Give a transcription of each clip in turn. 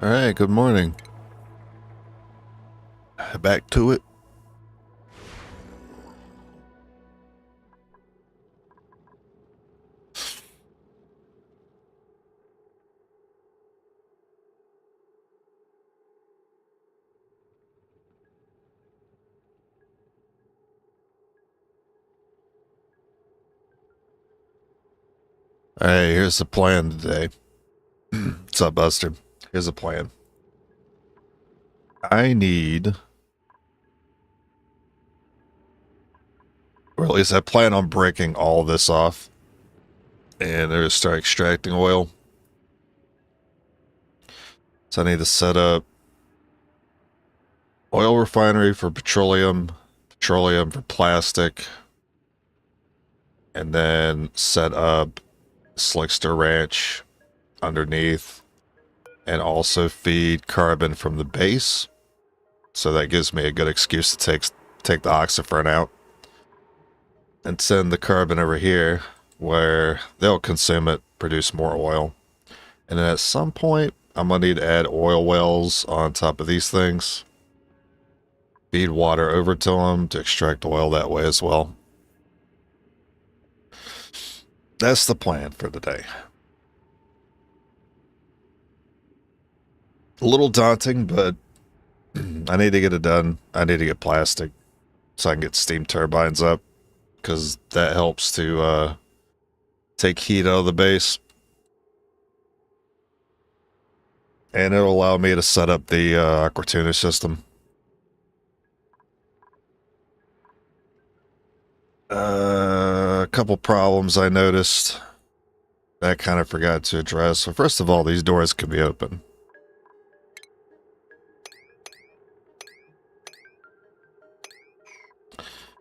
Alright, good morning. Back to it. Alright, here's the plan today. What's up, Buster? Here's the plan. I need... Or at least I plan on breaking all this off. And they're going to start extracting oil. So I need to set up oil refinery for petroleum for plastic, and then set up Slickster Ranch underneath, and also feed carbon from the base. So that gives me a good excuse to take the oxyfern out and send the carbon over here where they'll consume it, produce more oil. And then at some point, I'm going to need to add oil wells on top of these things. Feed water over to them to extract oil that way as well. That's the plan for the day. A little daunting, but I need to get it done. I need to get plastic so I can get steam turbines up, because that helps to take heat out of the base. And it'll allow me to set up the aqua system. A couple problems I noticed that I kind of forgot to address. So first of all, these doors could be open.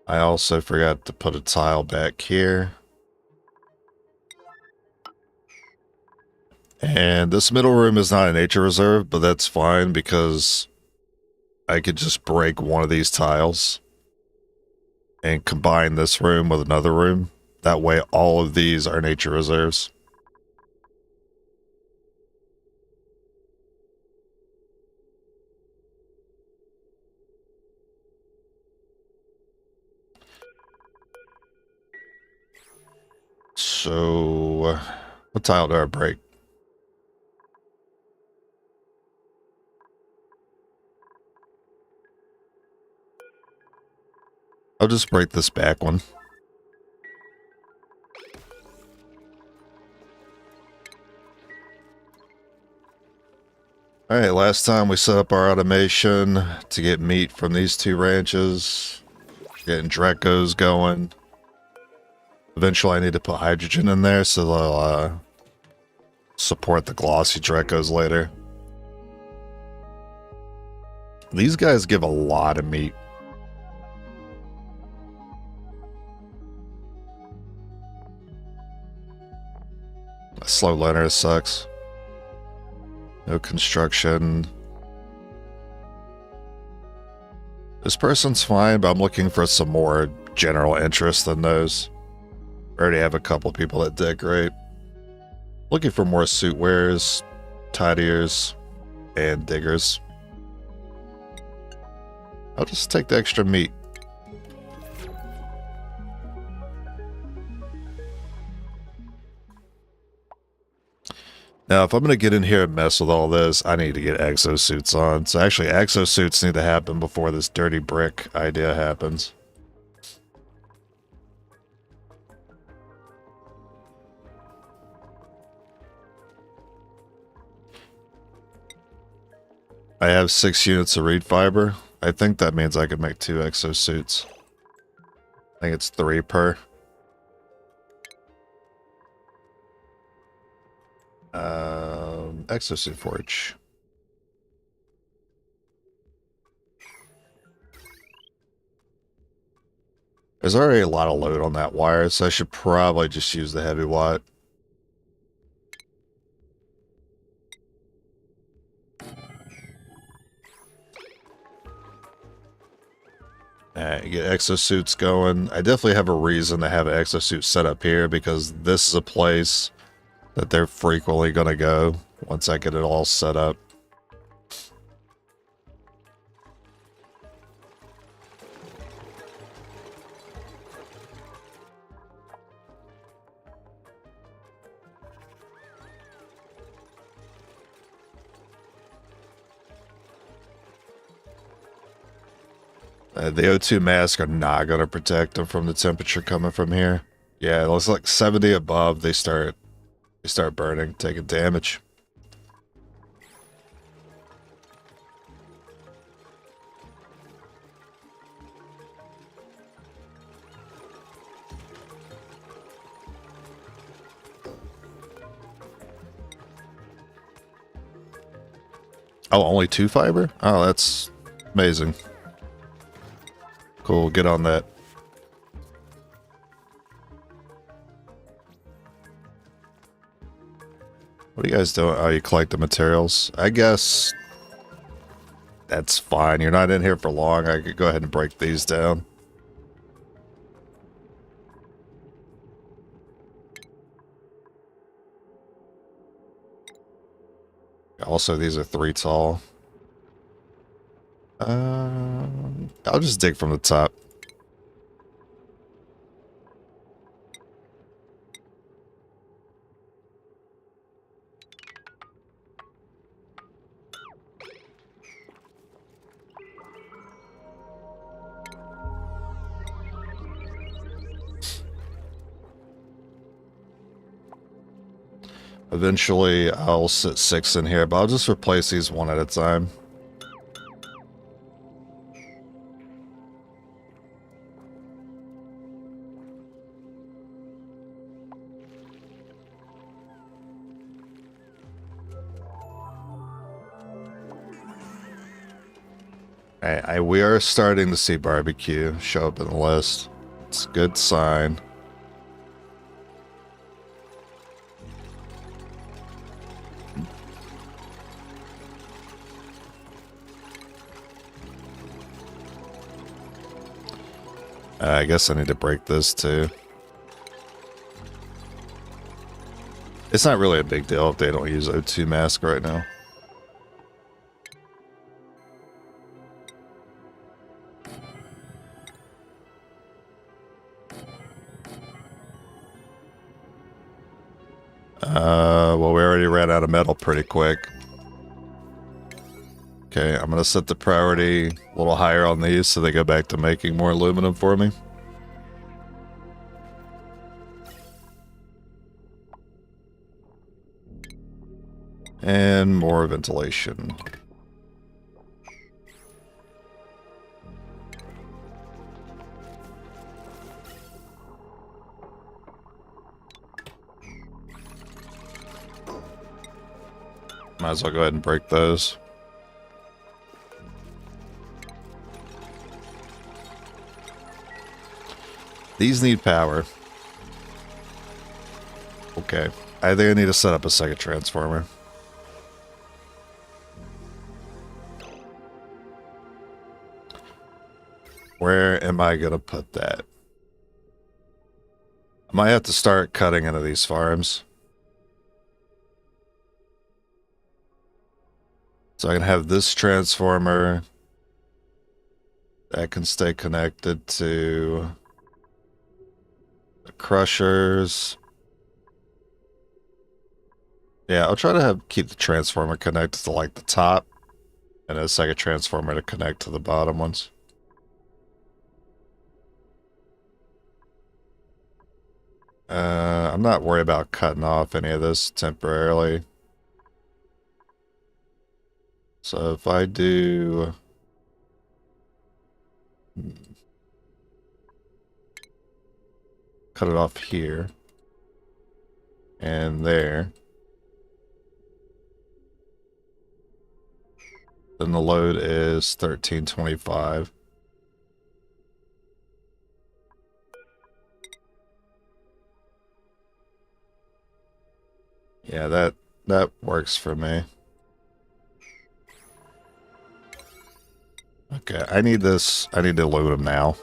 I also forgot to put a tile back here. And this middle room is not a nature reserve, but that's fine because I could just break one of these tiles and combine this room with another room. That way all of these are nature reserves. So, what tile do I break? I'll just break this back one. Alright, last time we set up our automation to get meat from these two ranches. Getting Drecos going. Eventually I need to put hydrogen in there so they'll support the glossy Drecos later. These guys give a lot of meat. Slow learner sucks. No construction. This person's fine, but I'm looking for some more general interest than those. I already have a couple people that decorate. Looking for more suit wearers, tidiers, and diggers. I'll just take the extra meat. Now, if I'm going to get in here and mess with all this, I need to get exosuits on. So actually, exosuits need to happen before this dirty brick idea happens. I have 6 units of reed fiber. I think that means I could make 2 exosuits. I think it's 3 per. Exosuit forge. There's already a lot of load on that wire, so I should probably just use the heavy watt. Alright, get exosuits going. I definitely have a reason to have an exosuit set up here because this is a place that they're frequently going to go once I get it all set up. The O2 masks are not going to protect them from the temperature coming from here. Yeah, it looks like 70 above, they start burning, taking damage. Oh, only 2 fiber? Oh, that's amazing. Cool, get on that. What are you guys doing? Oh, you collect the materials. I guess that's fine. You're not in here for long. I could go ahead and break these down. Also, these are 3 tall. I'll just dig from the top. Eventually, I'll sit 6 in here, but I'll just replace these one at a time. We are starting to see barbecue show up in the list. It's a good sign. I guess I need to break this too. It's not really a big deal if they don't use O2 mask right now. Well, we already ran out of metal pretty quick. Okay, I'm gonna set the priority a little higher on these so they go back to making more aluminum for me. And more ventilation. Might as well go ahead and break those. These need power. Okay. I think I need to set up a second transformer. Where am I going to put that? I might have to start cutting into these farms. So I can have this transformer that can stay connected to the crushers. Yeah, I'll try to keep the transformer connected to like the top, and a second transformer to connect to the bottom ones. I'm not worried about cutting off any of this temporarily. So if I do... cut it off here. And there. Then the load is 1325. Yeah, that works for me. Okay, I need this. I need to load them now.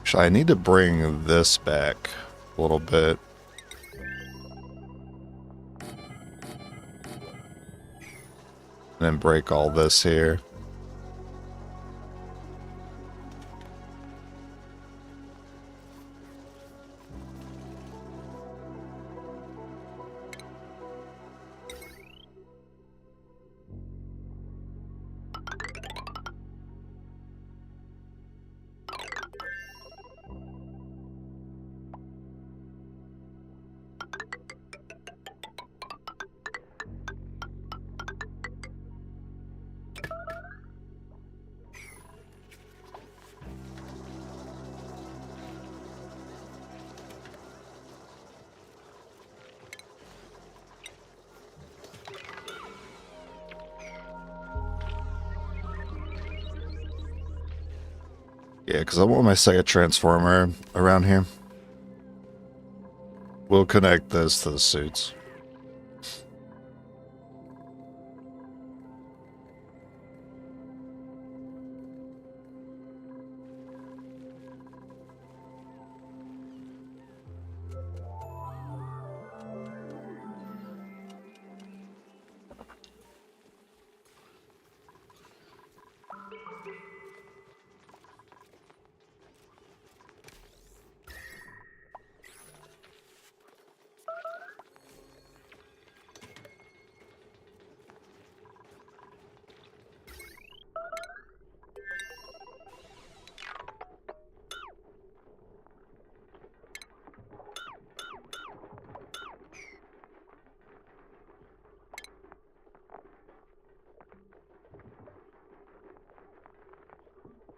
Actually, I need to bring this back a little bit. And then break all this here. Yeah, because I want my second transformer around here. We'll connect this to the suits.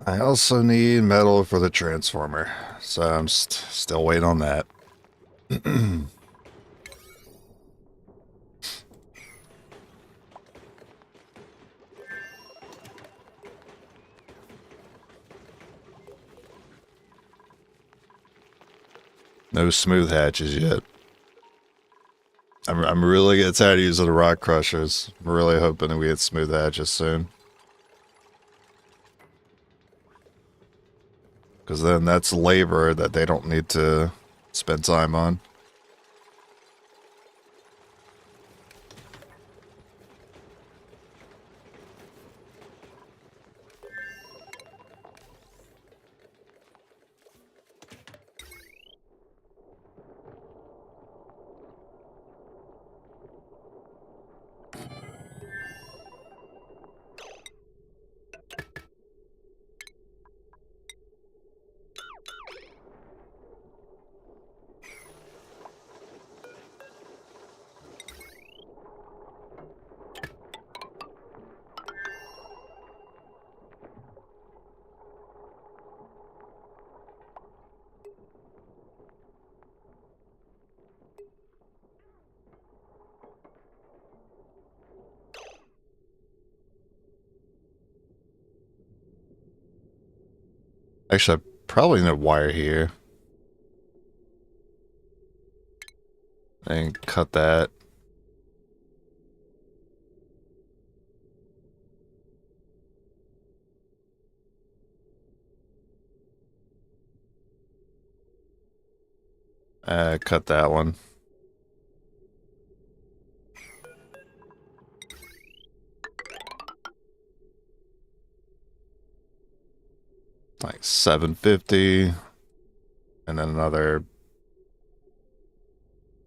I also need metal for the transformer, so I'm still waiting on that. No smooth hatches yet. I'm really getting tired of using the rock crushers. I'm really hoping that we get smooth hatches soon. Because then that's labor that they don't need to spend time on. Actually, I probably need a wire here. And cut that. Cut that one. Like 750. And then another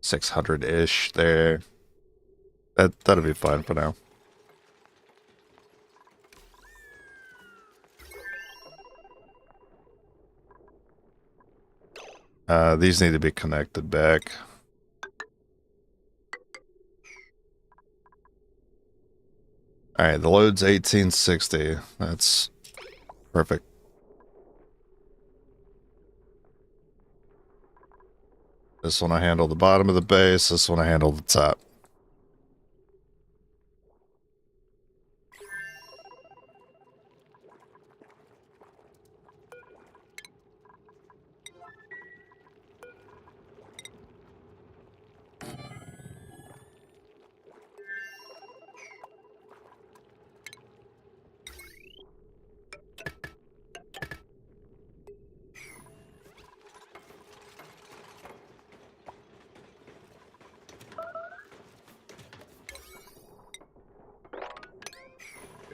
600-ish there. That'll be fine for now. These need to be connected back. Alright, the load's 1860. That's perfect. This one I handle the bottom of the base, this one I handle the top.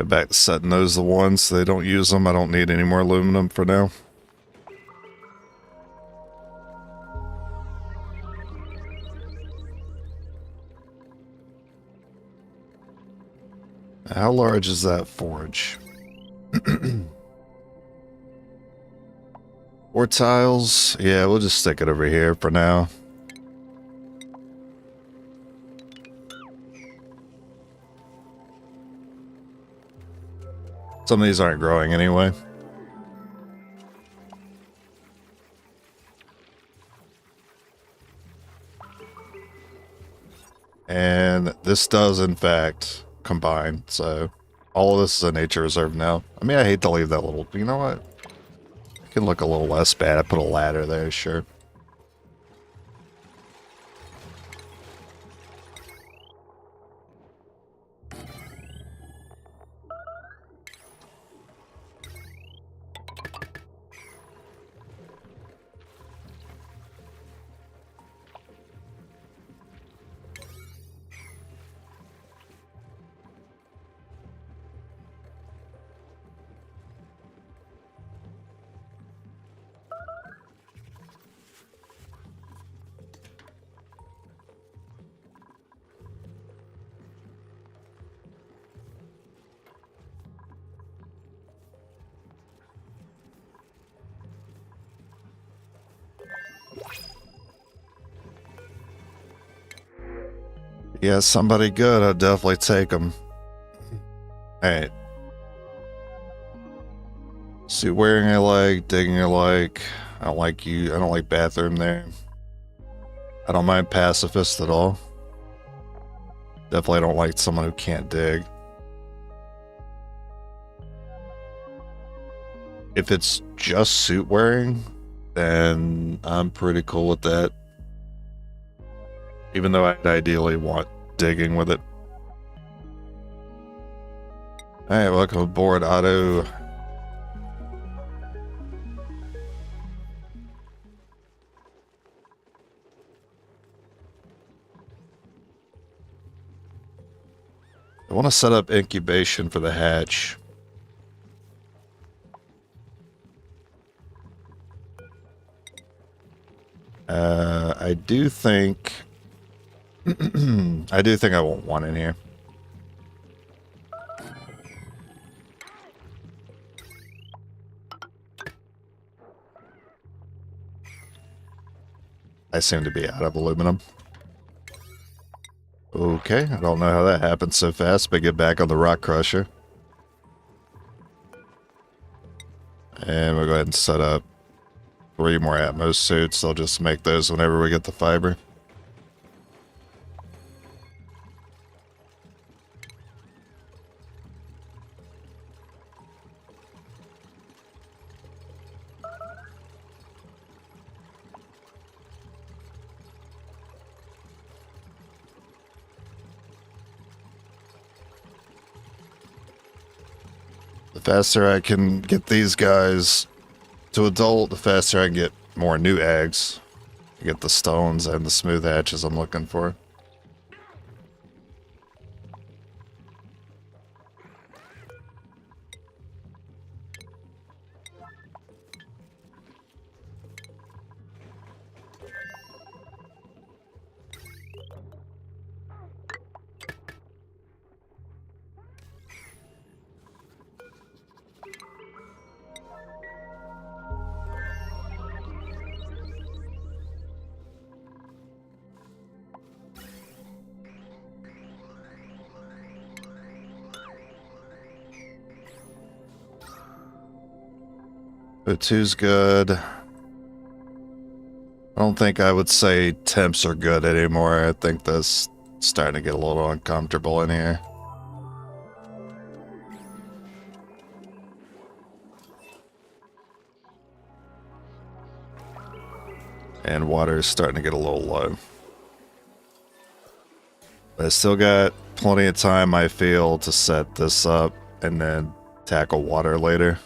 Go back to setting those the ones so they don't use them. I don't need any more aluminum for now. How large is that forge? 4 tiles? Yeah, we'll just stick it over here for now. Some of these aren't growing anyway. And this does, in fact, combine. So all of this is a nature reserve now. I mean, I hate to leave that little... You know what? It can look a little less bad. I put a ladder there, sure. Yeah, somebody good. I'd definitely take them. Alright. Suit wearing I like, digging I like. I don't like you. I don't like bathroom there. I don't mind pacifist at all. Definitely don't like someone who can't dig. If it's just suit wearing, then I'm pretty cool with that. Even though I'd ideally want digging with it. Alright, welcome aboard, Otto. I want to set up incubation for the hatch. I do think... I do think I want one in here. I seem to be out of aluminum. Okay, I don't know how that happened so fast, but get back on the rock crusher. And we'll go ahead and set up 3 more Atmos suits. I'll just make those whenever we get the fiber. The faster I can get these guys to adult, the faster I can get more new eggs. Get the stones and the smooth hatches I'm looking for. O2's good. I don't think I would say temps are good anymore. I think that's starting to get a little uncomfortable in here. And water is starting to get a little low. But I still got plenty of time, I feel, to set this up and then tackle water later.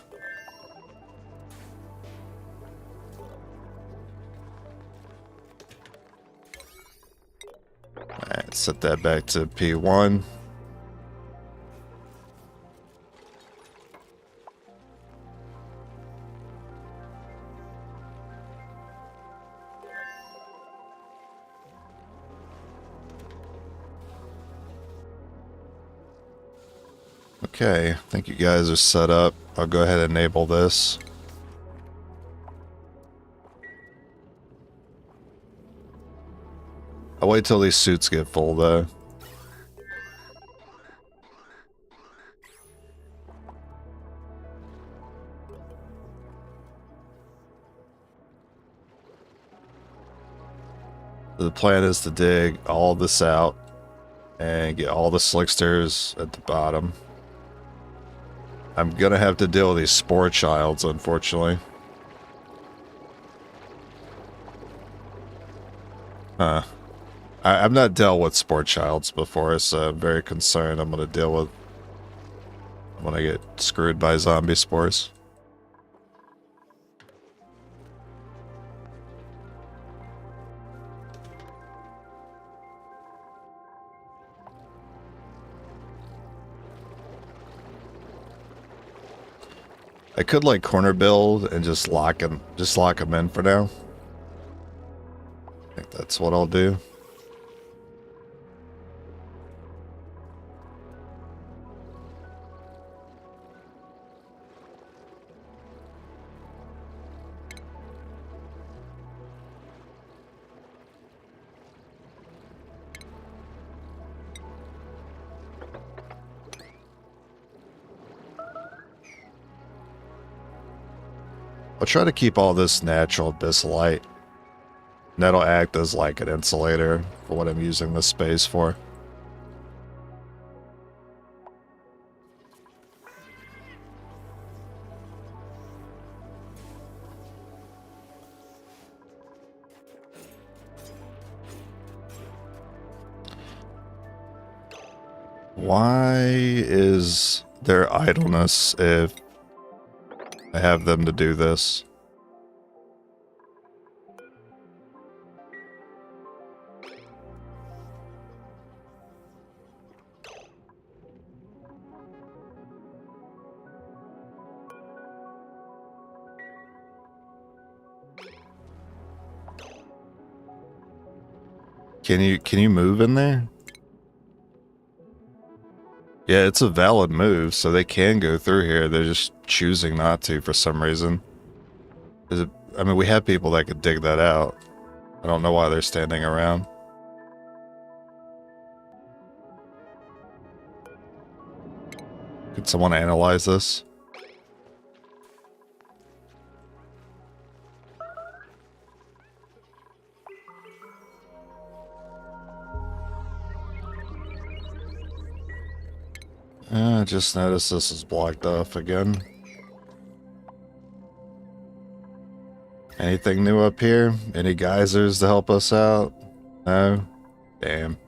Alright, set that back to P1. Okay, I think you guys are set up. I'll go ahead and enable this. I'll wait till these suits get full, though. The plan is to dig all this out and get all the slicksters at the bottom. I'm gonna have to deal with these spore childs, unfortunately. Huh. I've not dealt with spore childs before, so I'm very concerned I'm gonna deal with when I get screwed by zombie spores. I could like corner build and just lock them in for now. I think that's what I'll do. I'll try to keep all this natural abyssallite. And that'll act as like an insulator for what I'm using this space for. Why is there idleness if I have them to do this? Can you move in there? Yeah, it's a valid move, so they can go through here. They're just choosing not to for some reason. I mean, we have people that could dig that out. I don't know why they're standing around. Could someone analyze this? I just noticed this is blocked off again. Anything new up here? Any geysers to help us out? No? Damn.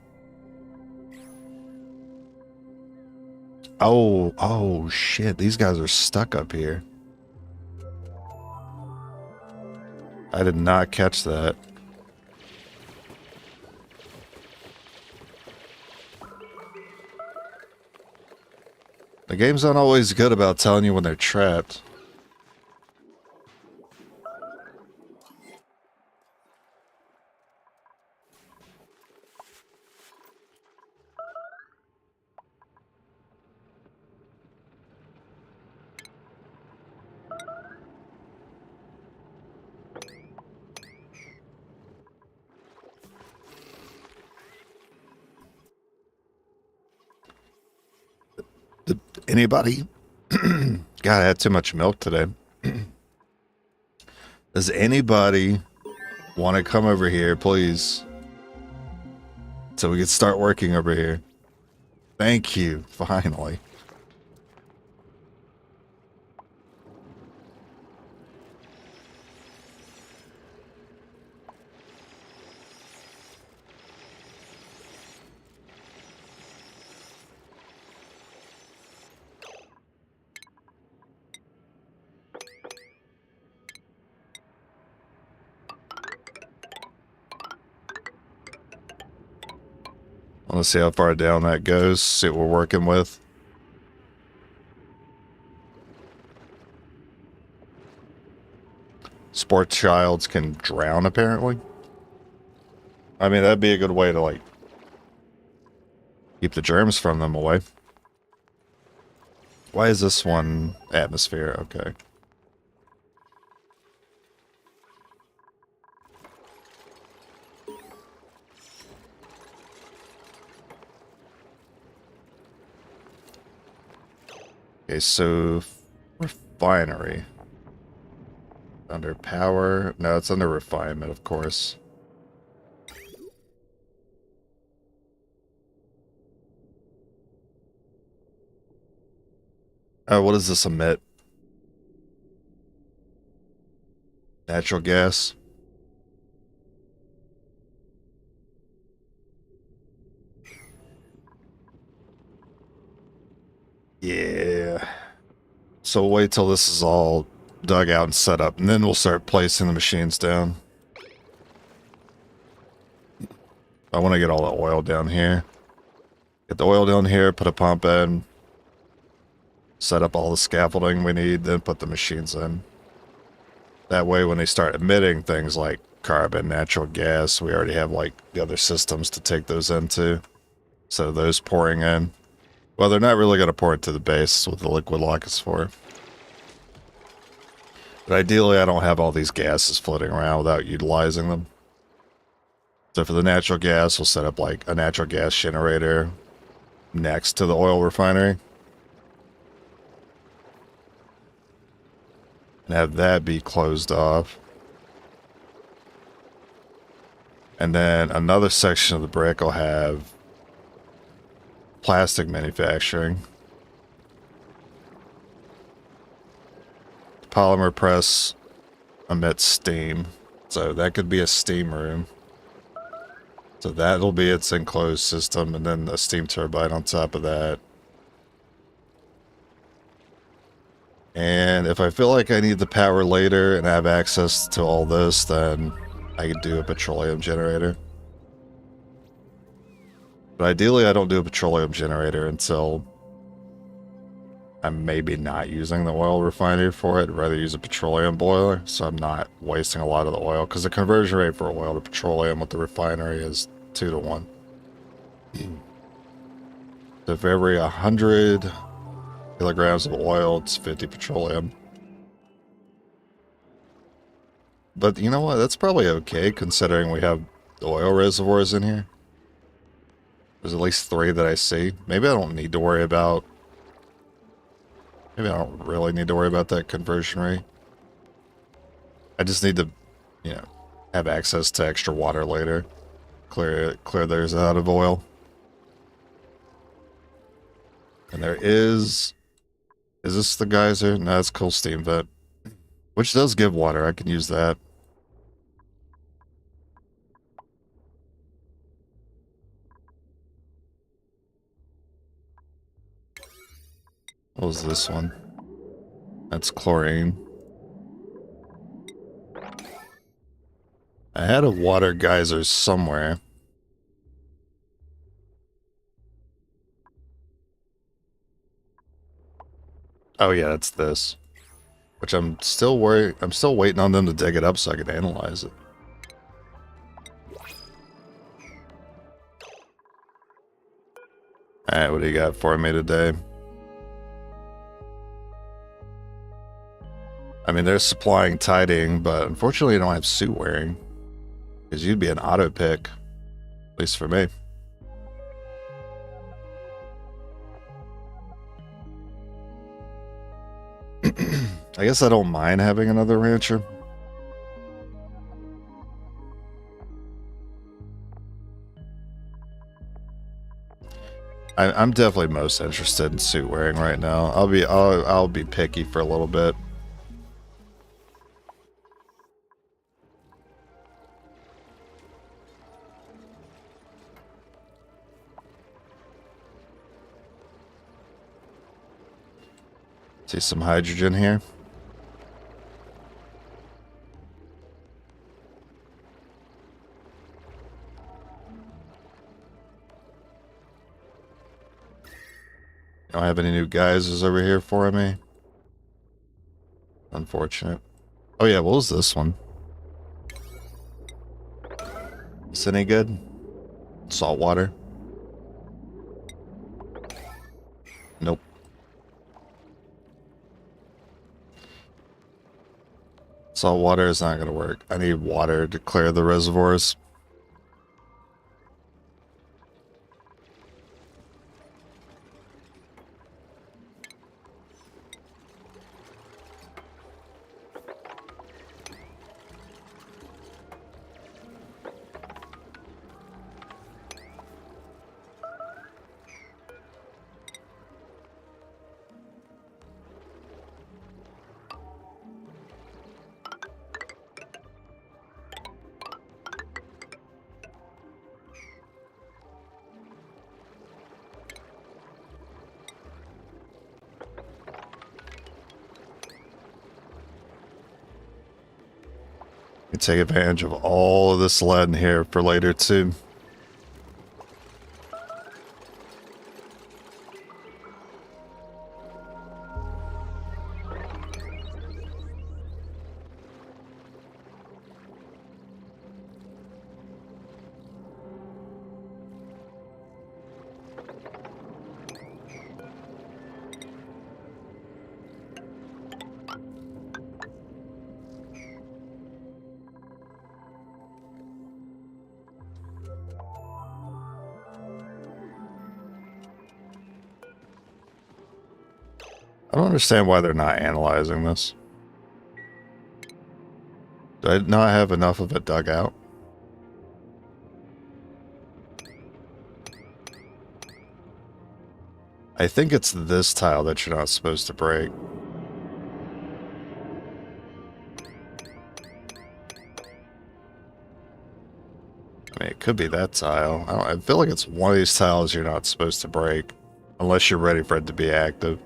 Oh shit, these guys are stuck up here. I did not catch that. The game's not always good about telling you when they're trapped. Anybody? God, I had too much milk today. Does anybody want to come over here, please? So we can start working over here. Thank you, finally. I want to see how far down that goes, see what we're working with. Sport childs can drown, apparently. I mean, that'd be a good way to, like, keep the germs from them away. Why is this one atmosphere? Okay. Okay, so refinery. Under power. No, it's under refinement, of course. Oh, what does this emit? Natural gas. Yeah. So we'll wait till this is all dug out and set up, and then we'll start placing the machines down. I want to get all the oil down here. Get the oil down here, put a pump in, set up all the scaffolding we need, then put the machines in. That way when they start emitting things like carbon, natural gas, we already have like the other systems to take those into. So those pouring in. Well, they're not really going to pour into the base. That's what the liquid lock is for. But ideally, I don't have all these gases floating around without utilizing them. So for the natural gas, we'll set up like a natural gas generator next to the oil refinery. And have that be closed off. And then another section of the brick will have plastic manufacturing. The polymer press emits steam. So that could be a steam room. So that'll be its enclosed system, and then a steam turbine on top of that. And if I feel like I need the power later and have access to all this, then I could do a petroleum generator. But ideally, I don't do a petroleum generator until I'm maybe not using the oil refinery for it. I'd rather use a petroleum boiler, so I'm not wasting a lot of the oil. Because the conversion rate for oil to petroleum with the refinery is 2 to 1. So for every 100 kilograms of oil, it's 50 petroleum. But you know what? That's probably okay, considering we have oil reservoirs in here. There's at least 3 that I see. Maybe I don't need to worry about... Maybe I don't really need to worry about that conversion rate. I just need to, you know, have access to extra water later. Clear theirs out of oil. And there is... Is this the geyser? No, it's cool steam vent. Which does give water. I can use that. What was this one? That's chlorine. I had a water geyser somewhere. Oh yeah, it's this. Which I'm still waiting on them to dig it up so I can analyze it. Alright, what do you got for me today? I mean, they're supplying tidying, but unfortunately I don't have suit wearing. Because you'd be an auto pick. At least for me. I guess I don't mind having another rancher. I'm definitely most interested in suit wearing right now. I'll be picky for a little bit. See some hydrogen here. Don't have any new geysers over here for me. Unfortunate. Oh yeah, what was this one? Is this any good? Salt water? Nope. Salt water is not going to work. I need water to clear the reservoirs. You take advantage of all of this lead in here for later too. I don't understand why they're not analyzing this. Do I not have enough of it dug out? I think it's this tile that you're not supposed to break. I mean, it could be that tile. I feel like it's one of these tiles you're not supposed to break. Unless you're ready for it to be active.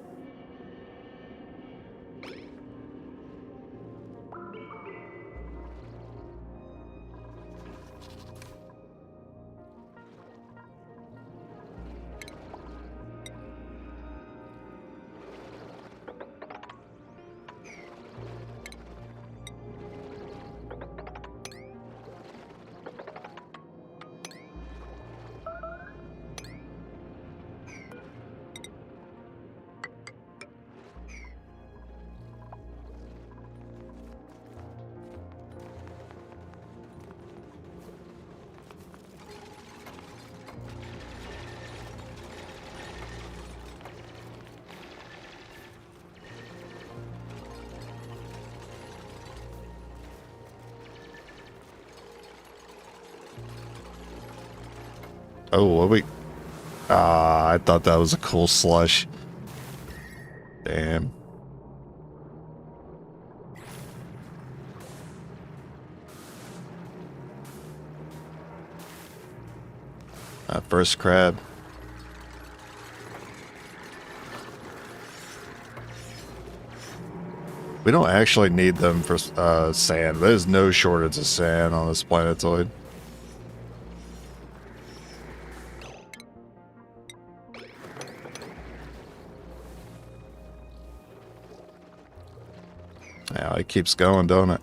Oh, what we... Ah, I thought that was a cool slush. Damn. First crab. We don't actually need them for sand. There's no shortage of sand on this planetoid. Yeah, it keeps going, don't it?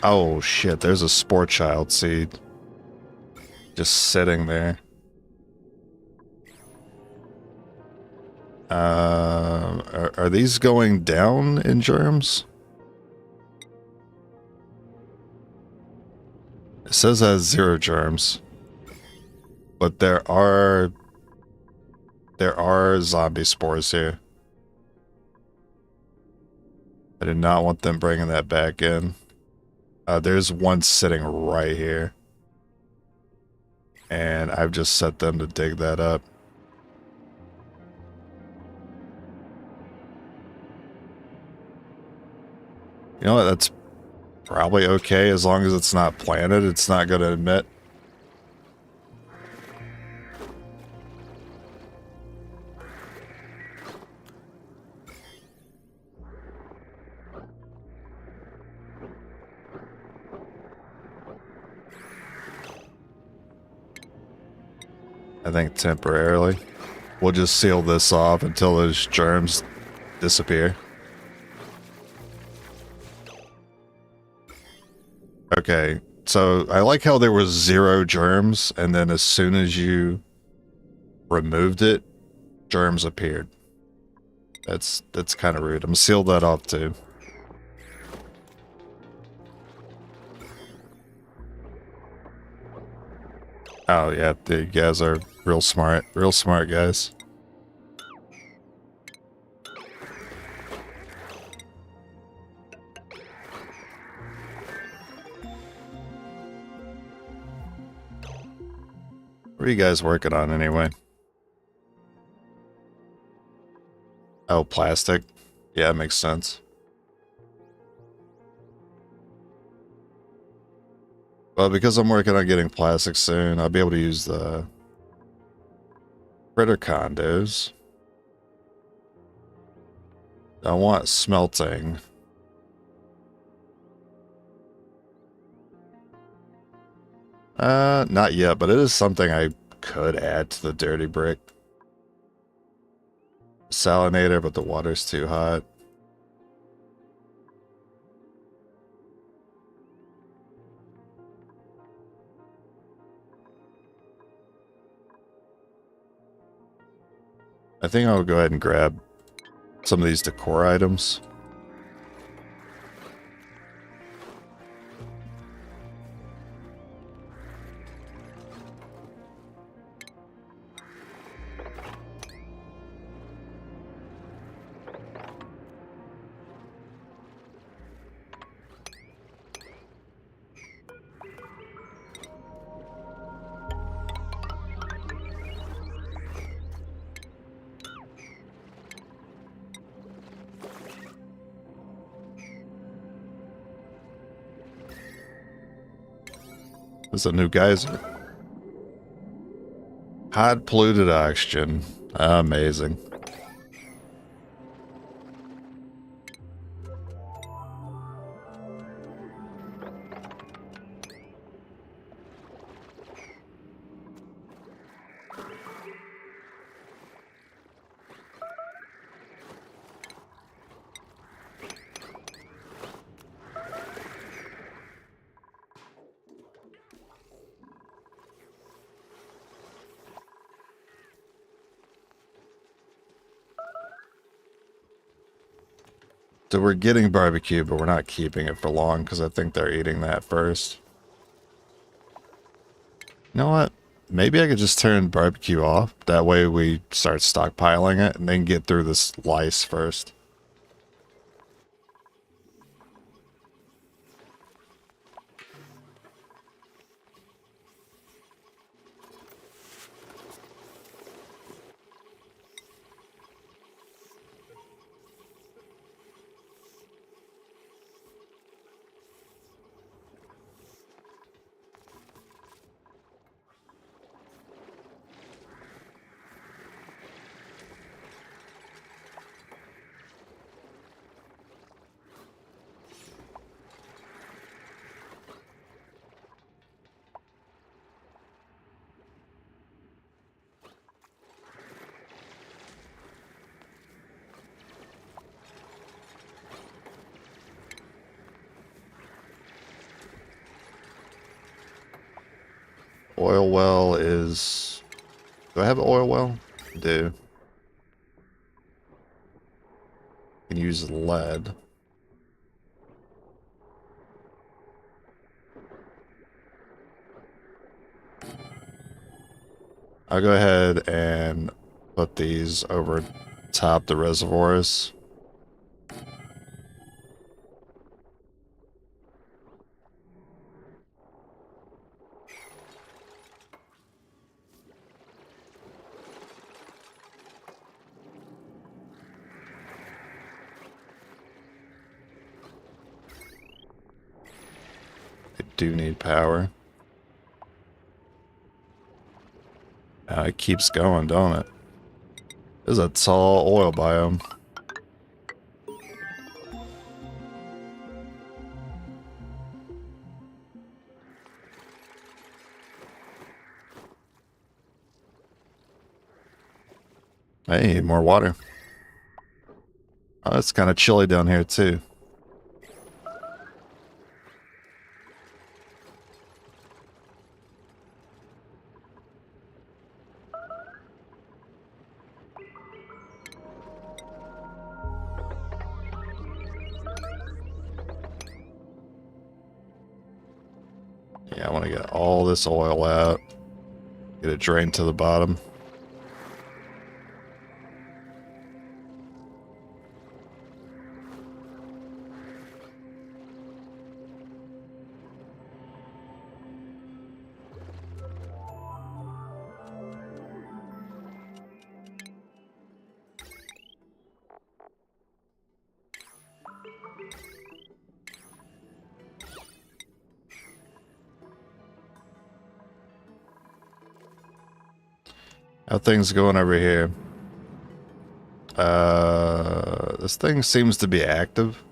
Oh shit, there's a spore child seed. Just sitting there. Are these going down in germs? It says it has 0 germs. But there are zombie spores here. I did not want them bringing that back in. There's one sitting right here. And I've just set them to dig that up. You know what, that's probably okay as long as it's not planted. It's not going to emit. I think temporarily. We'll just seal this off until those germs disappear. Okay, so I like how there was 0 germs, and then as soon as you removed it, germs appeared. That's kind of rude. I'm gonna seal that off too. Oh yeah, the guys are real smart guys. What are you guys working on anyway? Oh, plastic. Yeah, it makes sense. Well, because I'm working on getting plastic soon, I'll be able to use the critter condos. I want smelting. Not yet, but it is something I could add to the dirty brick. Salinator, but the water's too hot. I think I'll go ahead and grab some of these decor items. There's a new geyser. Hot polluted oxygen. Amazing. So we're getting barbecue, but we're not keeping it for long because I think they're eating that first. You know what? Maybe I could just turn barbecue off. That way we start stockpiling it and then get through this lice first. Oil well is... Do I have an oil well? I do. I can use lead. I'll go ahead and put these over top the reservoirs. I do need power. It keeps going, don't it? This is a tall oil biome. Hey, more water. Oh, it's kind of chilly down here too. Yeah, I want to get all this oil out. Get it drained to the bottom. How things going over here? This thing seems to be active.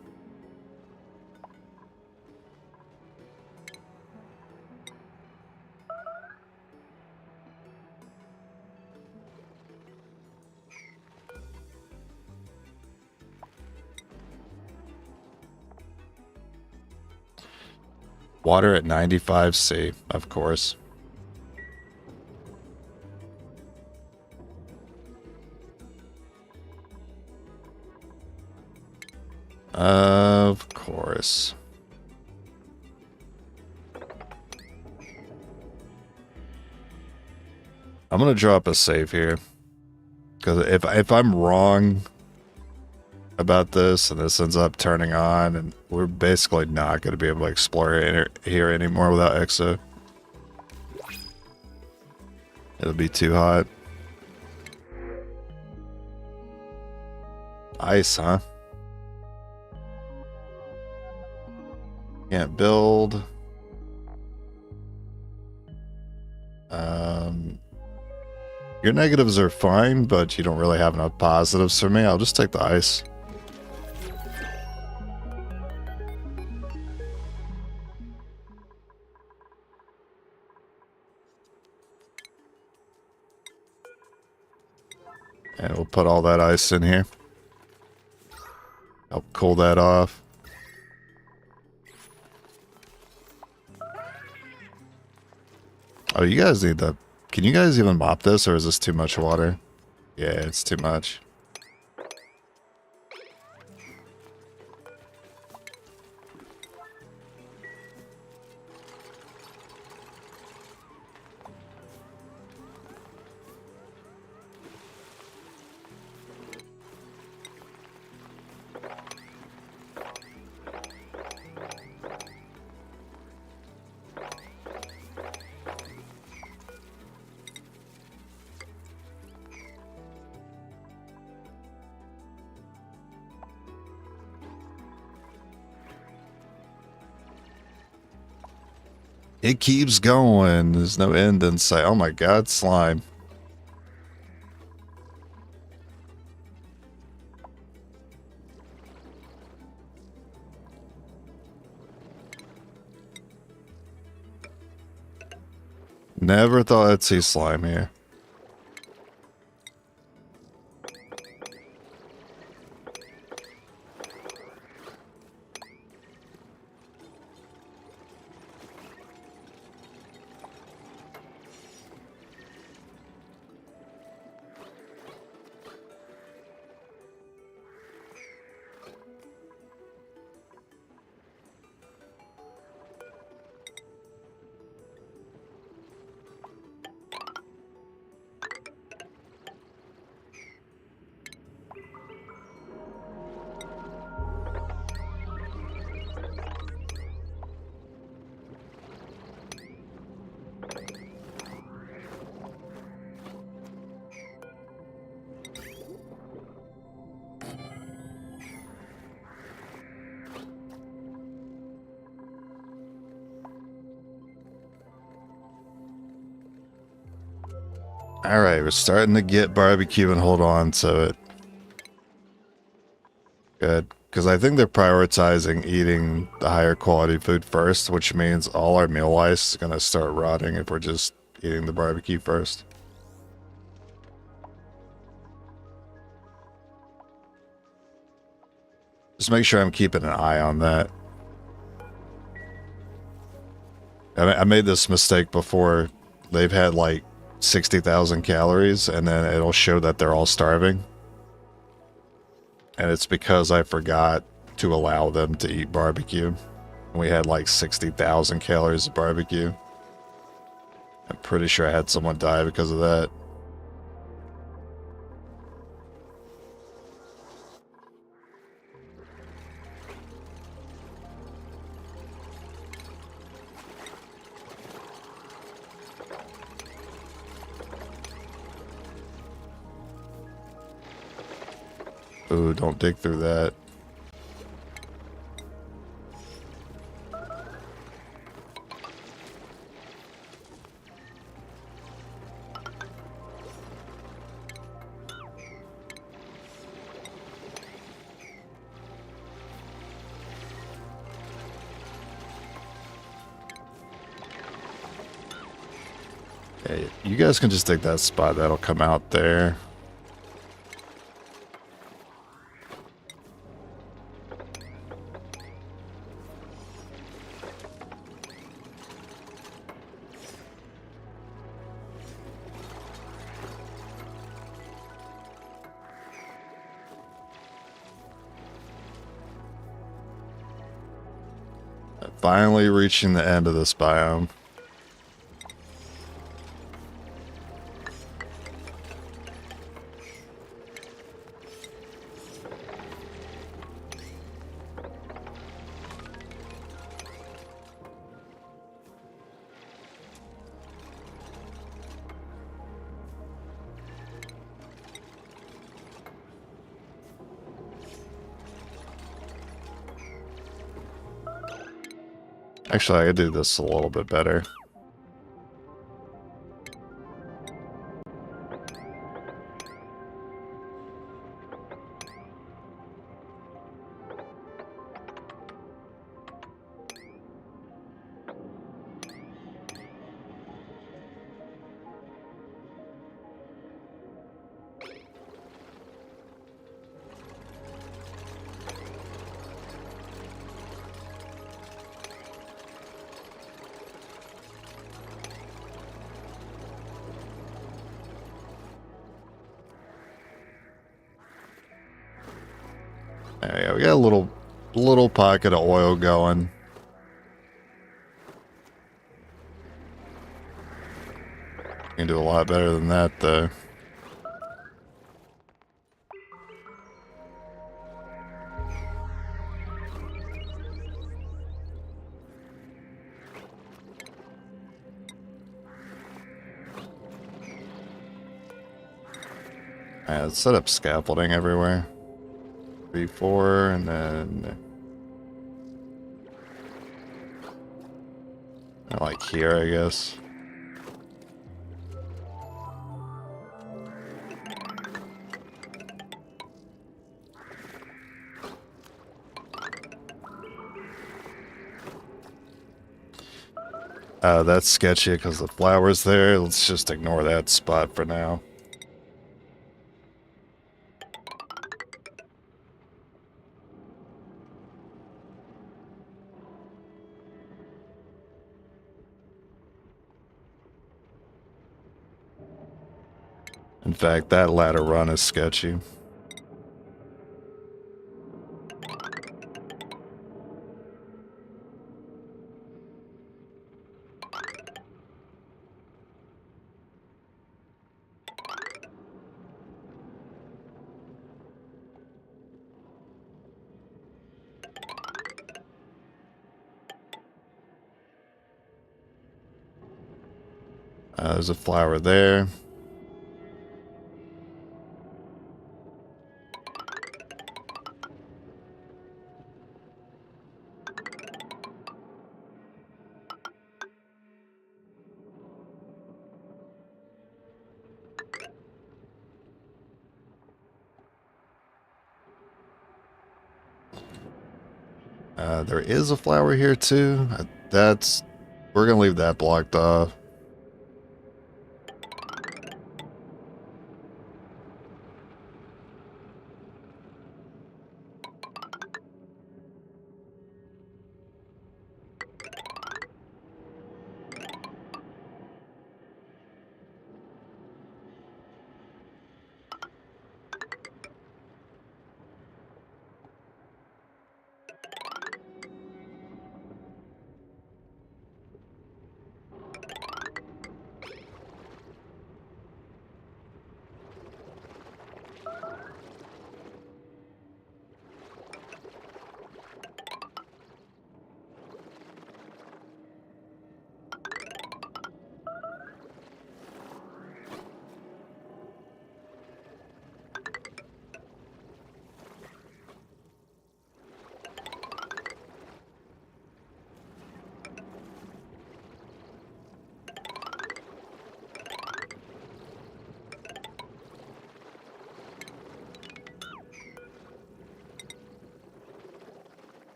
Water at 95C, of course. Of course. I'm gonna drop a save here. Because if I'm wrong about this and this ends up turning on, and we're basically not going to be able to explore here anymore without EXO. It'll be too hot. Ice, huh? Can't build. Your negatives are fine, but you don't really have enough positives for me. I'll just take the ice. And we'll put all that ice in here. Help cool that off. Oh, you guys need to... Can you guys even mop this, or is this too much water? Yeah, it's too much. It keeps going. There's no end in sight. Oh my god, slime. Never thought I'd see slime here. Alright, we're starting to get barbecue and hold on to it. Good. Because I think they're prioritizing eating the higher quality food first, which means all our meal ice is going to start rotting if we're just eating the barbecue first. Just make sure I'm keeping an eye on that. I made this mistake before. They've had like 60,000 calories, and then it'll show that they're all starving. And it's because I forgot to allow them to eat barbecue. We had like 60,000 calories of barbecue. I'm pretty sure I had someone die because of that. Ooh, don't dig through that. Okay, you guys can just take that spot. That'll come out there. Finally reaching the end of this biome. Actually, I could do this a little bit better. There we go. We got a little pocket of oil going. Can do a lot better than that, though. Alright, let's set up scaffolding everywhere. 3, 4, and then like here, I guess. That's sketchy because the flower's there. Let's just ignore that spot for now. In fact, that ladder run is sketchy. There's a flower there. There is a flower here too. We're gonna leave that blocked off.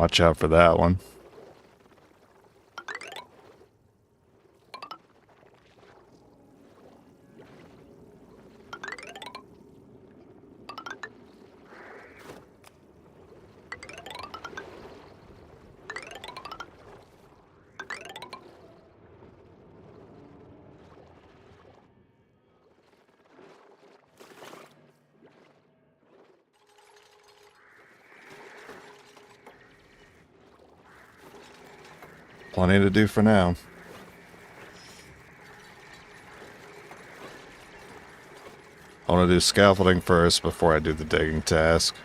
Watch out for that one. Plenty to do for now. I want to do scaffolding first before I do the digging task.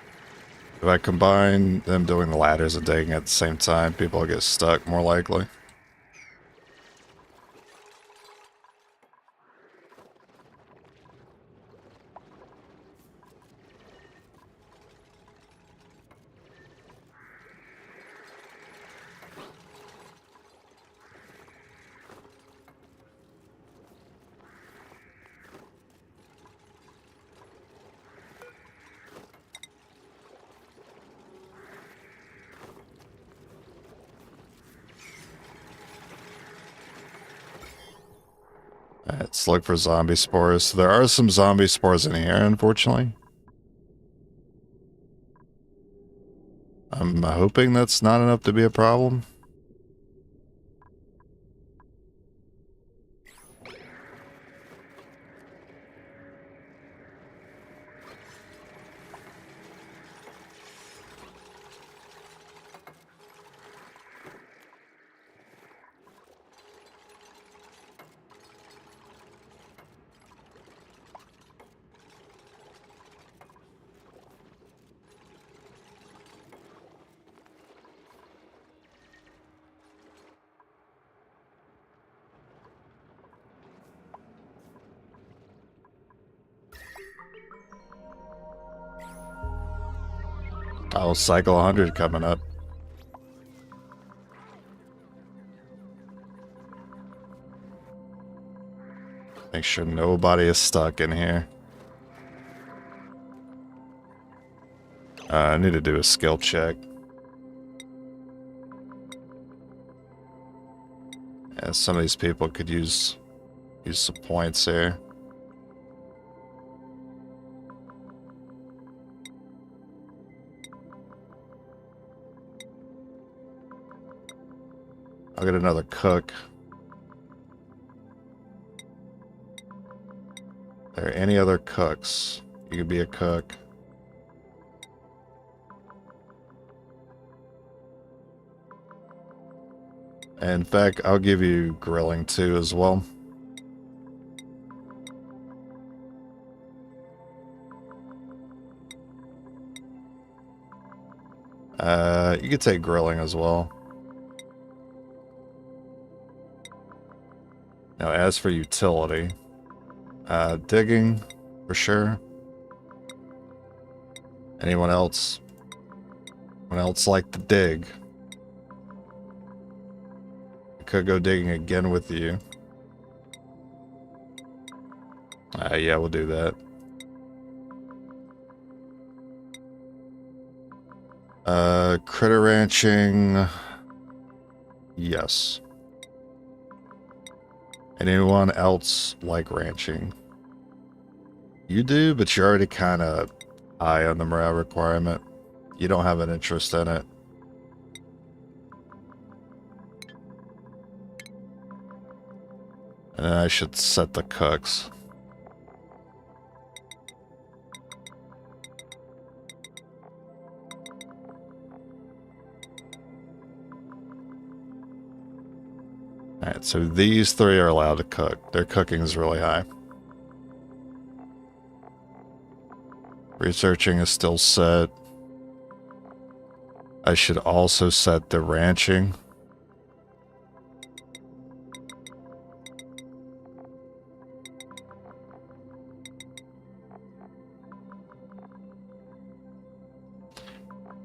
If I combine them doing the ladders and digging at the same time, people will get stuck more likely. Let's look for zombie spores. There are some zombie spores in here, unfortunately. I'm hoping that's not enough to be a problem. Oh, cycle 100 coming up. Make sure nobody is stuck in here. I need to do a skill check. Yeah, some of these people could use some points here. I'll get another cook. Are there any other cooks? You could be a cook. In fact, I'll give you grilling too as well. You could take grilling as well. Now, as for utility, digging, for sure. Anyone else? Anyone else like to dig? I could go digging again with you. Yeah, we'll do that. Critter ranching. Yes. Anyone else like ranching? You do, but you're already kind of high on the morale requirement. You don't have an interest in it. And then I should set the cooks. Alright, so these three are allowed to cook. Their cooking is really high. Researching is still set. I should also set the ranching.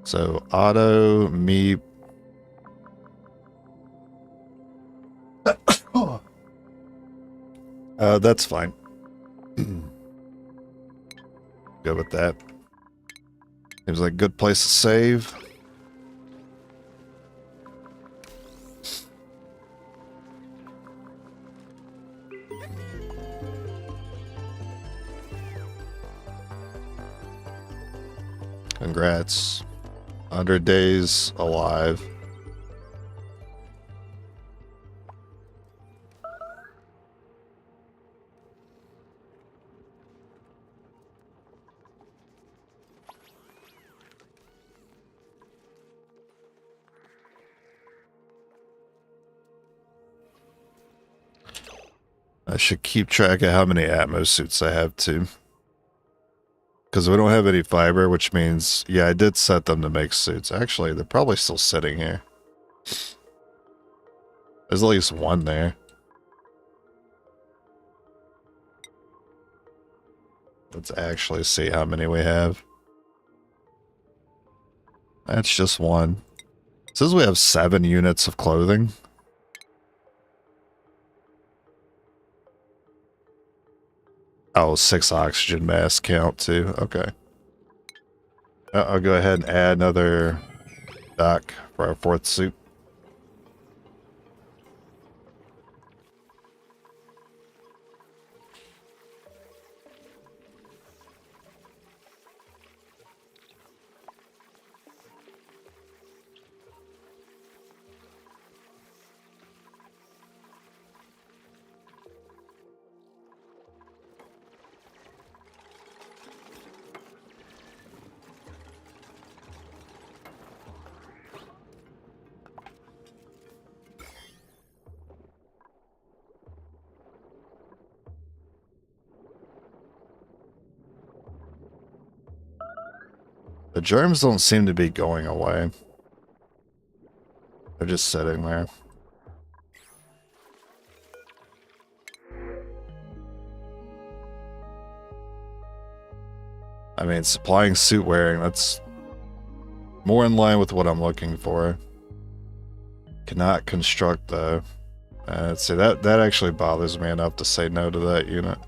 So auto, meat. That's fine. Good with that. Seems like a good place to save. Congrats. 100 days alive. I should keep track of how many Atmos suits I have too. Because we don't have any fiber, which means, yeah, I did set them to make suits. Actually, they're probably still sitting here. There's at least one there. Let's actually see how many we have. That's just one. It says we have 7 units of clothing. Oh, 6 oxygen mask count too. Okay. I'll go ahead and add another dock for our 4th suit. The germs don't seem to be going away. They're just sitting there. I mean, supplying suit wearing, that's more in line with what I'm looking for. Cannot construct though. See, that actually bothers me enough to say no to that unit.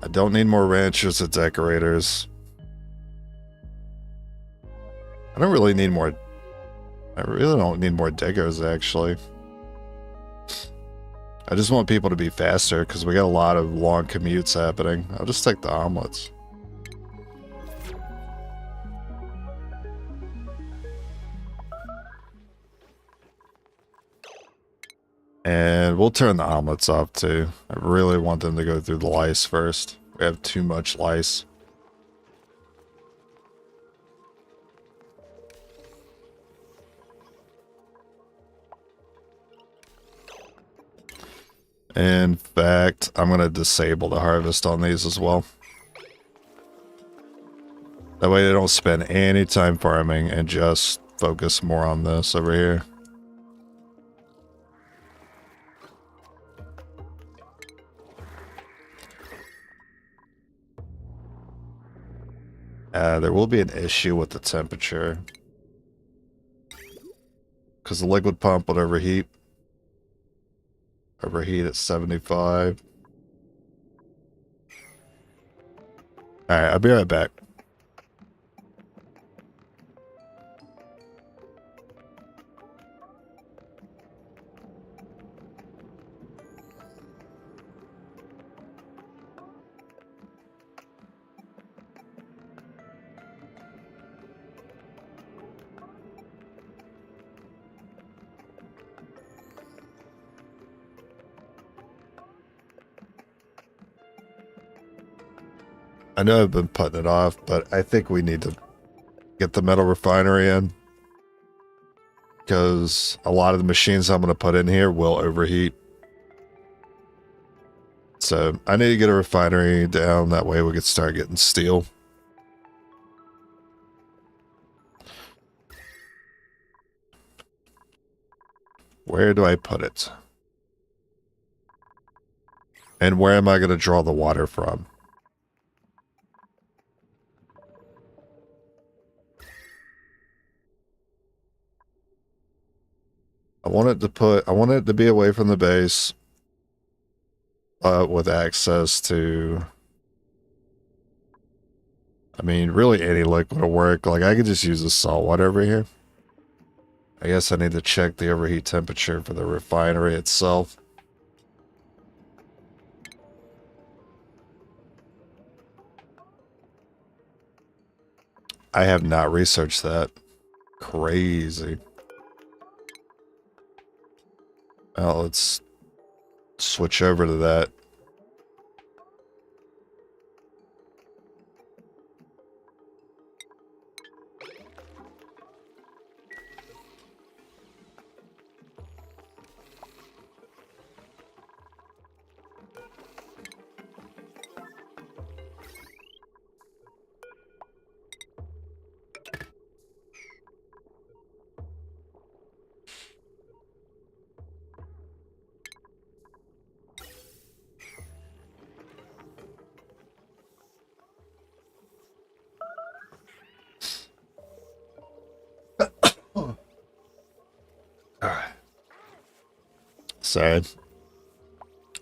I don't need more ranchers or decorators. I don't really need more. I really don't need more diggers, actually. I just want people to be faster because we got a lot of long commutes happening. I'll just take the omelets. And we'll turn the omelets off too. I really want them to go through the lice first. We have too much lice. In fact, I'm going to disable the harvest on these as well. That way they don't spend any time farming and just focus more on this over here. There will be an issue with the temperature. Because the liquid pump would overheat. Overheat at 75. Alright, I'll be right back. I know I've been putting it off, but I think we need to get the metal refinery in. Because a lot of the machines I'm going to put in here will overheat. So I need to get a refinery down. That way we can start getting steel. Where do I put it? And where am I going to draw the water from? I want it to be away from the base, with access to, I mean, really any liquid will work. Like, I could just use the salt water over here. I guess I need to check the overheat temperature for the refinery itself. I have not researched that. Crazy. Well, let's switch over to that. Sad.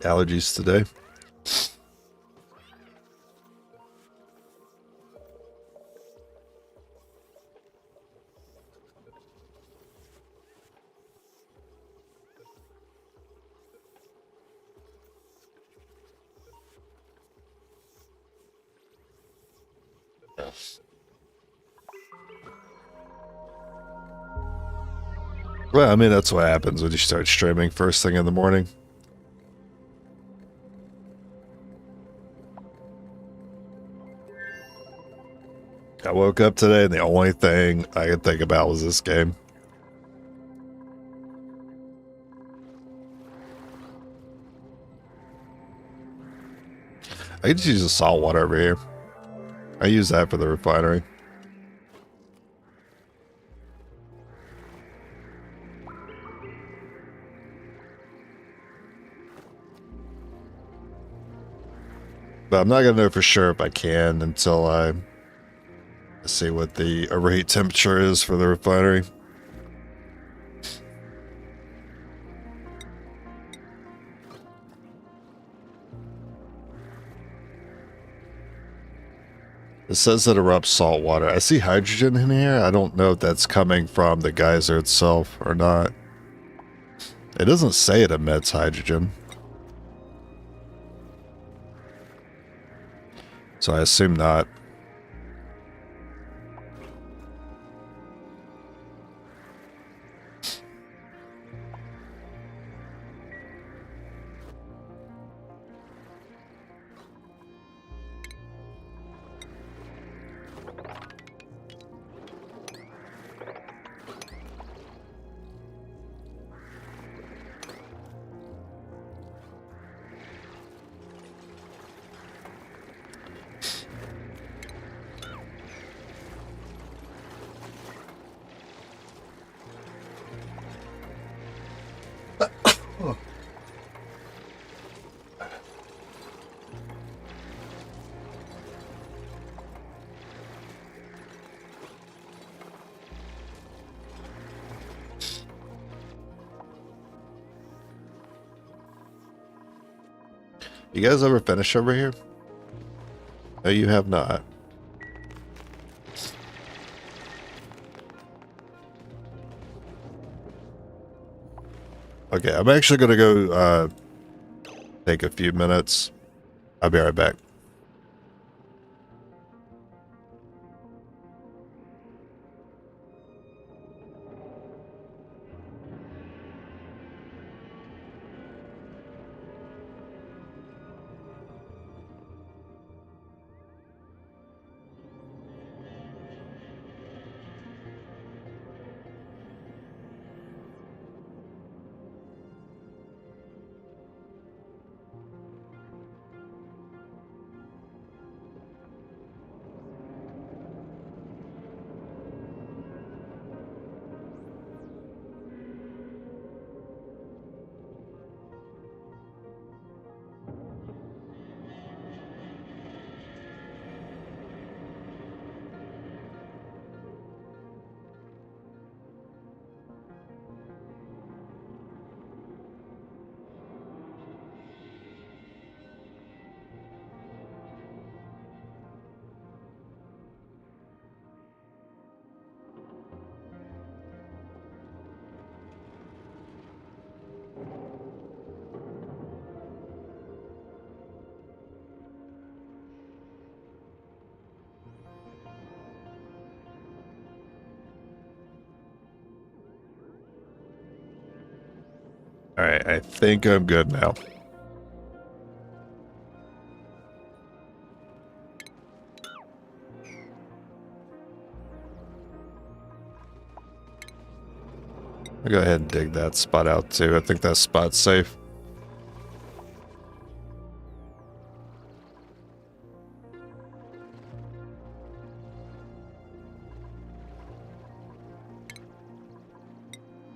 Allergies today. Well, I mean, that's what happens when you start streaming first thing in the morning. I woke up today and the only thing I could think about was this game. I could just use the salt water over here. I use that for the refinery. But I'm not going to know for sure if I can until I see what the rate temperature is for the refinery. It says it erupts salt water. I see hydrogen in here. I don't know if that's coming from the geyser itself or not. It doesn't say it emits hydrogen. So I assume not. You guys ever finish over here? No, you have not. Okay, I'm actually going to go take a few minutes. I'll be right back. Alright, I think I'm good now. I'll go ahead and dig that spot out too. I think that spot's safe.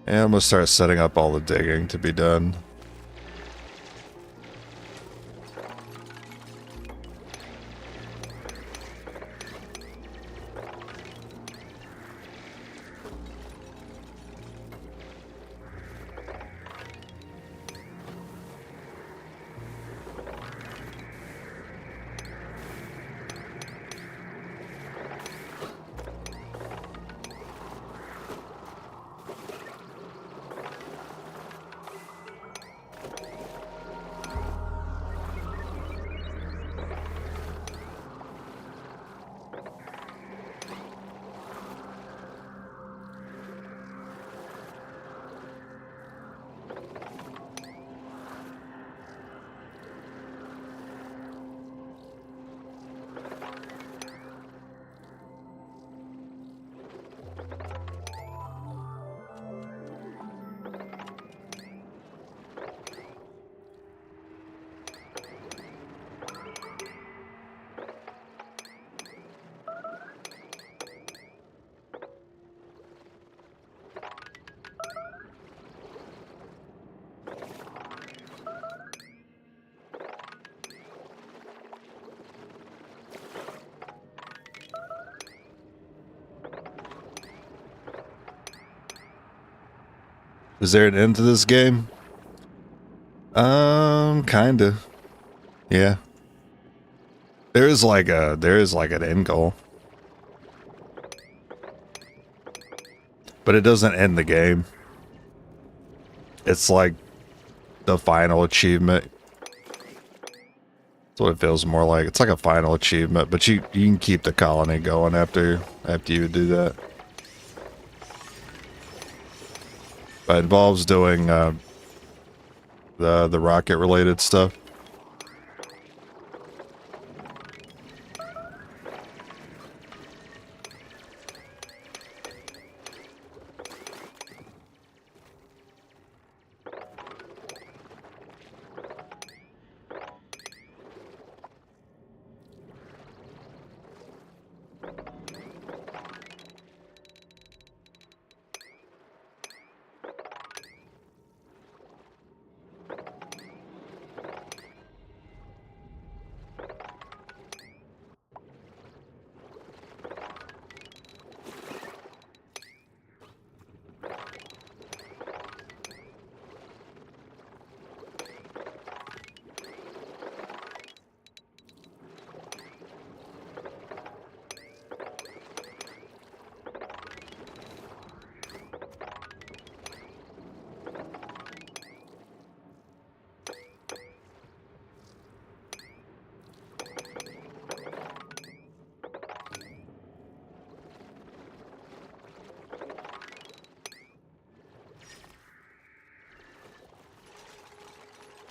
And I'm gonna start setting up all the digging to be done. Is there an end to this game? Kinda. Yeah. There is like an end goal. But it doesn't end the game. It's like the final achievement. That's what it feels more like. It's like a final achievement, but you can keep the colony going after you do that. But it involves doing the rocket related stuff.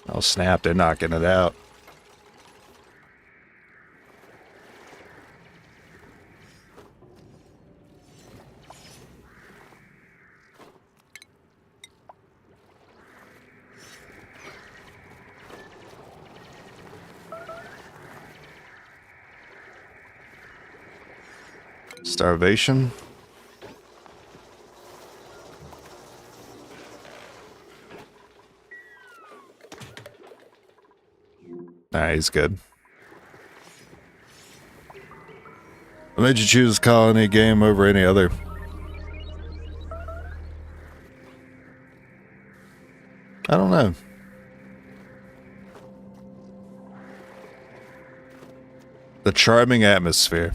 Oh snap, they're knocking it out. Starvation. Nah, he's good. What made you choose colony game over any other? I don't know. The charming atmosphere.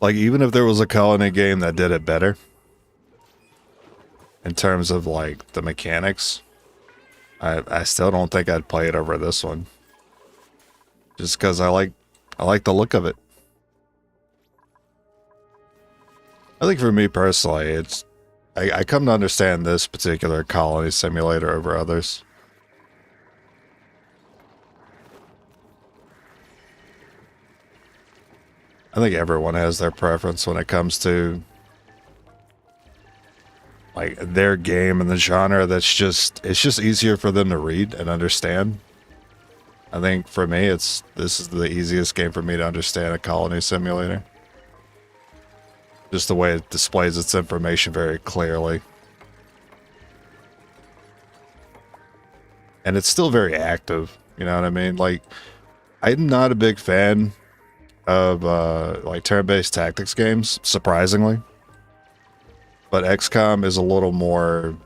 Like, even if there was a colony game that did it better, in terms of like the mechanics, I still don't think I'd play it over this one. Just because I like the look of it. I think for me personally, I come to understand this particular colony simulator over others. I think everyone has their preference when it comes to like their game and the genre it's just easier for them to read and understand. I think for me this is the easiest game for me to understand, a colony simulator. Just the way it displays its information very clearly. And it's still very active, you know what I mean? Like, I'm not a big fan of like turn-based tactics games, surprisingly. But XCOM is a little more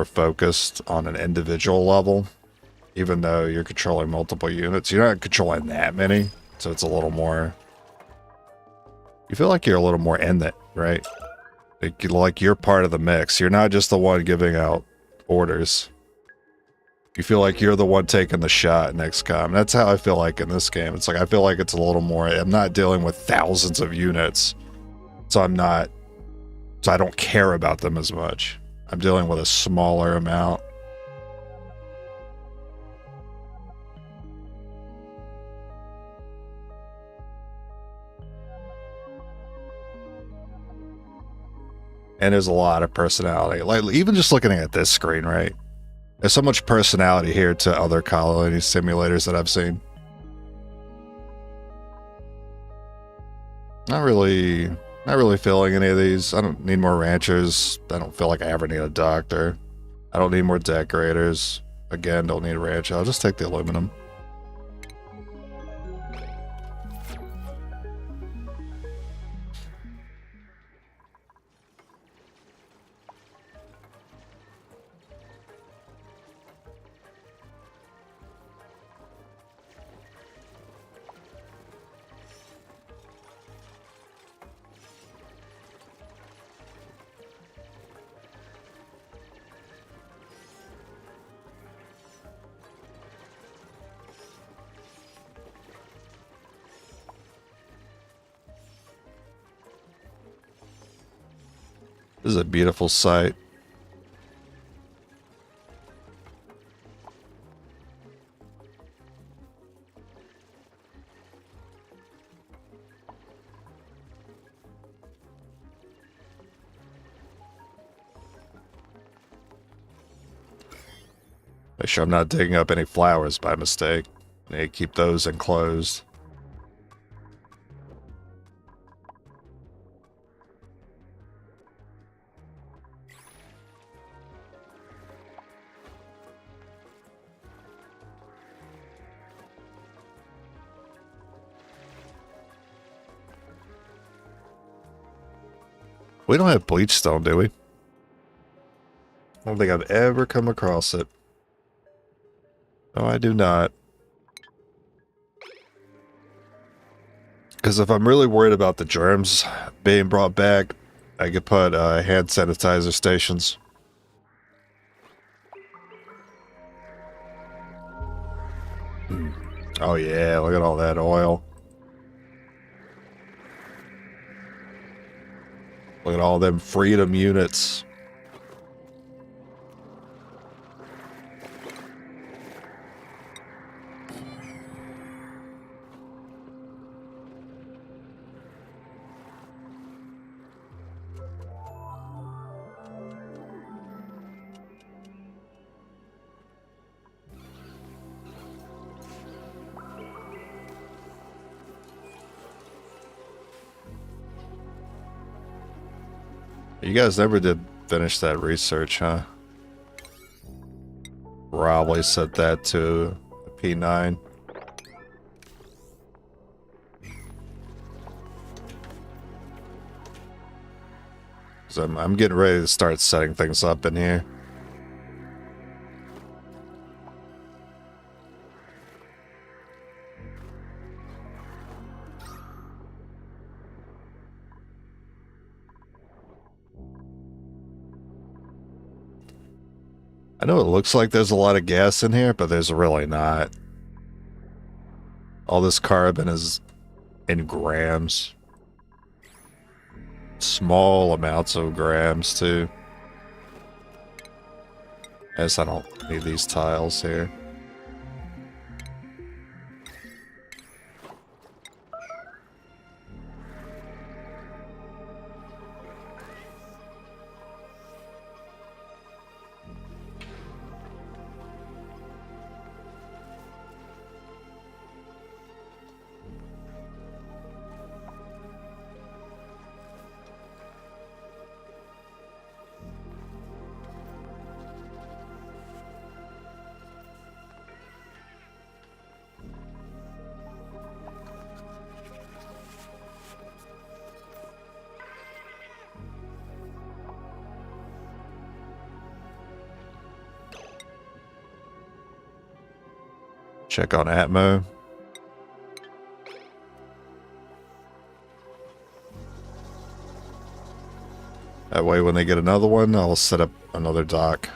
focused on an individual level. Even though you're controlling multiple units, you're not controlling that many, so it's a little more... You feel like you're a little more in it, right? Like you're part of the mix. You're not just the one giving out orders. You feel like you're the one taking the shot in XCOM. That's how I feel like in this game. It's like I feel like it's a little more... I'm not dealing with thousands of units, so I don't care about them as much. I'm dealing with a smaller amount. And there's a lot of personality. Like, even just looking at this screen, right? There's so much personality here to other colony simulators that I've seen. Not really feeling any of these. I don't need more ranchers. I don't feel like I ever need a doctor. I don't need more decorators. Again, don't need a rancher. I'll just take the aluminum. This is a beautiful sight. Make sure I'm not digging up any flowers by mistake. I need to keep those enclosed. We don't have bleach stone, do we? I don't think I've ever come across it. No, I do not. Because if I'm really worried about the germs being brought back, I could put hand sanitizer stations. Oh yeah, look at all that oil. Look at all them freedom units. You guys never did finish that research, huh? Probably set that to a P9. So I'm getting ready to start setting things up in here. I know it looks like there's a lot of gas in here, but there's really not. All this carbon is in grams. Small amounts of grams, too. I guess I don't need these tiles here. Check on Atmo. That way when they get another one, I'll set up another dock.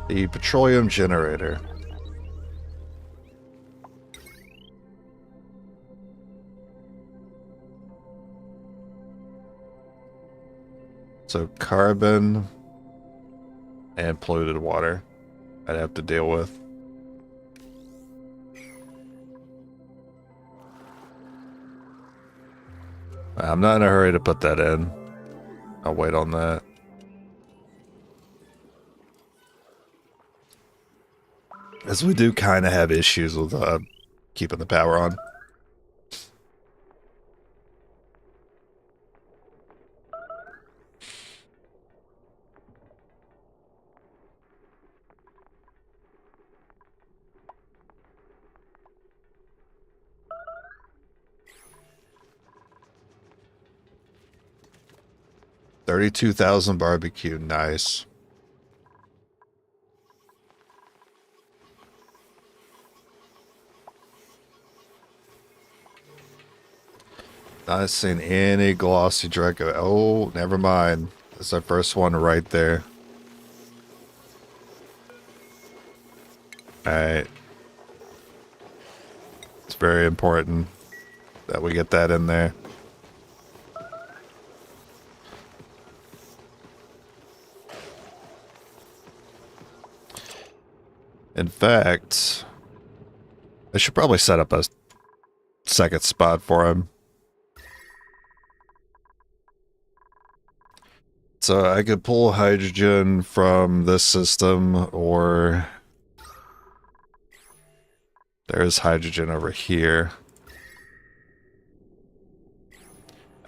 The petroleum generator. So carbon and polluted water I'd have to deal with. I'm not in a hurry to put that in. I'll wait on that. As we do kind of have issues with keeping the power on. $32,000 barbecue, nice. Not seeing any glossy Draco. Oh, never mind. That's our first one right there. Alright. It's very important that we get that in there. In fact, I should probably set up a second spot for him. So I could pull hydrogen from this system, or there's hydrogen over here.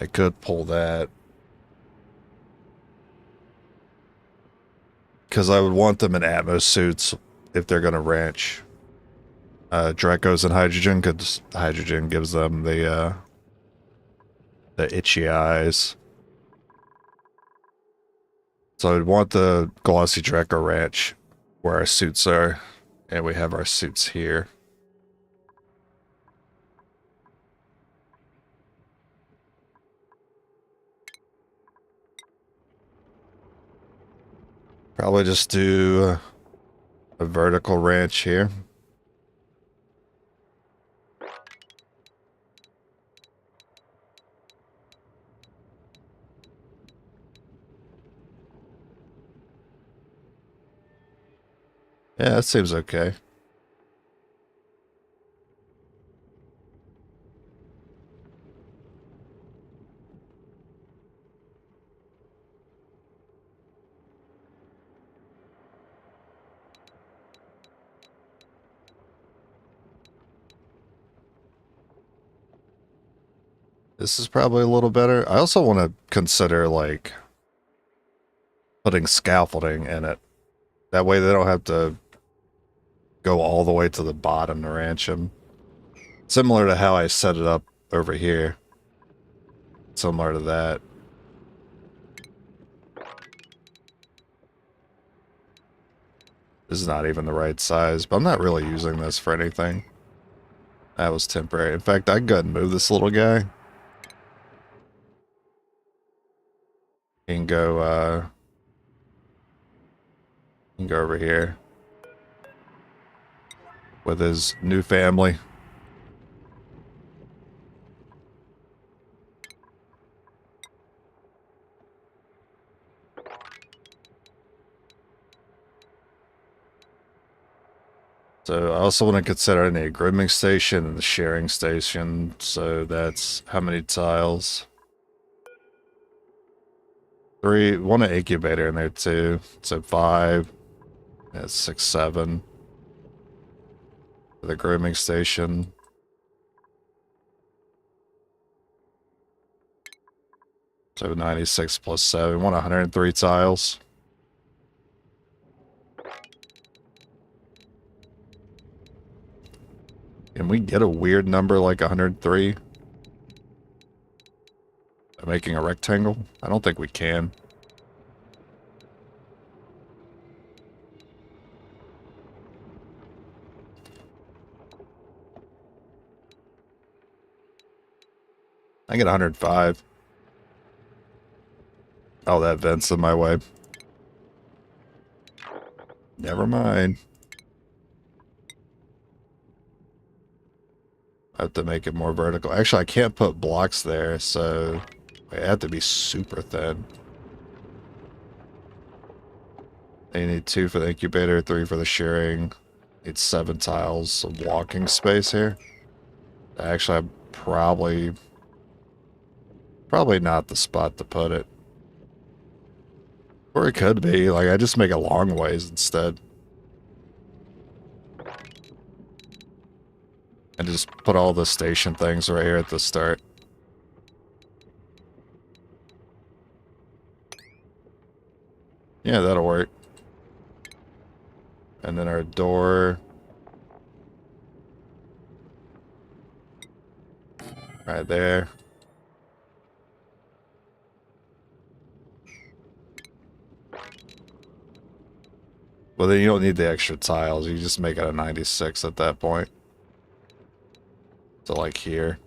I could pull that. Because I would want them in Atmos suits if they're going to ranch. Dracos and hydrogen, because hydrogen gives them the itchy eyes. So I'd want the glossy Draco ranch where our suits are, and we have our suits here. Probably just do a vertical ranch here. Yeah, that seems okay. This is probably a little better. I also want to consider, like, putting scaffolding in it. That way they don't have to go all the way to the bottom to ranch them. Similar to how I set it up over here. Similar to that. This is not even the right size, but I'm not really using this for anything. That was temporary. In fact, I can go ahead and move this little guy. He can go over here with his new family. So I also want to consider the grooming station and the sharing station. So that's how many tiles? 3, one an incubator in there too. So 5. That's 6, 7. For the grooming station. So 96 plus 7. 103 tiles. Can we get a weird number like 103? Making a rectangle? I don't think we can. I get 105. Oh, that vent's in my way. Never mind. I have to make it more vertical. Actually, I can't put blocks there, so I have to be super thin. You need 2 for the incubator, 3 for the sharing. Need 7 tiles of walking space here. Actually, I'm probably not the spot to put it. Or it could be. Like, I just make it long ways instead. And just put all the station things right here at the start. Yeah, that'll work. And then our door. Right there. Well, then you don't need the extra tiles. You just make it a 96 at that point. So like here.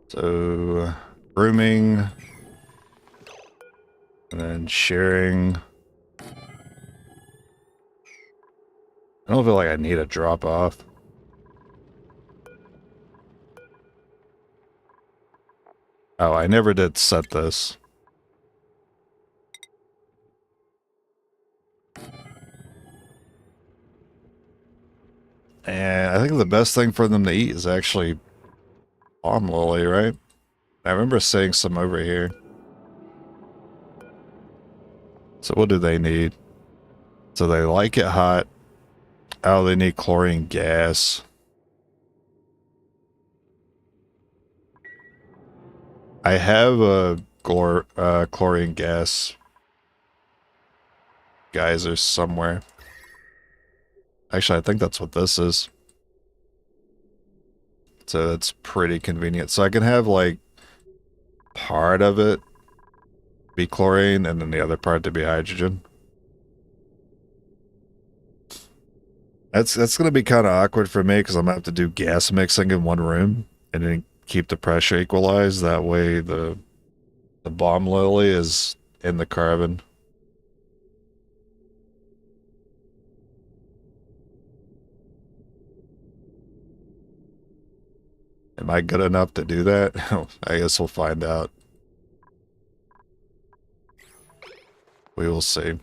So, grooming, and then sharing. I don't feel like I need a drop off. Oh, I never did set this. And I think the best thing for them to eat is actually palm lily, right? I remember seeing some over here. So what do they need? So they like it hot. Oh, they need chlorine gas. I have a chlorine gas geyser somewhere. Actually, I think that's what this is. So that's pretty convenient. So I can have like part of it be chlorine and then the other part to be hydrogen. That's gonna be kind of awkward for me because I'm gonna have to do gas mixing in one room and then keep the pressure equalized. That way the bomb lily is in the carbon. Am I good enough to do that? I guess we'll find out. We will see.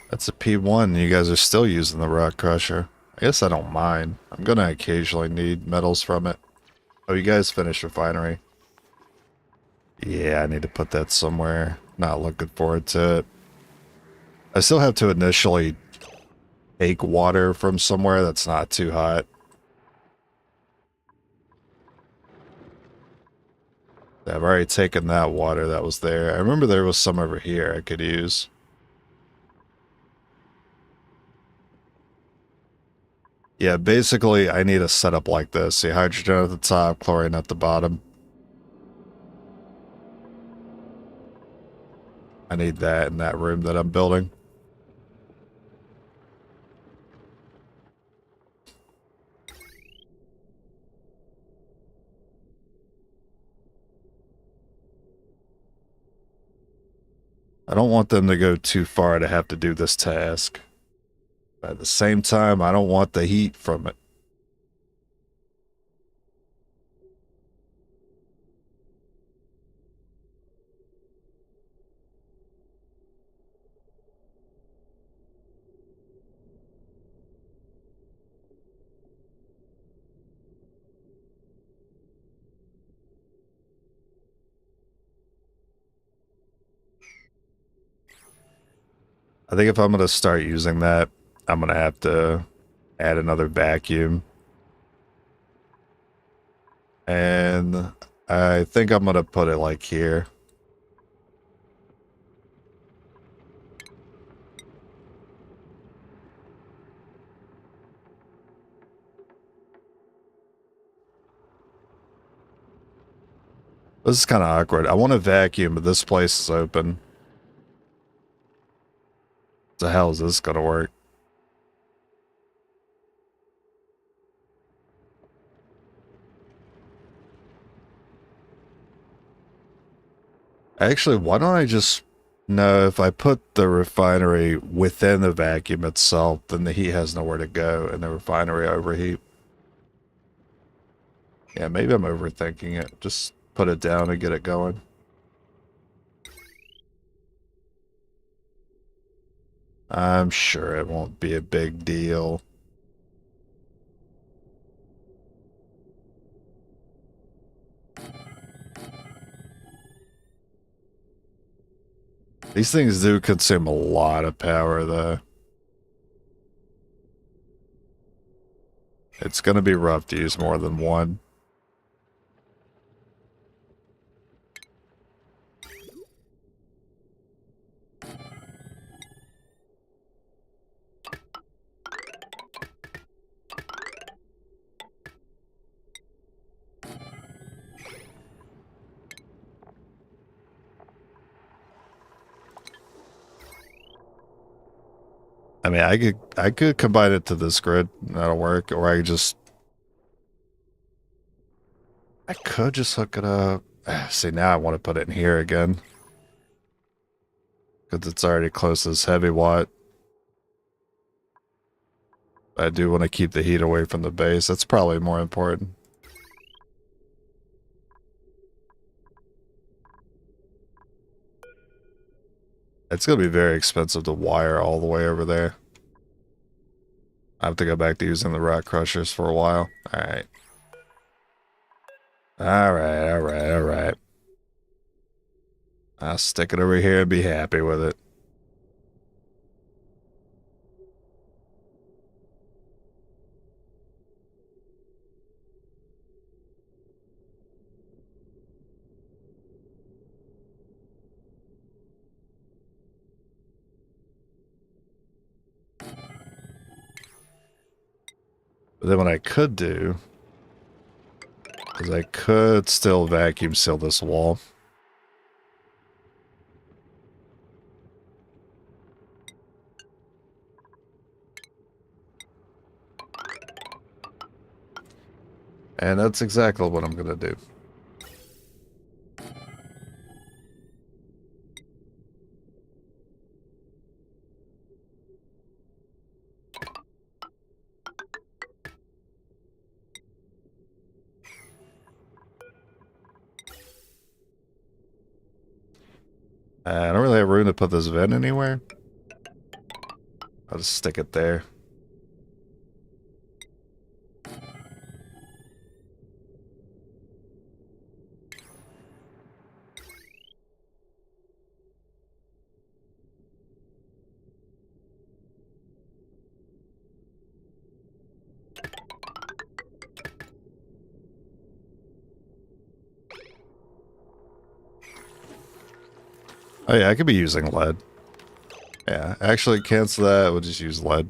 That's a P1. You guys are still using the rock crusher. I guess I don't mind. I'm gonna occasionally need metals from it. Oh, you guys finished refinery. Yeah, I need to put that somewhere. Not looking forward to it. I still have to initially take water from somewhere that's not too hot. I've already taken that water that was there. I remember there was some over here I could use. Yeah, basically I need a setup like this. See, hydrogen at the top, chlorine at the bottom. I need that in that room that I'm building. I don't want them to go too far to have to do this task. But at the same time, I don't want the heat from it. I think if I'm going to start using that, I'm going to have to add another vacuum. And I think I'm going to put it like here. This is kind of awkward. I want a vacuum, but this place is open. What the hell is this going to work? Actually, why don't I just... No, if I put the refinery within the vacuum itself, then the heat has nowhere to go and the refinery overheat. Yeah, maybe I'm overthinking it. Just put it down and get it going. I'm sure it won't be a big deal. These things do consume a lot of power, though. It's going to be rough to use more than one. I mean, I could combine it to this grid. That'll work. Or I could just hook it up. See, now I want to put it in here again. Because it's already close to this heavy watt. I do want to keep the heat away from the base. That's probably more important. It's going to be very expensive to wire all the way over there. I have to go back to using the rock crushers for a while. Alright. Alright. I'll stick it over here and be happy with it. But then what I could do is I could still vacuum seal this wall. And that's exactly what I'm going to do. I don't really have room to put this vent anywhere. I'll just stick it there. Oh yeah, I could be using lead. Yeah, actually cancel that. We'll just use lead.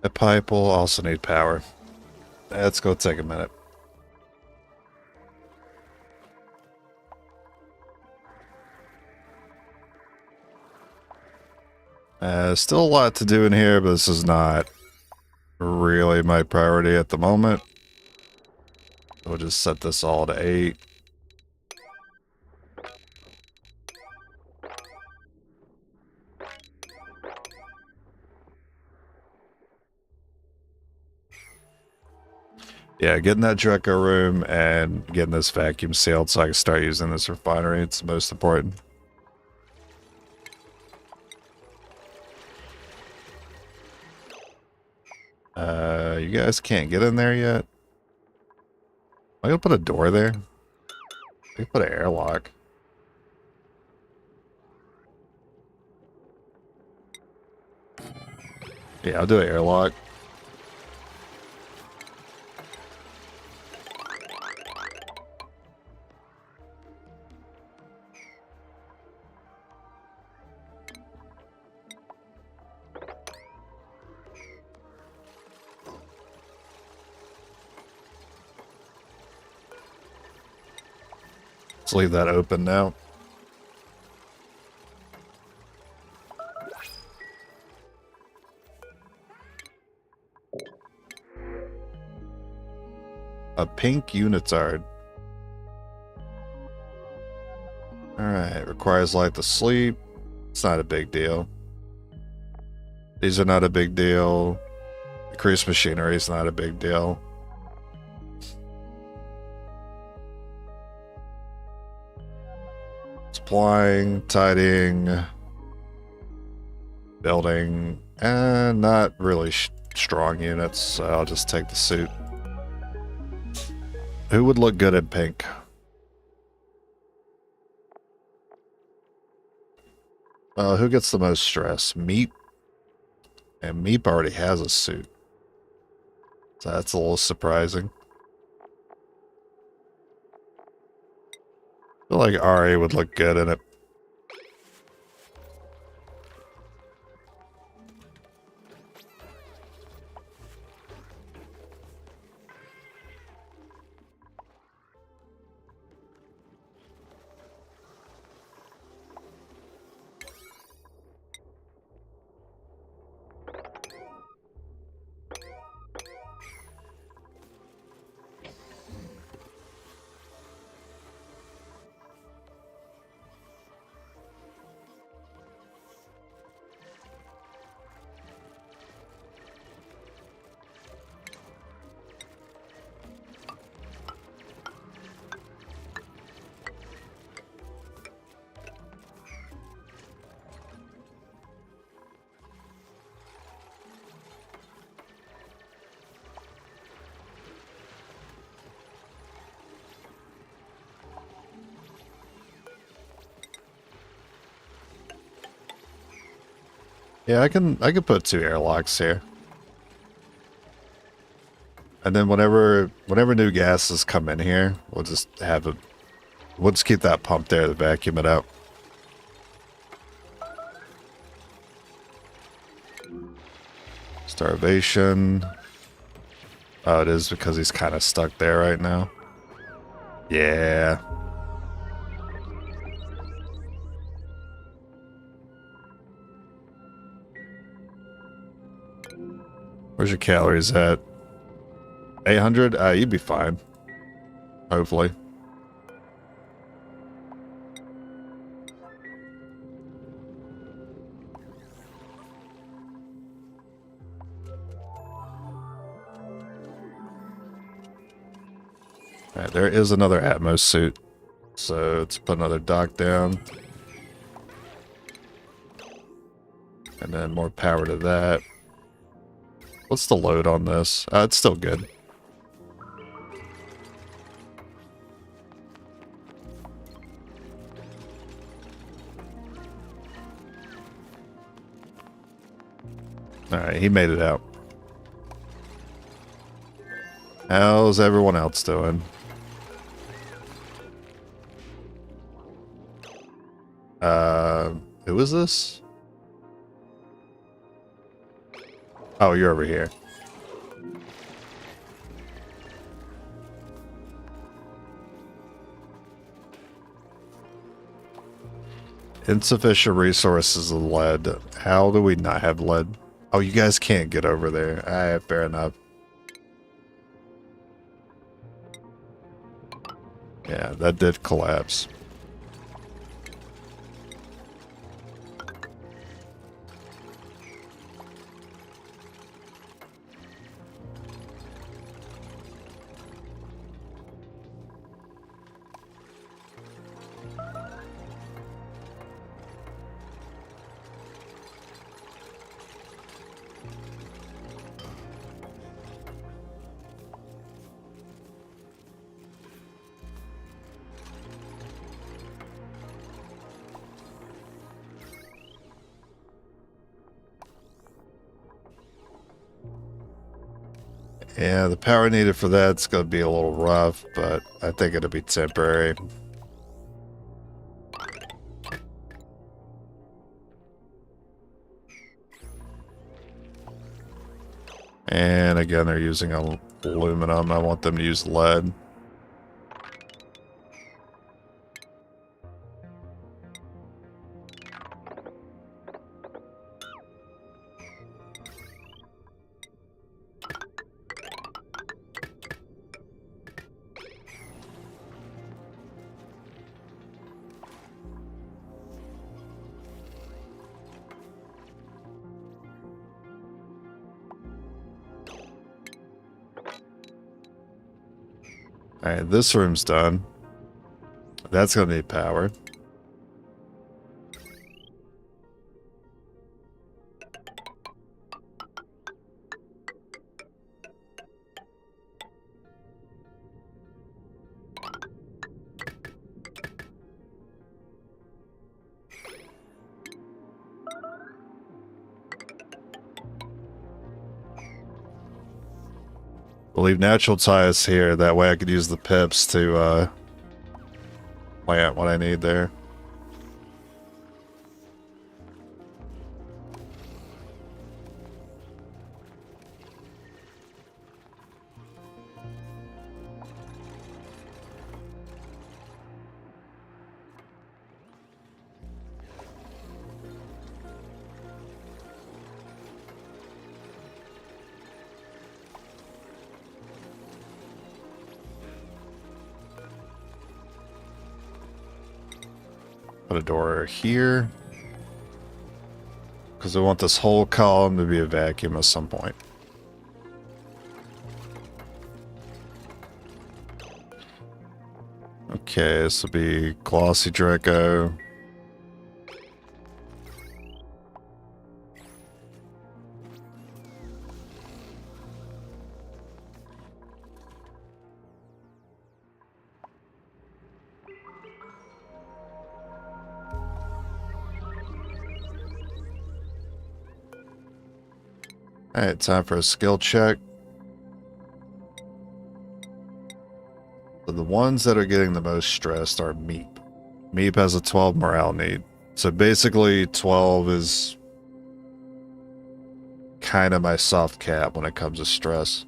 The pipe will also need power. That's gonna take a minute. Still a lot to do in here, but this is not really my priority at the moment. We'll just set this all to 8. Yeah, getting that Dreco room and getting this vacuum sealed so I can start using this refinery. It's the most important. You guys can't get in there yet? Am I gonna put a door there? I can put an airlock. Yeah, I'll do an airlock. Let's leave that open now. A pink unitard. Alright, requires light to sleep. It's not a big deal. These are not a big deal. Increased machinery is not a big deal. Supplying, tidying, building, and not really strong units, so I'll just take the suit. Who would look good in pink? Who gets the most stress? Meep. And Meep already has a suit. So that's a little surprising. I feel like Ari would look good in it. Yeah, I can put 2 airlocks here. And then whenever new gases come in here, we'll just keep that pump there to vacuum it out. Starvation. Oh, it is because he's kind of stuck there right now. Yeah. Where's your calories at? 800? You'd be fine. Hopefully. Alright, there is another Atmos suit. So let's put another dock down. And then more power to that. What's the load on this? It's still good. Alright, he made it out. How's everyone else doing? Who is this? Oh, you're over here. Insufficient resources of lead. How do we not have lead? Oh, you guys can't get over there. Alright, fair enough. Yeah, that did collapse. Yeah, the power needed for that's going to be a little rough, but I think it'll be temporary. And again, they're using aluminum. I want them to use lead. Alright, this room's done. That's going to need power. We'll leave natural ties here. That way I could use the pips to plant what I need there. Put a door here. Because I want this whole column to be a vacuum at some point. Okay, this will be glossy Draco. Alright, time for a skill check. So the ones that are getting the most stressed are Meep. Meep has a 12 morale need. So basically 12 is kind of my soft cap when it comes to stress.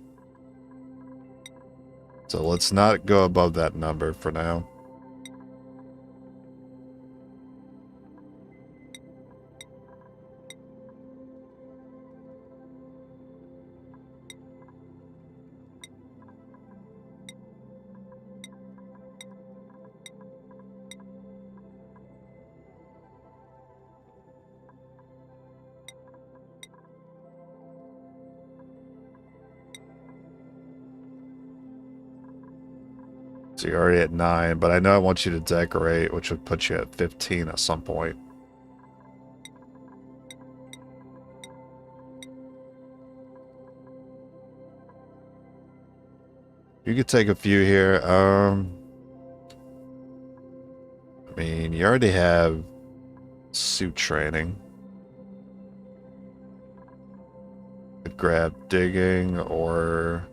So let's not go above that number for now. So you're already at 9, but I know I want you to decorate, which would put you at 15 at some point. You could take a few here. I mean, you already have suit training. Could grab digging or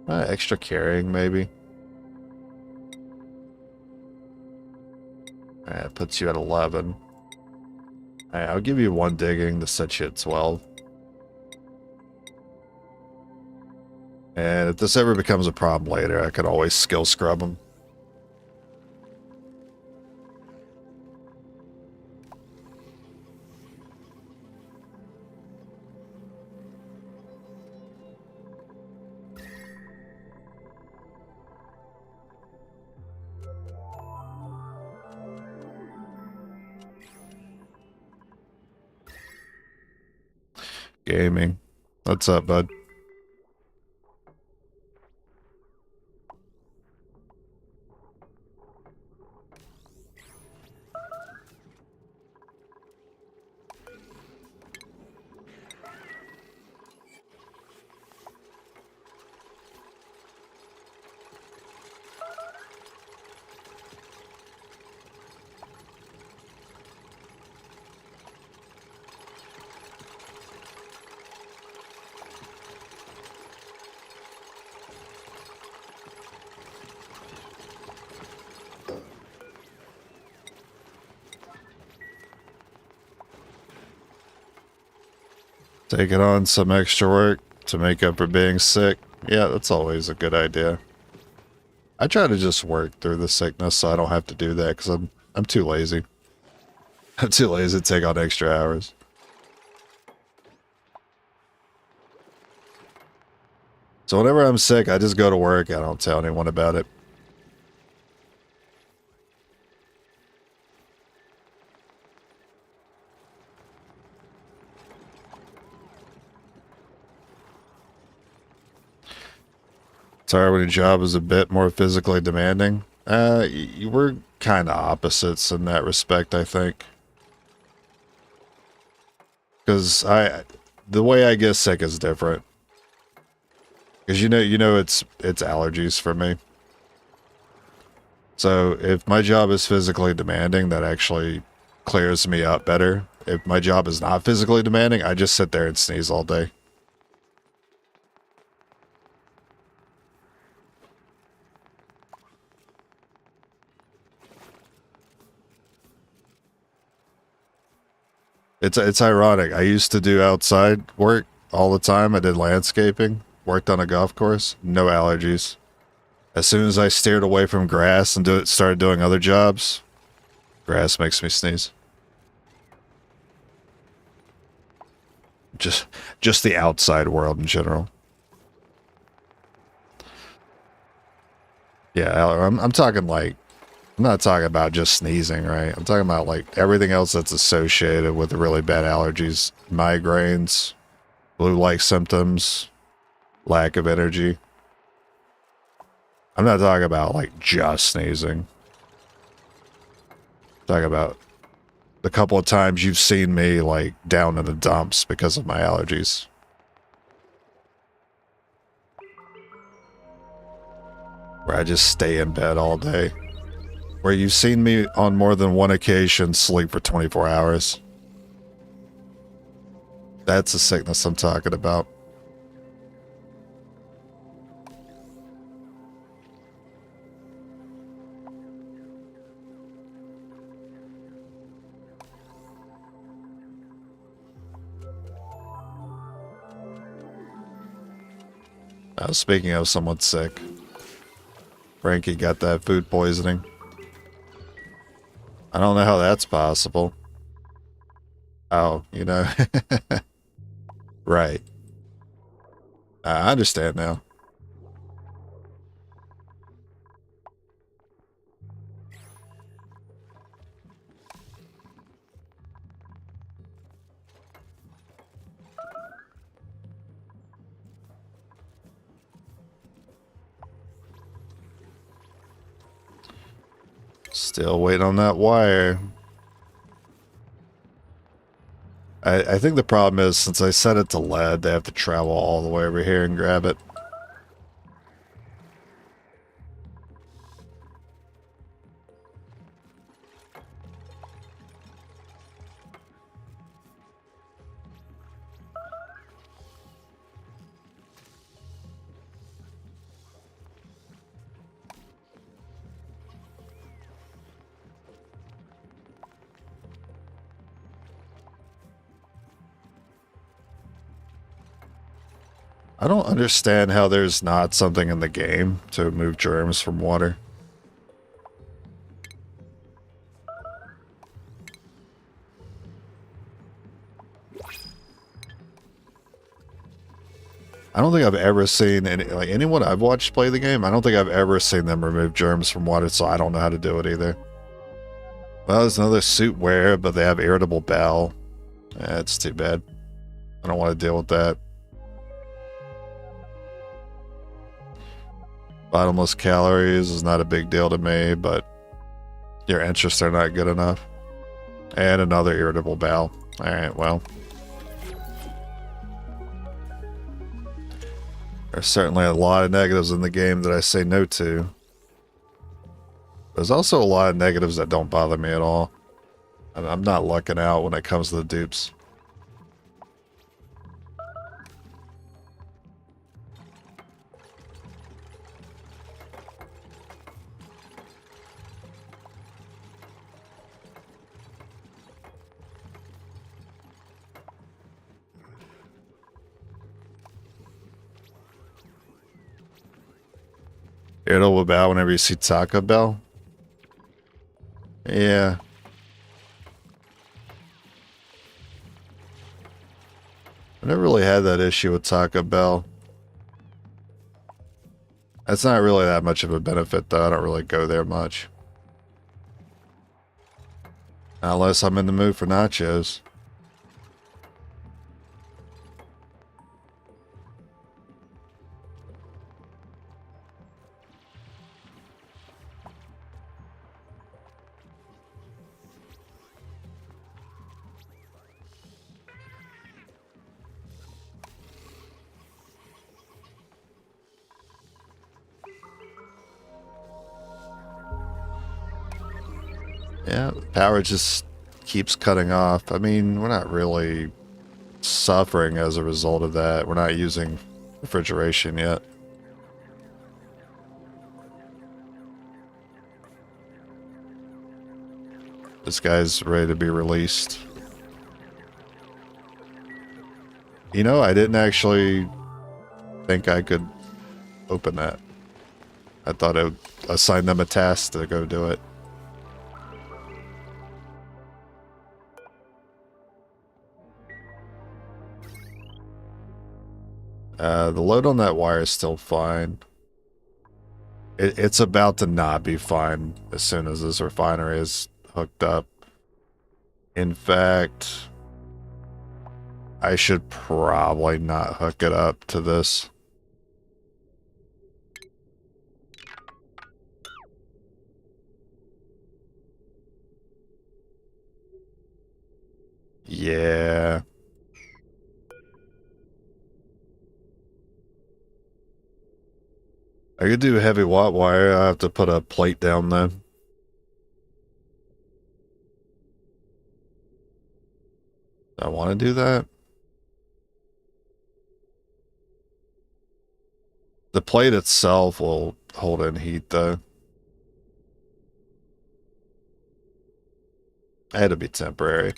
extra carrying, maybe. Alright, that puts you at 11. Alright, I'll give you 1 digging to set you at 12. And if this ever becomes a problem later, I could always skill scrub them. Gaming. What's up, bud? Taking on some extra work to make up for being sick. Yeah, that's always a good idea. I try to just work through the sickness so I don't have to do that because I'm too lazy. I'm too lazy to take on extra hours. So whenever I'm sick, I just go to work. I don't tell anyone about it. Sorry, when your job is a bit more physically demanding. You were kind of opposites in that respect, I think. Because the way I get sick is different. Because you know it's allergies for me. So if my job is physically demanding, that actually clears me up better. If my job is not physically demanding, I just sit there and sneeze all day. It's ironic. I used to do outside work all the time. I did landscaping, worked on a golf course, no allergies. As soon as I steered away from grass and started doing other jobs, grass makes me sneeze. Just the outside world in general. Yeah, I'm talking like, I'm not talking about just sneezing, right? I'm talking about like everything else that's associated with really bad allergies, migraines, flu-like symptoms, lack of energy. I'm not talking about like just sneezing. I'm talking about the couple of times you've seen me like down in the dumps because of my allergies. Where I just stay in bed all day. Where you've seen me on more than one occasion sleep for 24 hours. That's the sickness I'm talking about. Speaking of someone sick, Frankie got that food poisoning. I don't know how that's possible. Oh, you know. Right. I understand now. Still waiting on that wire. I think the problem is, since I set it to lead, they have to travel all the way over here and grab it. I don't understand how there's not something in the game to remove germs from water. I don't think I've ever seen anyone I've watched play the game. I don't think I've ever seen them remove germs from water, so I don't know how to do it either. Well, there's another suit wear, but they have irritable bowel. That's too bad. I don't want to deal with that. Bottomless calories is not a big deal to me, but your interests are not good enough. And another irritable bowel. Alright, well. There's certainly a lot of negatives in the game that I say no to. There's also a lot of negatives that don't bother me at all. And I'm not lucking out when it comes to the dupes. Irritable bowel whenever you see Taco Bell? Yeah. I never really had that issue with Taco Bell. That's not really that much of a benefit, though. I don't really go there much. Unless I'm in the mood for nachos. Yeah, power just keeps cutting off. I mean, we're not really suffering as a result of that. We're not using refrigeration yet. This guy's ready to be released. You know, I didn't actually think I could open that. I thought I would assign them a task to go do it. The load on that wire is still fine. It's about to not be fine as soon as this refinery is hooked up. In fact, I should probably not hook it up to this. Yeah. I could do heavy watt wire. I have to put a plate down though. I want to do that. The plate itself will hold in heat, though. It had to be temporary.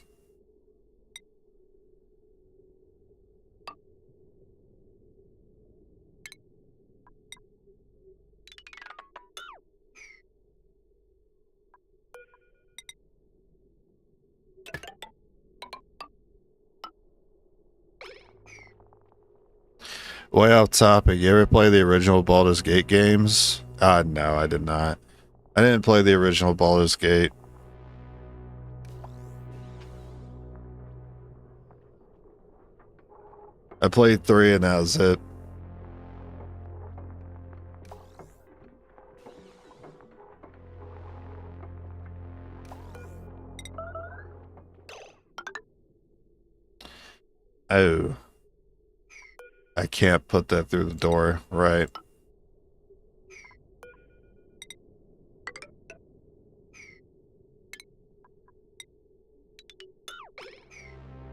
Way off topic, you ever play the original Baldur's Gate games? No, I did not. I didn't play the original Baldur's Gate. I played 3 and that was it. Oh. I can't put that through the door, right.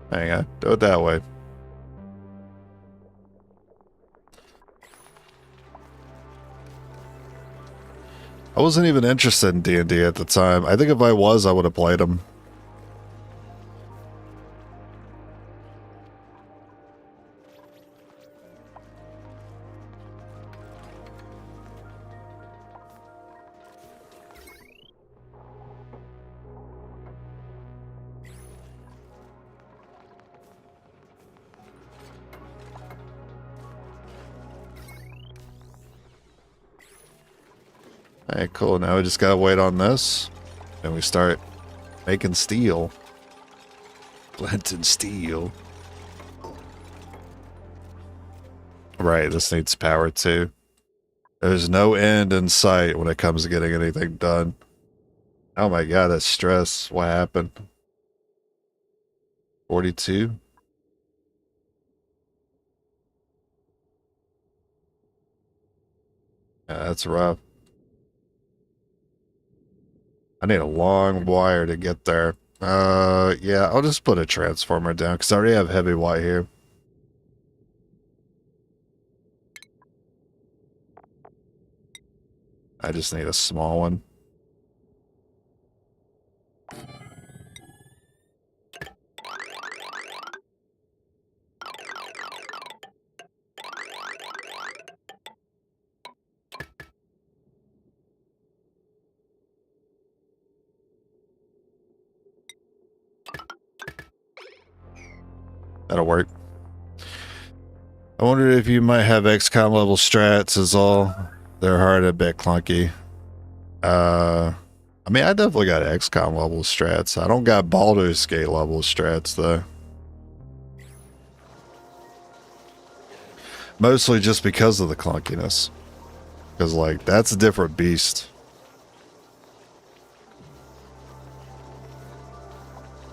Hang on, do it that way. I wasn't even interested in D&D at the time. I think if I was, I would have played them. Alright, cool. Now we just gotta wait on this. And we start making steel. Blending steel. Right, this needs power too. There's no end in sight when it comes to getting anything done. Oh my god, that's stress. What happened? 42? Yeah, that's rough. I need a long wire to get there. Yeah, I'll just put a transformer down because I already have heavy wire here. I just need a small one. That'll work. I wondered if you might have XCOM level strats is all. They're hard and a bit clunky. I mean, I definitely got XCOM level strats. I don't got Baldur's Gate level strats, though. Mostly just because of the clunkiness. Because, like, that's a different beast.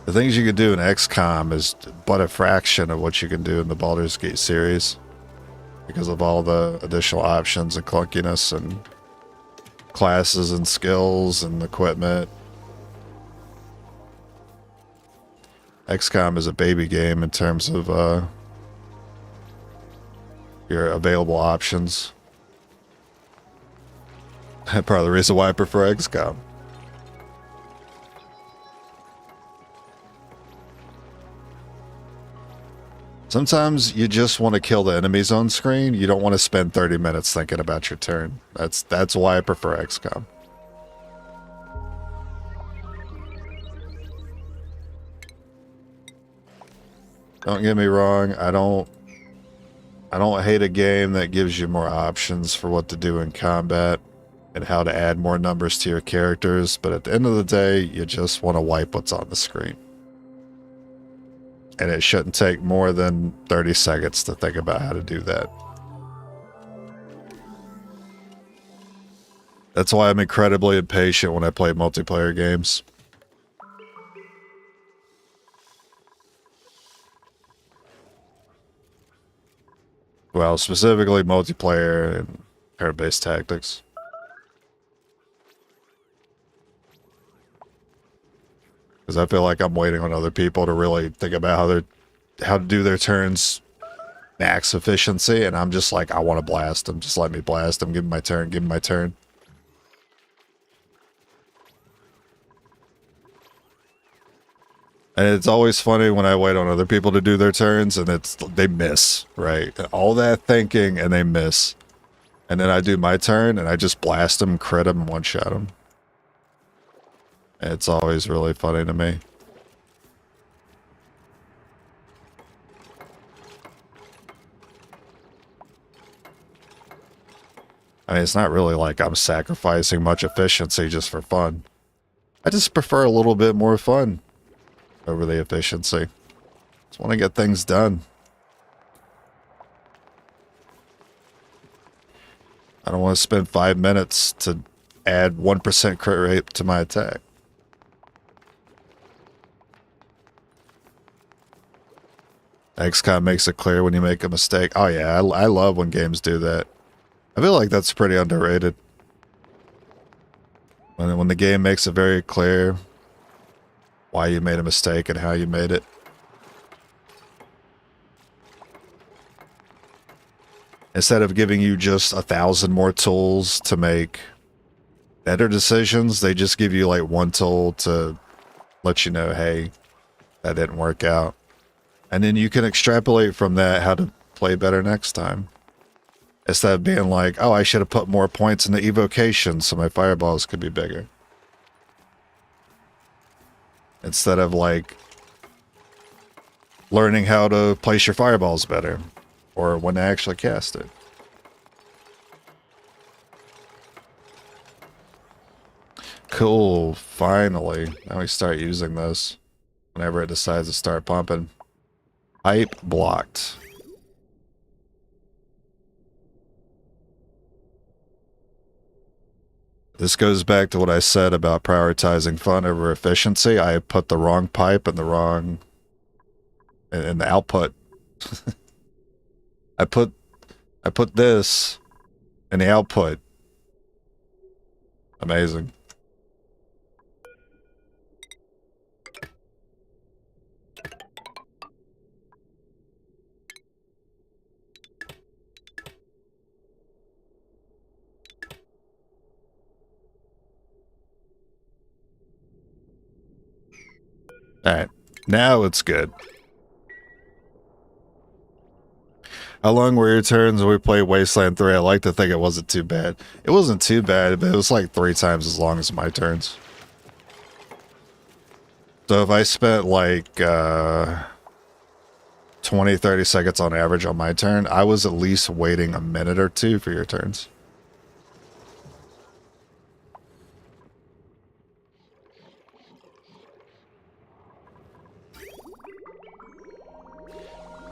The things you can do in XCOM is but a fraction of what you can do in the Baldur's Gate series. Because of all the additional options and clunkiness and classes and skills and equipment. XCOM is a baby game in terms of your available options. Part of the reason why I prefer XCOM. Sometimes you just want to kill the enemies on screen. You don't want to spend 30 minutes thinking about your turn. That's why I prefer XCOM. Don't get me wrong, I don't hate a game that gives you more options for what to do in combat and how to add more numbers to your characters, but at the end of the day, you just want to wipe what's on the screen. And it shouldn't take more than 30 seconds to think about how to do that. That's why I'm incredibly impatient when I play multiplayer games. Well, specifically multiplayer and turn-based tactics. Because I feel like I'm waiting on other people to really think about how to do their turns max efficiency, and I'm just like, I want to blast him. Just let me blast him. Give me my turn. Give me my turn. And it's always funny when I wait on other people to do their turns, and they miss, right? All that thinking, and they miss. And then I do my turn, and I just blast them, crit them, and one-shot them. It's always really funny to me. I mean, it's not really like I'm sacrificing much efficiency just for fun. I just prefer a little bit more fun over the efficiency. Just want to get things done. I don't want to spend 5 minutes to add 1% crit rate to my attack. XCOM makes it clear when you make a mistake. Oh yeah, I love when games do that. I feel like that's pretty underrated. When the game makes it very clear why you made a mistake and how you made it. Instead of giving you just 1,000 more tools to make better decisions, they just give you like one tool to let you know, hey, that didn't work out. And then you can extrapolate from that how to play better next time. Instead of being like, oh, I should have put more points in the evocation so my fireballs could be bigger. Instead of like learning how to place your fireballs better or when to actually cast it. Cool, finally. Now we start using this whenever it decides to start pumping. Pipe blocked. This goes back to what I said about prioritizing fun over efficiency. I put the wrong pipe in the wrong... in the output. I put this in the output. Amazing. Alright, now it's good. How long were your turns when we played Wasteland 3? I like to think it wasn't too bad. It wasn't too bad, but it was like 3 times as long as my turns. So if I spent like 20, 30 seconds on average on my turn, I was at least waiting a minute or two for your turns.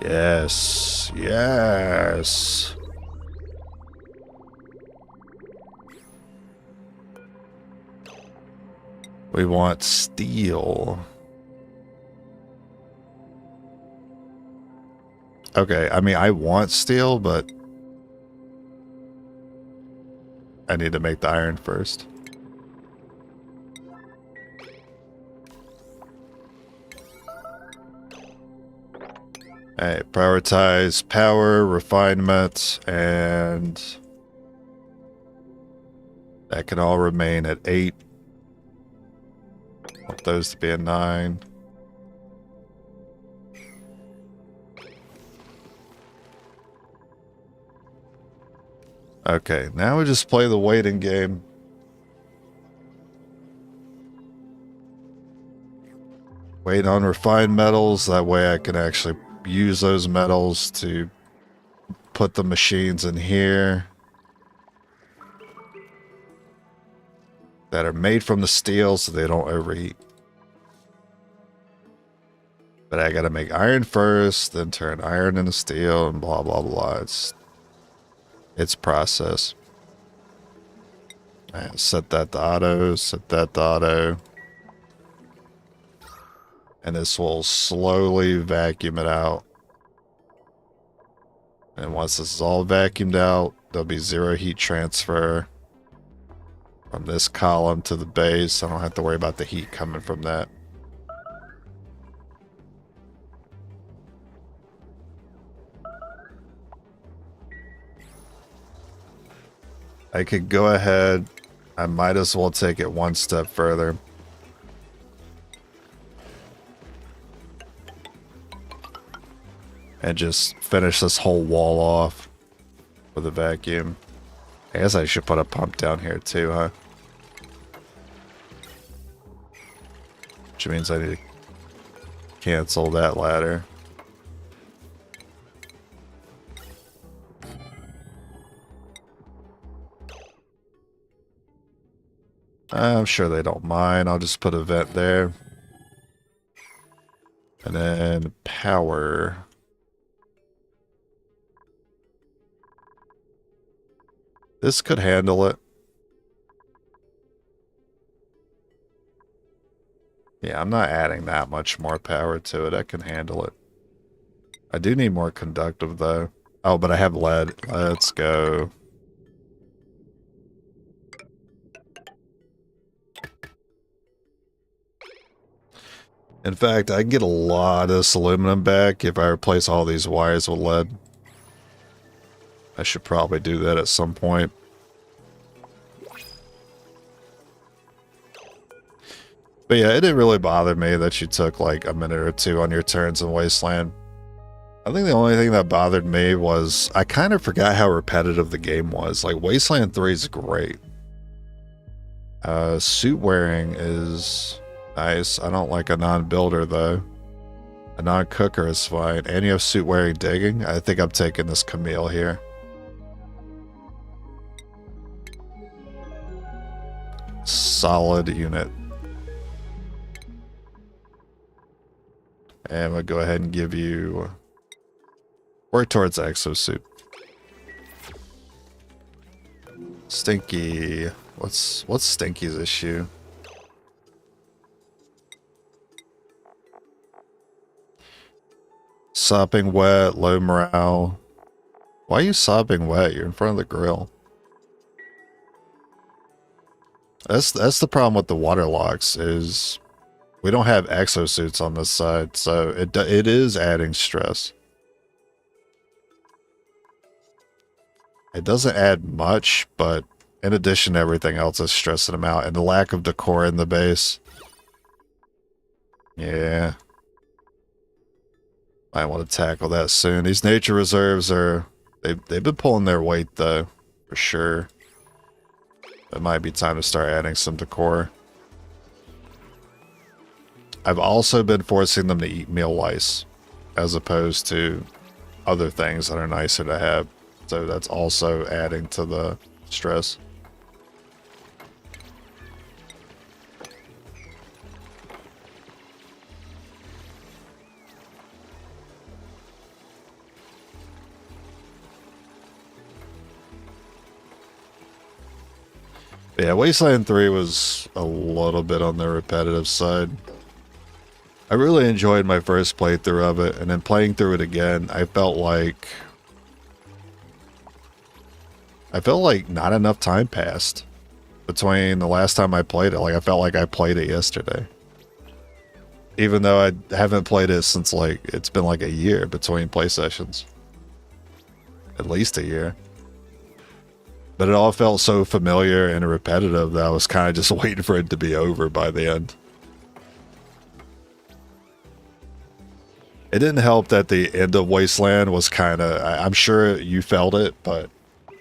Yes, yes. We want steel. Okay, I mean, I want steel, but I need to make the iron first. Alright, prioritize power, refinement, and that can all remain at 8. Want those to be a 9. Okay, now we just play the waiting game. Wait on refined metals, that way I can actually use those metals to put the machines in here that are made from the steel so they don't overheat. But I gotta make iron first, then turn iron into steel and blah blah blah. It's process. Alright, set that to auto, set that to auto. And this will slowly vacuum it out. And once this is all vacuumed out, there'll be 0 heat transfer from this column to the base. I don't have to worry about the heat coming from that. I could go ahead. I might as well take it one step further. And just finish this whole wall off with a vacuum. I guess I should put a pump down here too, huh? Which means I need to cancel that ladder. I'm sure they don't mind. I'll just put a vent there. And then power. This could handle it. Yeah, I'm not adding that much more power to it. I can handle it. I do need more conductive, though. Oh, but I have lead. Let's go. In fact, I can get a lot of this aluminum back if I replace all these wires with lead. I should probably do that at some point. But yeah, it didn't really bother me that you took like a minute or two on your turns in Wasteland. I think the only thing that bothered me was I kind of forgot how repetitive the game was. Like, Wasteland 3 is great. Suit wearing is nice. I don't like a non-builder, though. A non-cooker is fine. And you have suit wearing digging. I think I'm taking this Camille here. Solid unit. And we'll go ahead and give you... work towards exosuit. Stinky. What's Stinky's issue? Sopping wet, low morale. Why are you sopping wet? You're in front of the grill. That's the problem with the water locks is we don't have exosuits on this side, so it is adding stress. It doesn't add much, but in addition to everything else, it's stressing them out. And the lack of decor in the base. Yeah. I want to tackle that soon. These nature reserves are... They've been pulling their weight, though. For sure. It might be time to start adding some decor. I've also been forcing them to eat meal lice. As opposed to other things that are nicer to have. So that's also adding to the stress. Yeah, Wasteland 3 was a little bit on the repetitive side. I really enjoyed my first playthrough of it, and then playing through it again, I felt like not enough time passed between the last time I played it. Like, I felt like I played it yesterday. Even though I haven't played it since, like, it's been like a year between play sessions. At least a year. But it all felt so familiar and repetitive that I was kind of just waiting for it to be over by the end. It didn't help that the end of Wasteland was kind of... I'm sure you felt it, but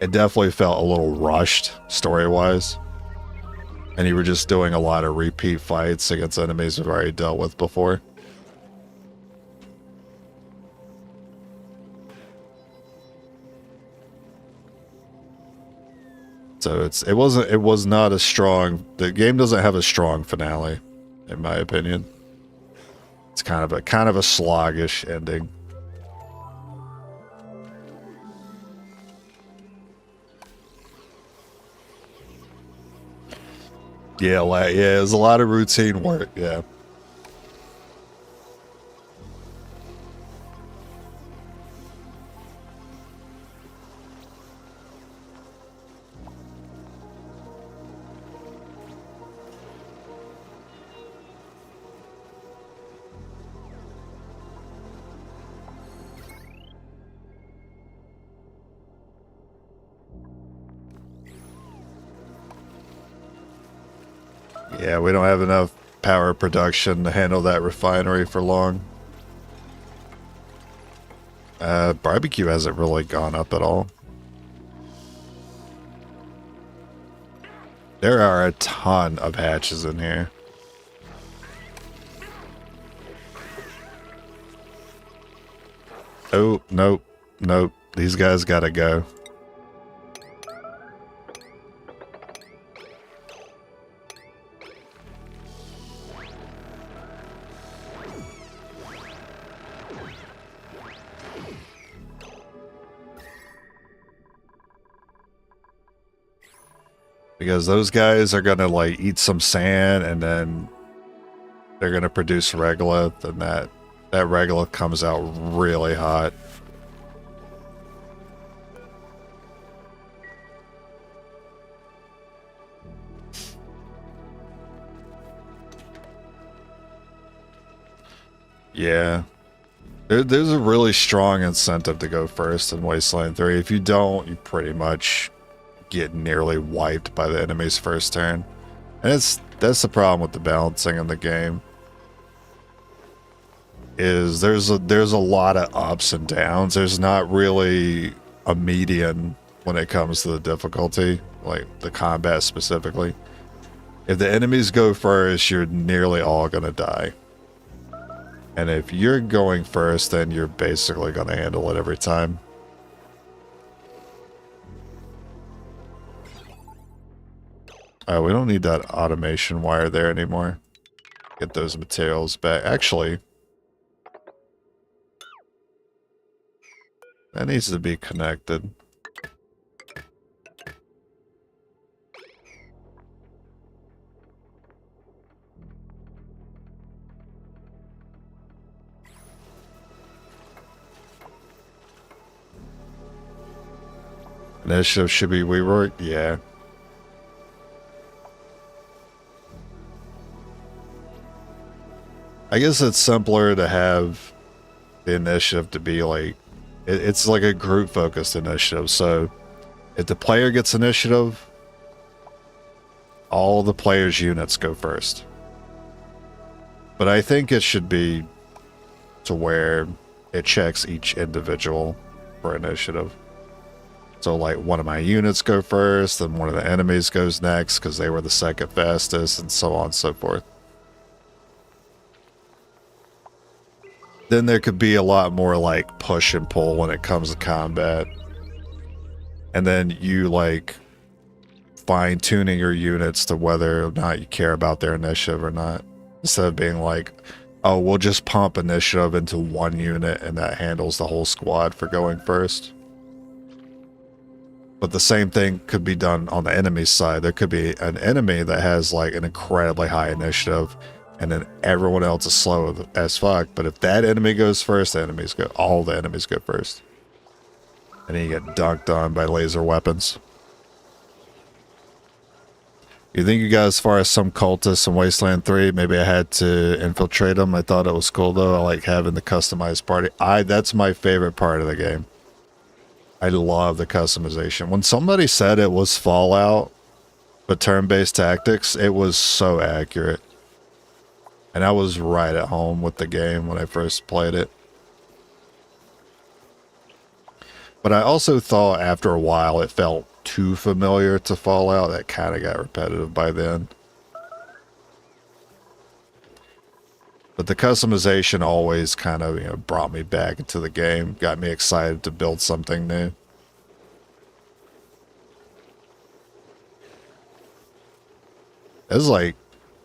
it definitely felt a little rushed, story-wise. And you were just doing a lot of repeat fights against enemies we've already dealt with before. So it was not a strong... The game doesn't have a strong finale, in my opinion. It's kind of a sluggish ending. Yeah, it was a lot of routine work, yeah. Yeah, we don't have enough power production to handle that refinery for long. Barbecue hasn't really gone up at all. There are a ton of hatches in here. Oh, nope, nope. These guys gotta go. Because those guys are gonna like eat some sand and then they're gonna produce regolith, and that regolith comes out really hot. Yeah. There's a really strong incentive to go first in Wasteland 3. If you don't, you pretty much get nearly wiped by the enemy's first turn. And that's the problem with the balancing in the game. Is there's a lot of ups and downs. There's not really a median when it comes to the difficulty, like the combat specifically. If the enemies go first, you're nearly all gonna die. And if you're going first, then you're basically gonna handle it every time. We don't need that automation wire there anymore. Get those materials back. Actually, that needs to be connected. Initiative should be reworked? Yeah. I guess it's simpler to have the initiative to be like, it's like a group focused initiative. So if the player gets initiative, all the players' units go first. But I think it should be to where it checks each individual for initiative. So like one of my units go first, then one of the enemies goes next because they were the second fastest, and so on and so forth. Then there could be a lot more like push and pull when it comes to combat. And then you like fine tuning your units to whether or not you care about their initiative or not. Instead of being like, oh, we'll just pump initiative into one unit and that handles the whole squad for going first. But the same thing could be done on the enemy side. There could be an enemy that has like an incredibly high initiative, and then everyone else is slow as fuck. But if that enemy goes first, all the enemies go first. And then you get dunked on by laser weapons. You think you got as far as some cultists in Wasteland 3? Maybe I had to infiltrate them. I thought it was cool though. I like having the customized party. That's my favorite part of the game. I love the customization. When somebody said it was Fallout, but turn-based tactics, it was so accurate. And I was right at home with the game when I first played it. But I also thought after a while it felt too familiar to Fallout. That kind of got repetitive by then. But the customization always kind of, brought me back into the game, got me excited to build something new. It's like,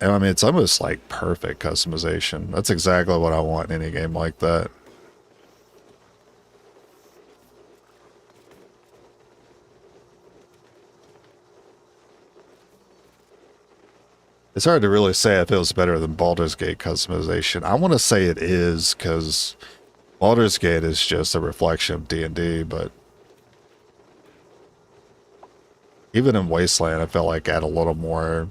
I mean, it's almost like perfect customization. That's exactly what I want in any game like that. It's hard to really say if it was better than Baldur's Gate customization. I want to say it is, because Baldur's Gate is just a reflection of D&D, but even in Wasteland, I felt like I had a little more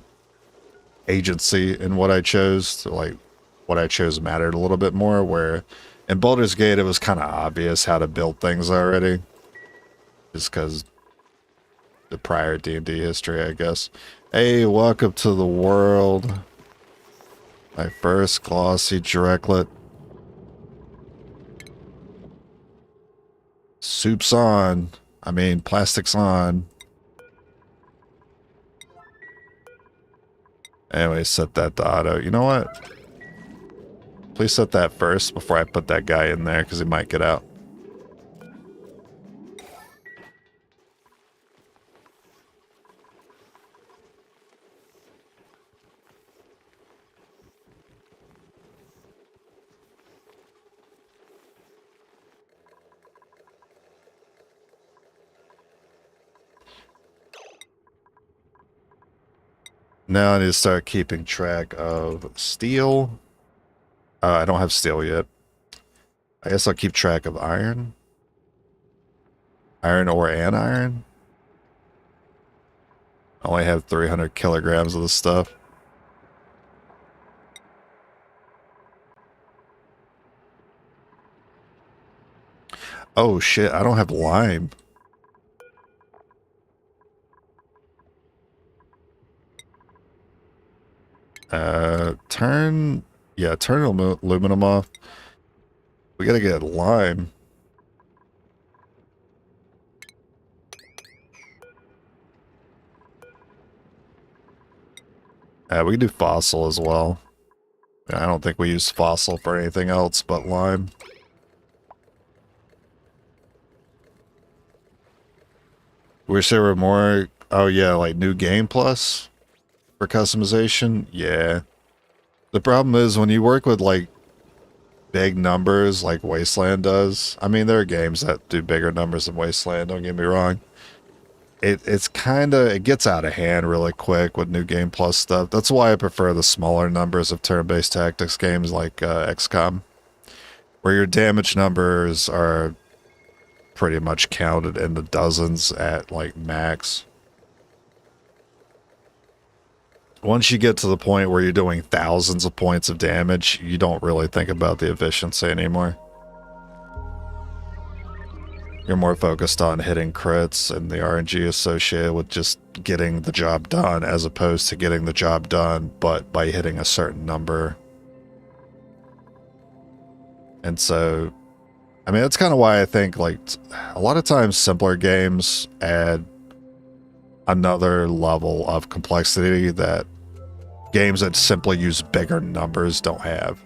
agency in what I chose. Like, what I chose mattered a little bit more, where in Baldur's Gate, it was kind of obvious how to build things already. Just because the prior D&D history, I guess. Hey, welcome to the world. My first glossy directlet. Soup's on. I mean, plastic's on. Anyway, set that to auto. You know what? Please set that first before I put that guy in there, because he might get out. Now I need to start keeping track of steel. I don't have steel yet. I guess I'll keep track of iron. Iron ore and iron. I only have 300 kilograms of this stuff. Oh shit, I don't have lime. Turn aluminum off. We gotta get lime. We can do fossil as well. I don't think we use fossil for anything else but lime. Wish there were more. Oh yeah, like new game plus for customization. Yeah. The problem is when you work with like big numbers like Wasteland does. I mean, there are games that do bigger numbers than Wasteland, don't get me wrong. It's kind of, it gets out of hand really quick with new game plus stuff. That's why I prefer the smaller numbers of turn-based tactics games like XCOM, where your damage numbers are pretty much counted in the dozens at like max. Once you get to the point where you're doing thousands of points of damage, you don't really think about the efficiency anymore. You're more focused on hitting crits and the RNG associated with just getting the job done, as opposed to getting the job done, but by hitting a certain number. And so, I mean, that's kind of why I think, like, a lot of times simpler games add another level of complexity that games that simply use bigger numbers don't have.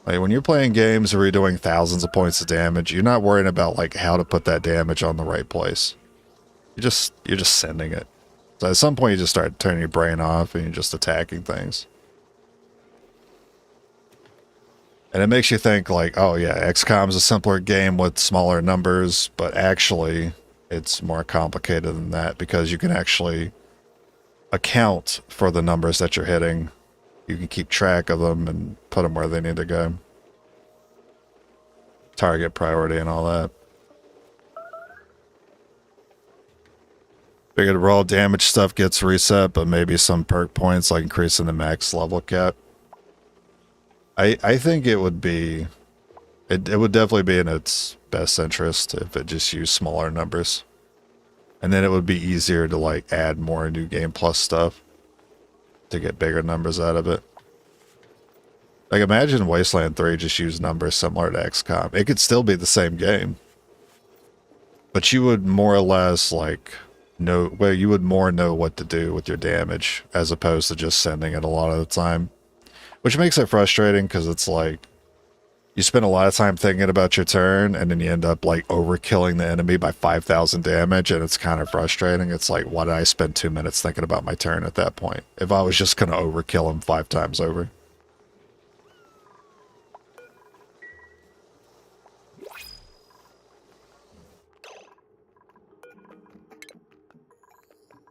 Like, when you're playing games where you're doing thousands of points of damage, you're not worrying about, like, how to put that damage on the right place. You're just sending it. So at some point you just start turning your brain off and you're just attacking things. And it makes you think like, oh yeah, XCOM's a simpler game with smaller numbers, but actually it's more complicated than that because you can actually account for the numbers that you're hitting. You can keep track of them and put them where they need to go. Target priority and all that. Figured raw damage stuff gets reset, but maybe some perk points like increasing the max level cap. I think it would be... It would definitely be in its best interest if it just used smaller numbers. And then it would be easier to like add more new game plus stuff to get bigger numbers out of it. Like imagine Wasteland 3 just used numbers similar to XCOM. It could still be the same game. But you would more or less like know, well, you would more know what to do with your damage as opposed to just sending it a lot of the time. Which makes it frustrating because it's like you spend a lot of time thinking about your turn and then you end up like overkilling the enemy by 5,000 damage and it's kind of frustrating. It's like, why did I spend 2 minutes thinking about my turn at that point? If I was just going to overkill him 5 times over.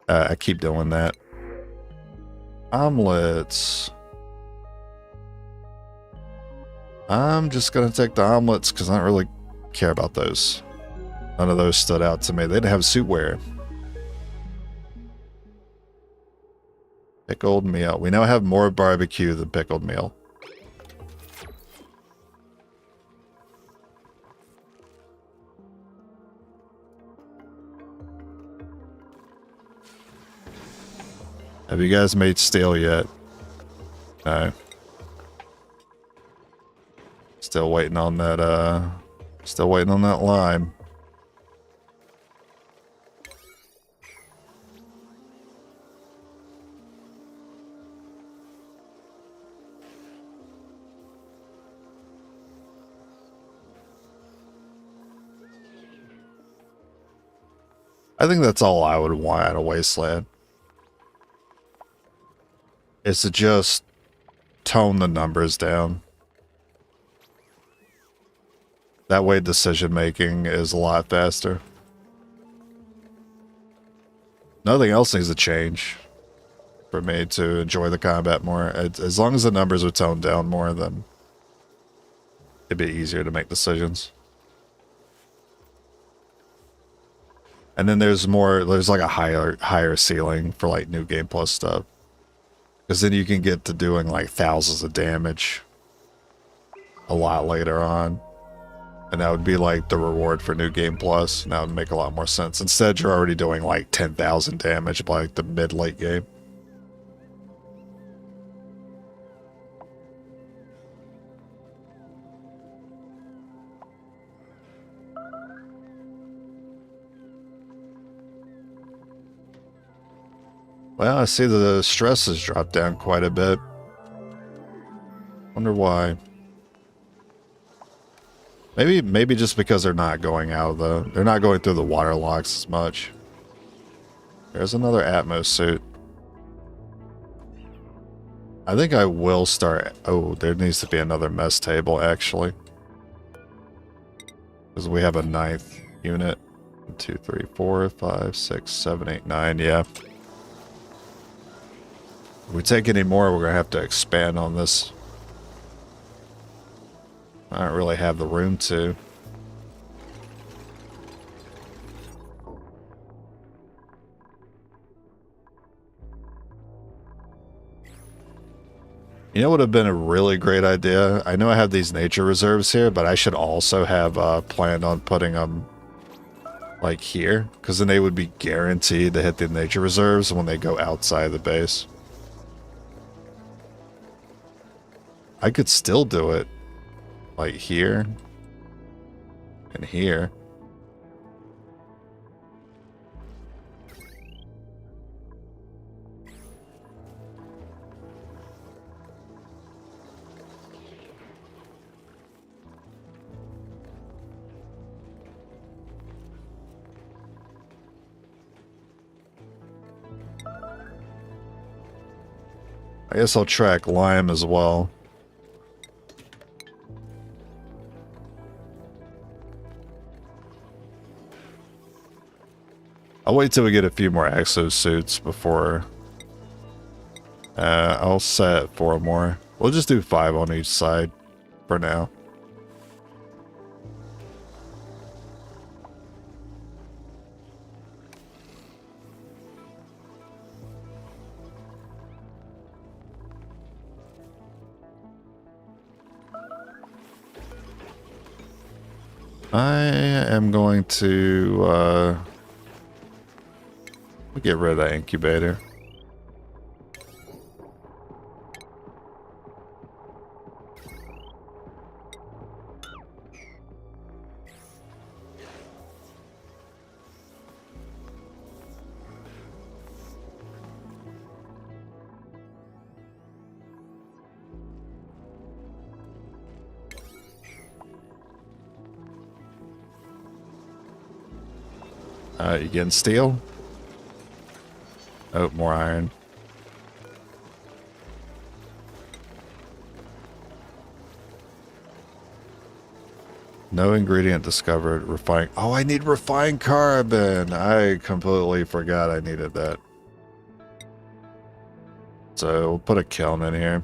I keep doing that. Omelets. I'm just going to take the omelets because I don't really care about those. None of those stood out to me. They didn't have suitware. Pickled meal. We now have more barbecue than pickled meal. Have you guys made steel yet? No. Still waiting on that, still waiting on that lime. I think that's all I would want at a wasteland. Is to just tone the numbers down. That way decision making is a lot faster. Nothing else needs to change for me to enjoy the combat more. As long as the numbers are toned down more, then it'd be easier to make decisions. And then there's like a higher ceiling for like new game plus stuff. Because then you can get to doing like thousands of damage a lot later on. And that would be like the reward for new game plus. And that would make a lot more sense. Instead, you're already doing like 10,000 damage by like the mid-late game. Well, I see the stress has dropped down quite a bit. Wonder why. Maybe just because they're not going out though. They're not going through the water locks as much. There's another Atmos suit. I think I will start. Oh, there needs to be another mess table actually. Because we have a 9th unit. 1, 2, 3, 4, 5, 6, 7, 8, 9. Yeah. If we take any more, we're going to have to expand on this. I don't really have the room to. You know what would have been a really great idea? I know I have these nature reserves here, but I should also have planned on putting them like here. Because then they would be guaranteed to hit the nature reserves when they go outside the base. I could still do it like here and here. I guess I'll track lime as well. I'll wait till we get a few more exosuits before... I'll set 4 more. We'll just do 5 on each side for now. I am going to... get rid of that incubator. You getting steel? Oh, more iron. No ingredient discovered. Refined. Oh, I need refined carbon. I completely forgot I needed that. So we'll put a kiln in here.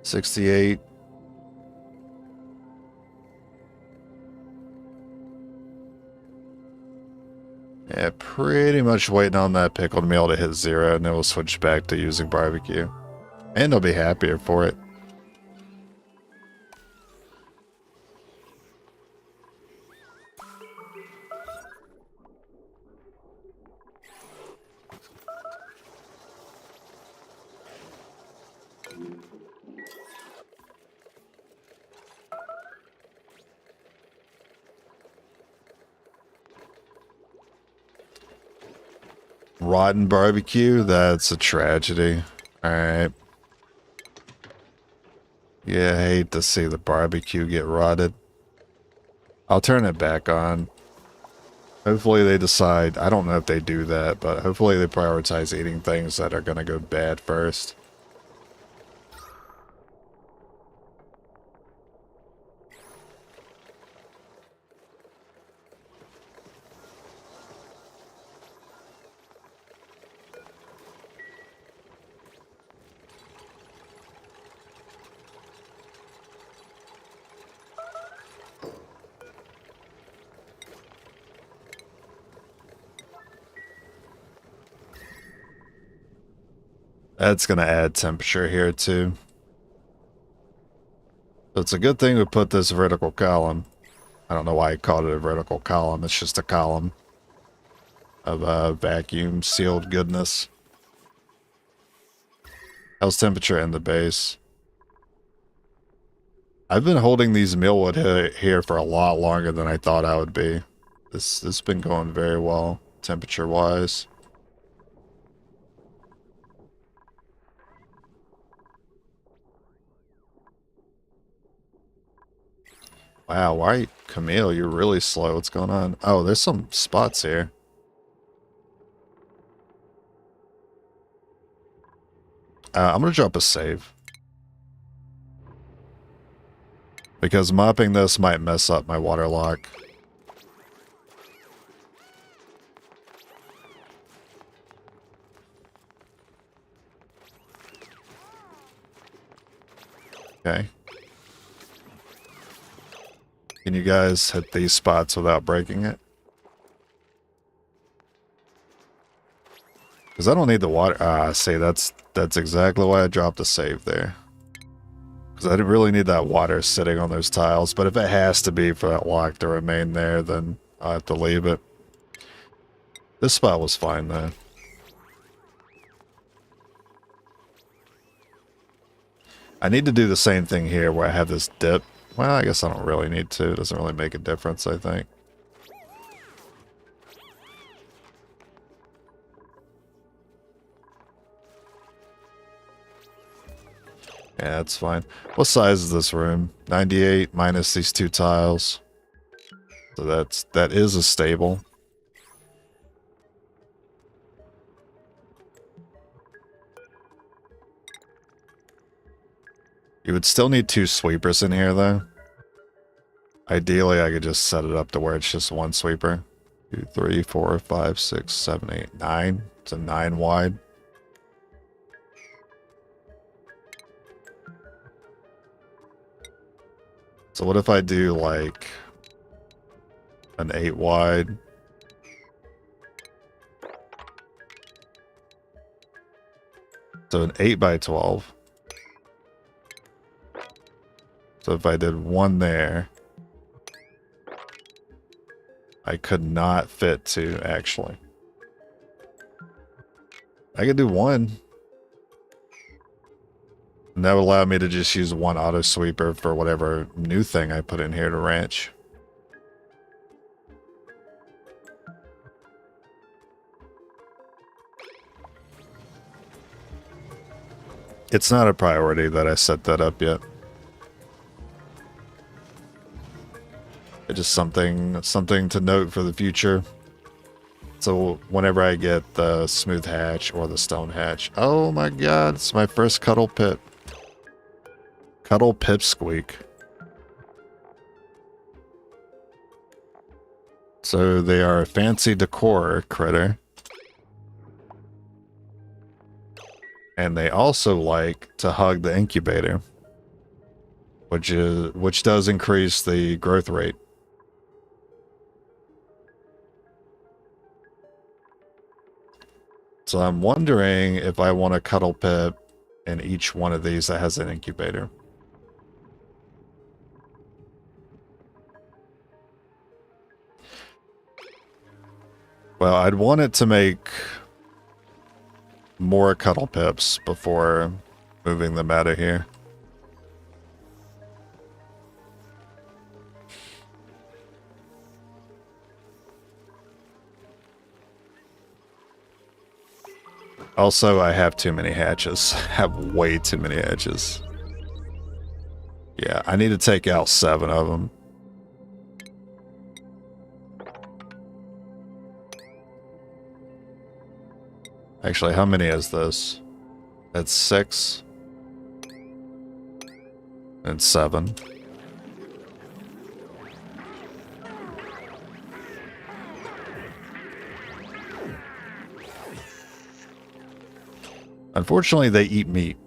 68. Yeah, pretty much waiting on that pickled meal to hit 0, and then we'll switch back to using barbecue. And I'll be happier for it. Rotten barbecue? That's a tragedy. Alright. Yeah, I hate to see the barbecue get rotted. I'll turn it back on. Hopefully they decide, I don't know if they do that, but hopefully they prioritize eating things that are going to go bad first. That's going to add temperature here too. So it's a good thing we put this vertical column. I don't know why I called it a vertical column. It's just a column of vacuum sealed goodness. How's temperature in the base? I've been holding these mealwood here for a lot longer than I thought I would be. This has been going very well, temperature-wise. Wow, why, Camille, you're really slow. What's going on? Oh, there's some spots here. I'm going to drop a save. Because mopping this might mess up my water lock. Okay. Can you guys hit these spots without breaking it? Because I don't need the water. Ah, see, that's exactly why I dropped a save there. Because I didn't really need that water sitting on those tiles. But if it has to be for that lock to remain there, then I'll have to leave it. This spot was fine, though. I need to do the same thing here where I have this dip. Well, I guess I don't really need to. It doesn't really make a difference, I think. Yeah, that's fine. What size is this room? 98 minus these 2 tiles. So that is a stable. You would still need 2 sweepers in here, though. Ideally, I could just set it up to where it's just 1 sweeper. 2, 3, 4, 5, 6, 7, 8, 9. It's a 9 wide. So what if I do, like, an 8 wide? So an 8 by 12. So if I did 1 there, I could not fit 2, actually. I could do 1. And that would allow me to just use 1 auto sweeper for whatever new thing I put in here to ranch. It's not a priority that I set that up yet. It's just something to note for the future. So whenever I get the smooth hatch or the stone hatch. Oh my god, it's my first cuddle pip. Cuddle pipsqueak. So they are a fancy decor critter. And they also like to hug the incubator. which does increase the growth rate. So I'm wondering if I want a cuddle pip in each one of these that has an incubator. Well, I'd want it to make more cuddle pips before moving them out of here. Also, I have too many hatches. I have way too many hatches. Yeah, I need to take out 7 of them. Actually, how many is this? That's 6. And 7. Unfortunately, they eat meat.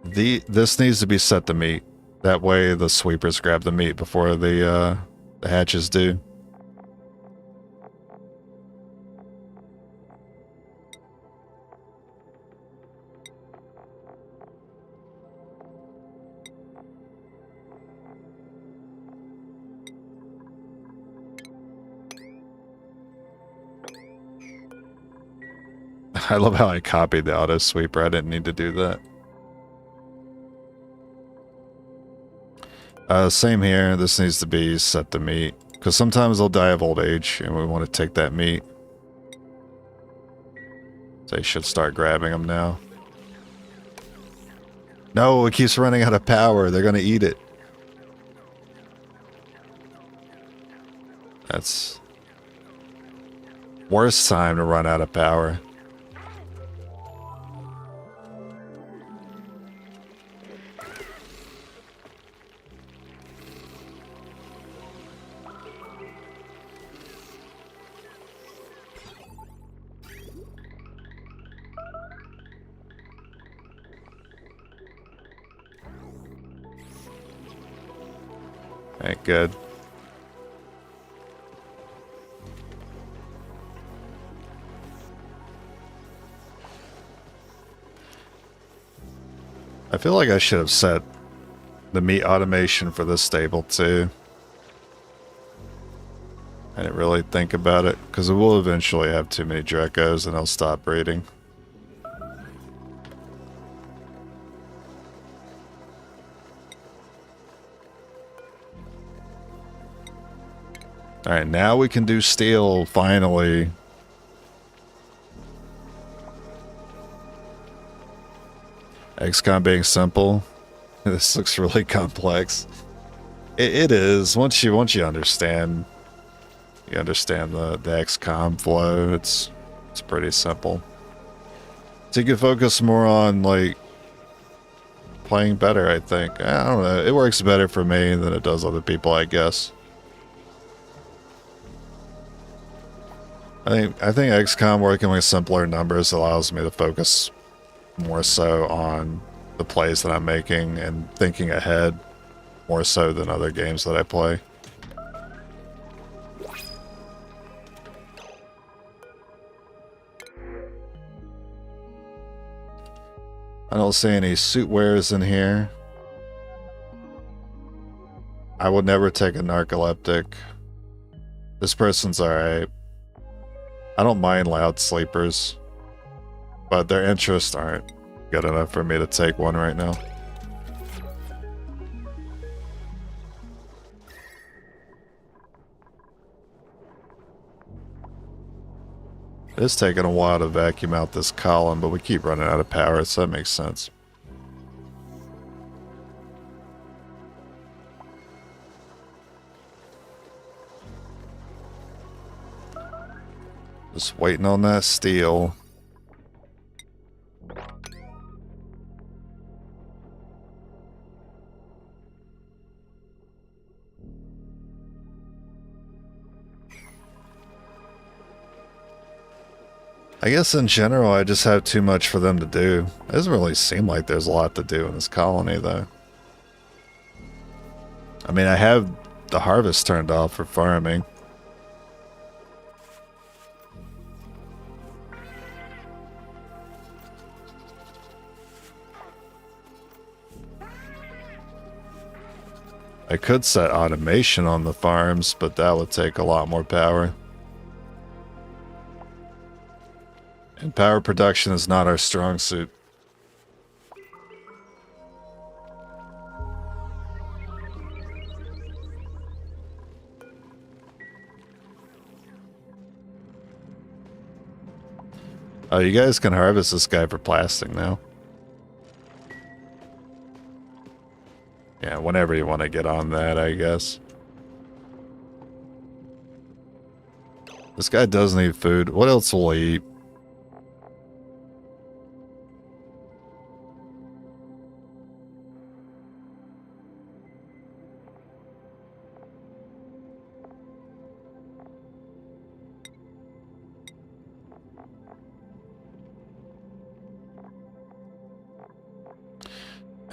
This needs to be set to meat. That way the sweepers grab the meat before the hatches do. I love how I copied the auto sweeper. I didn't need to do that. Same here. This needs to be set to meat. Because sometimes they'll die of old age, and we want to take that meat. They should start grabbing them now. No, it keeps running out of power. They're going to eat it. That's... worst time to run out of power. Ain't good. I feel like I should have set the meat automation for this stable too. I didn't really think about it, because it will eventually have too many Drekos and I'll stop breeding. Alright, now we can do steel, finally. XCOM being simple. This looks really complex. It is. Once you understand, the XCOM flow, it's pretty simple. So you can focus more on, like, playing better, I think. I don't know. It works better for me than it does other people, I guess. I think XCOM working with simpler numbers allows me to focus more so on the plays that I'm making and thinking ahead more so than other games that I play. I don't see any suit wares in here. I would never take a narcoleptic. This person's alright. I don't mind loud sleepers, but their interests aren't good enough for me to take one right now. It's taking a while to vacuum out this column, but we keep running out of power, so that makes sense. Just waiting on that steel. I guess in general, I just have too much for them to do. It doesn't really seem like there's a lot to do in this colony, though. I mean, I have the harvest turned off for farming. I could set automation on the farms, but that would take a lot more power. And power production is not our strong suit. Oh, you guys can harvest this guy for plastic now. Yeah, whenever you want to get on that, I guess. This guy does need food. What else will he eat?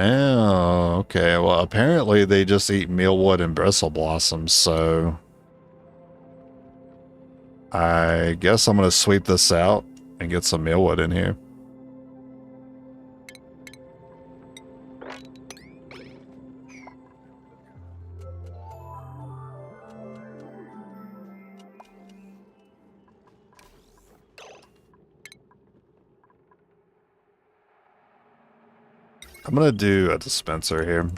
Oh, okay. Well, apparently they just eat mealwood and bristle blossoms, so I guess I'm going to sweep this out and get some mealwood in here. I'm going to do a dispenser here.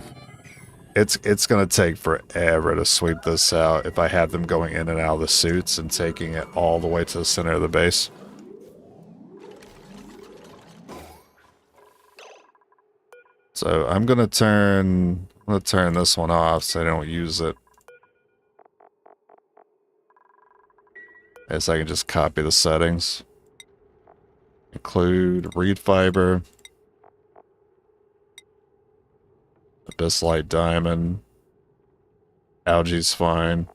It's going to take forever to sweep this out if I have them going in and out of the suits and taking it all the way to the center of the base. So I'm going to turn this one off so I don't use it. I guess I can just copy the settings. Include reed fiber. Abyssite diamond. Algae's fine.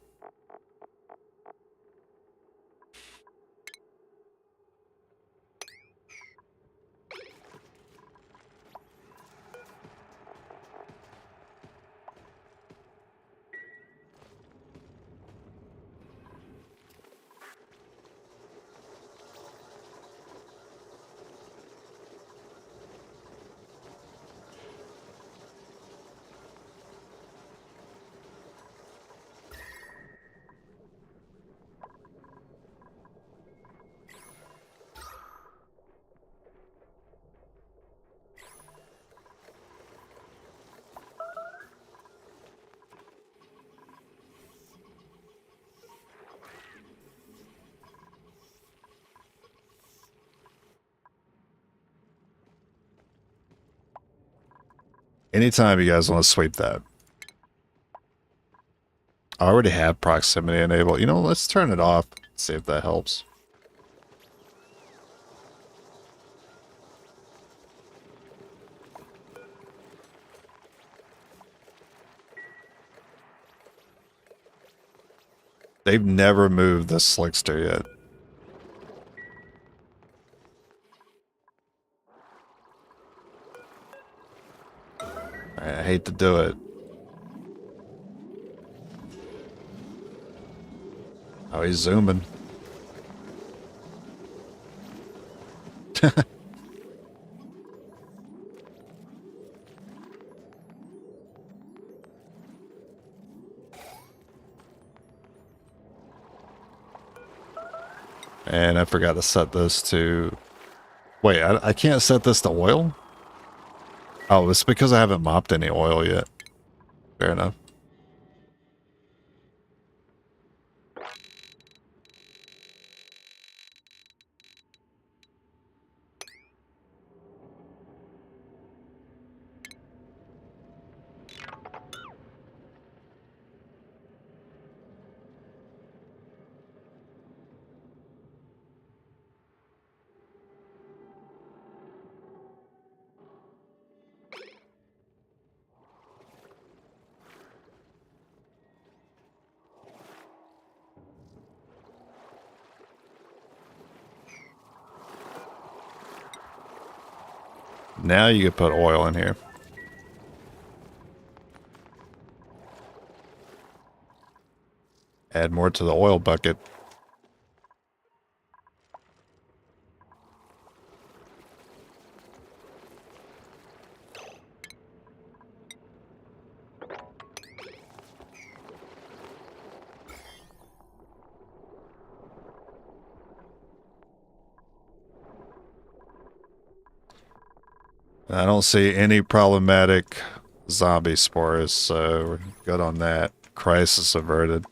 Anytime you guys want to sweep that. I already have proximity enabled. You know, let's turn it off. See if that helps. They've never moved this slickster yet. I hate to do it. Oh, he's zooming. And I forgot to set this to... Wait, I can't set this to oil? Oh, it's because I haven't mopped any oil yet. Fair enough. Now you can put oil in here. Add more to the oil bucket. I don't see any problematic zombie spores, so we're good on that. Crisis averted.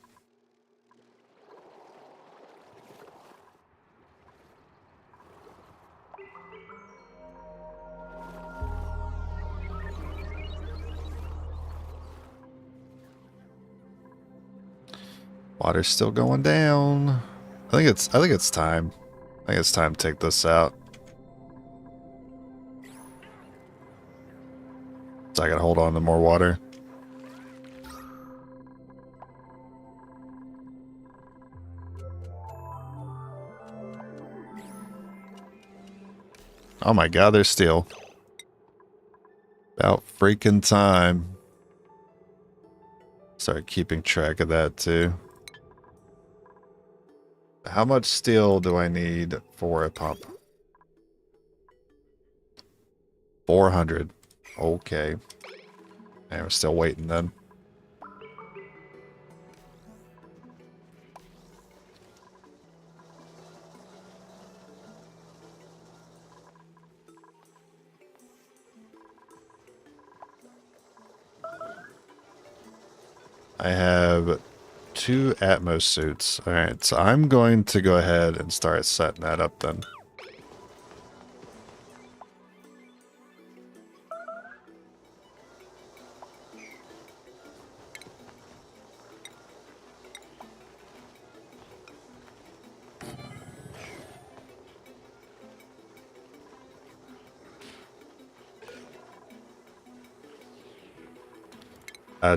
Water's still going down. I think it's time. I think it's time to take this out. So I gotta hold on to more water. Oh my god, there's steel. About freaking time. Start keeping track of that too. How much steel do I need for a pump? 400. Okay. And we're still waiting then. I have 2 Atmos suits. Alright, so I'm going to go ahead and start setting that up then.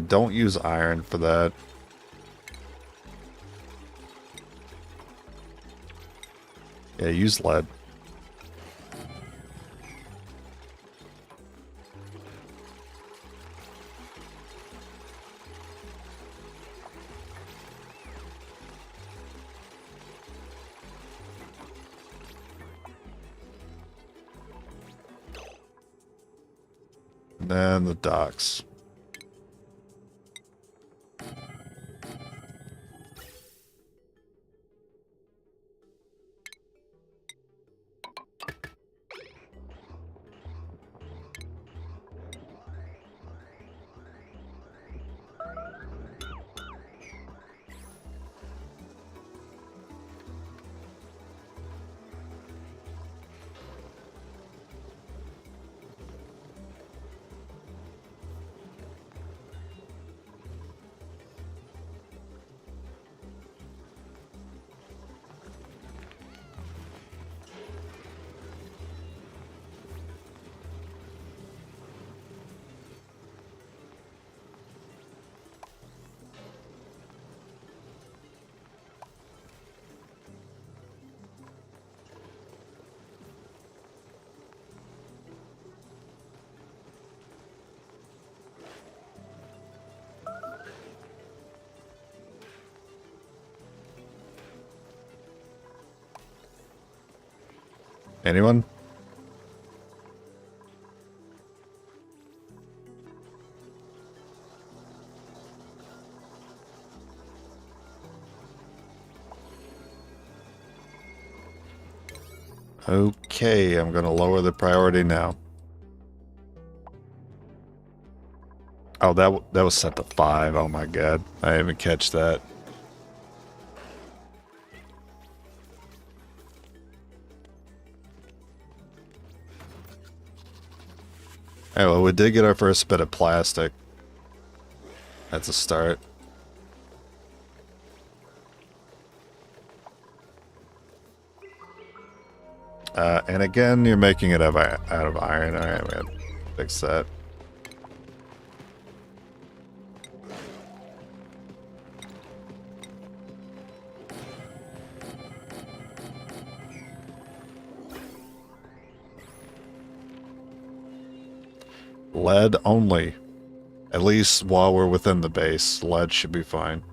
Don't use iron for that. Yeah, use lead. And then the docks. Anyone? Okay, I'm gonna lower the priority now. Oh, that was set to 5. Oh my god, I didn't even catch that. Hey, well, we did get our first bit of plastic. That's a start. And again, you're making it out of iron. Alright, we gotta fix that. Lead only. At least while we're within the base, lead should be fine.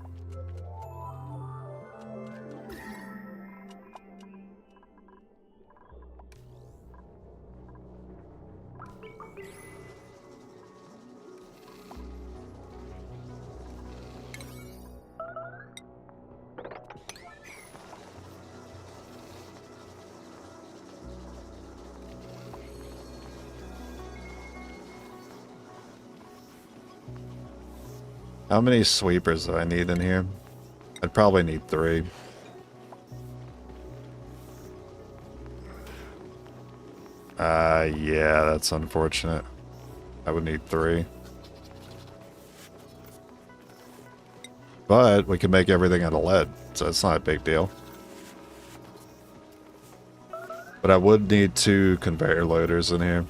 How many sweepers do I need in here? I'd probably need 3. Yeah, that's unfortunate. I would need 3. But we can make everything out of lead, so it's not a big deal. But I would need 2 conveyor loaders in here.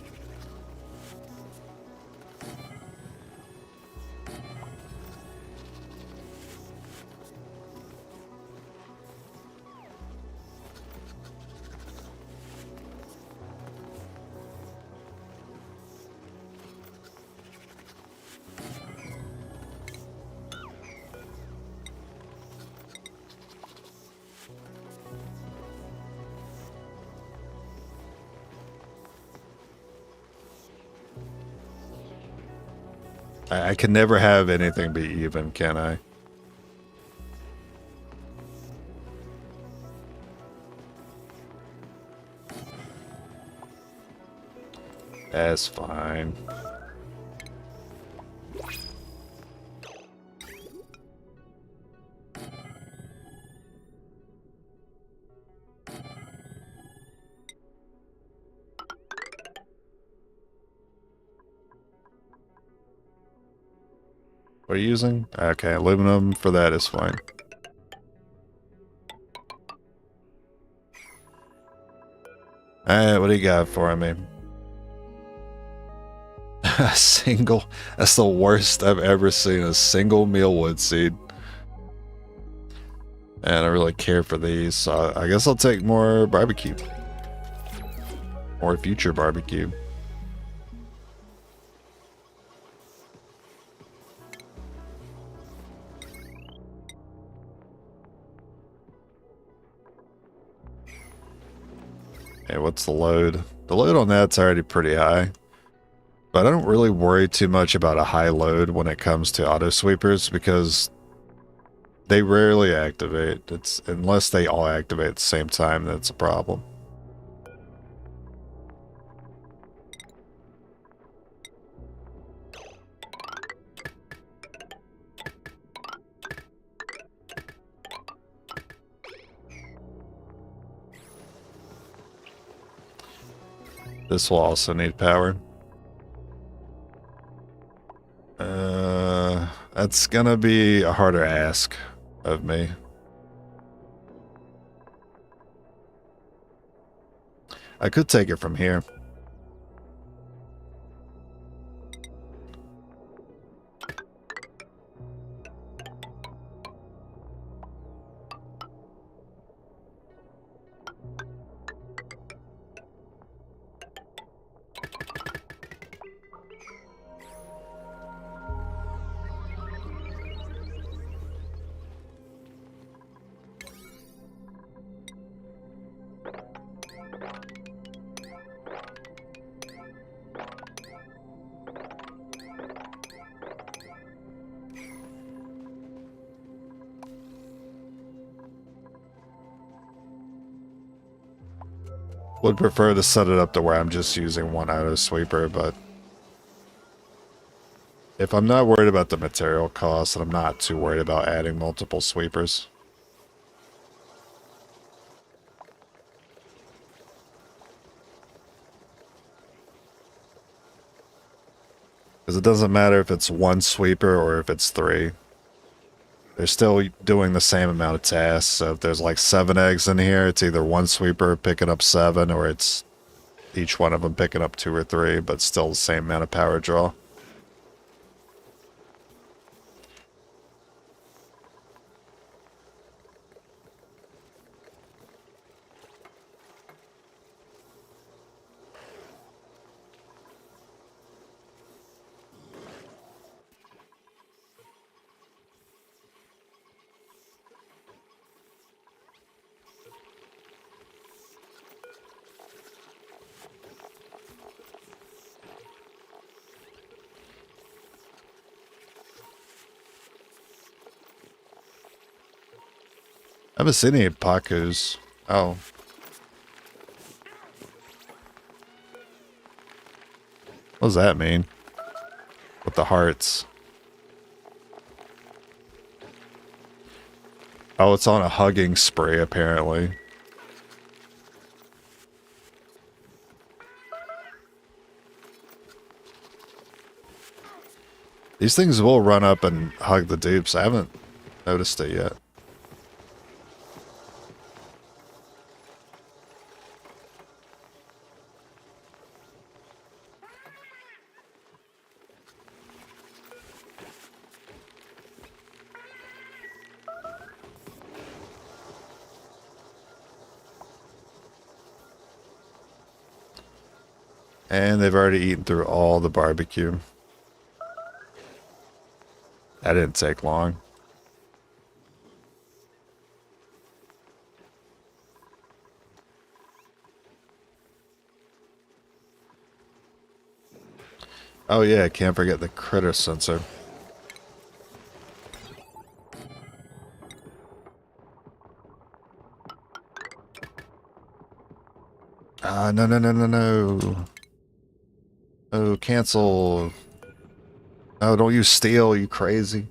I can never have anything be even, can I? That's fine. What are you using? Okay, aluminum for that is fine. Alright, what do you got for me? A single... That's the worst I've ever seen. A single mealwood seed. And I don't really care for these, so I guess I'll take more barbecue. Or future barbecue. Okay, what's the load? The load on that's already pretty high. But I don't really worry too much about a high load when it comes to auto sweepers because they rarely activate. It's unless they all activate at the same time, that's a problem. This will also need power. That's gonna be a harder ask of me. I could take it from here. Would prefer to set it up to where I'm just using one auto sweeper, but if I'm not worried about the material cost, and I'm not too worried about adding multiple sweepers. Because it doesn't matter if it's 1 sweeper or if it's 3. They're still doing the same amount of tasks, so if there's like 7 eggs in here, it's either 1 sweeper picking up 7, or it's each one of them picking up 2 or 3, but still the same amount of power draw. I haven't seen any Pakus. Oh. What does that mean? With the hearts. Oh, it's on a hugging spree, apparently. These things will run up and hug the dupes. I haven't noticed it yet. And they've already eaten through all the barbecue. That didn't take long. Oh yeah, can't forget the critter sensor. Ah, no, no, no, no, no. Oh, cancel. Oh, don't use steel, you crazy.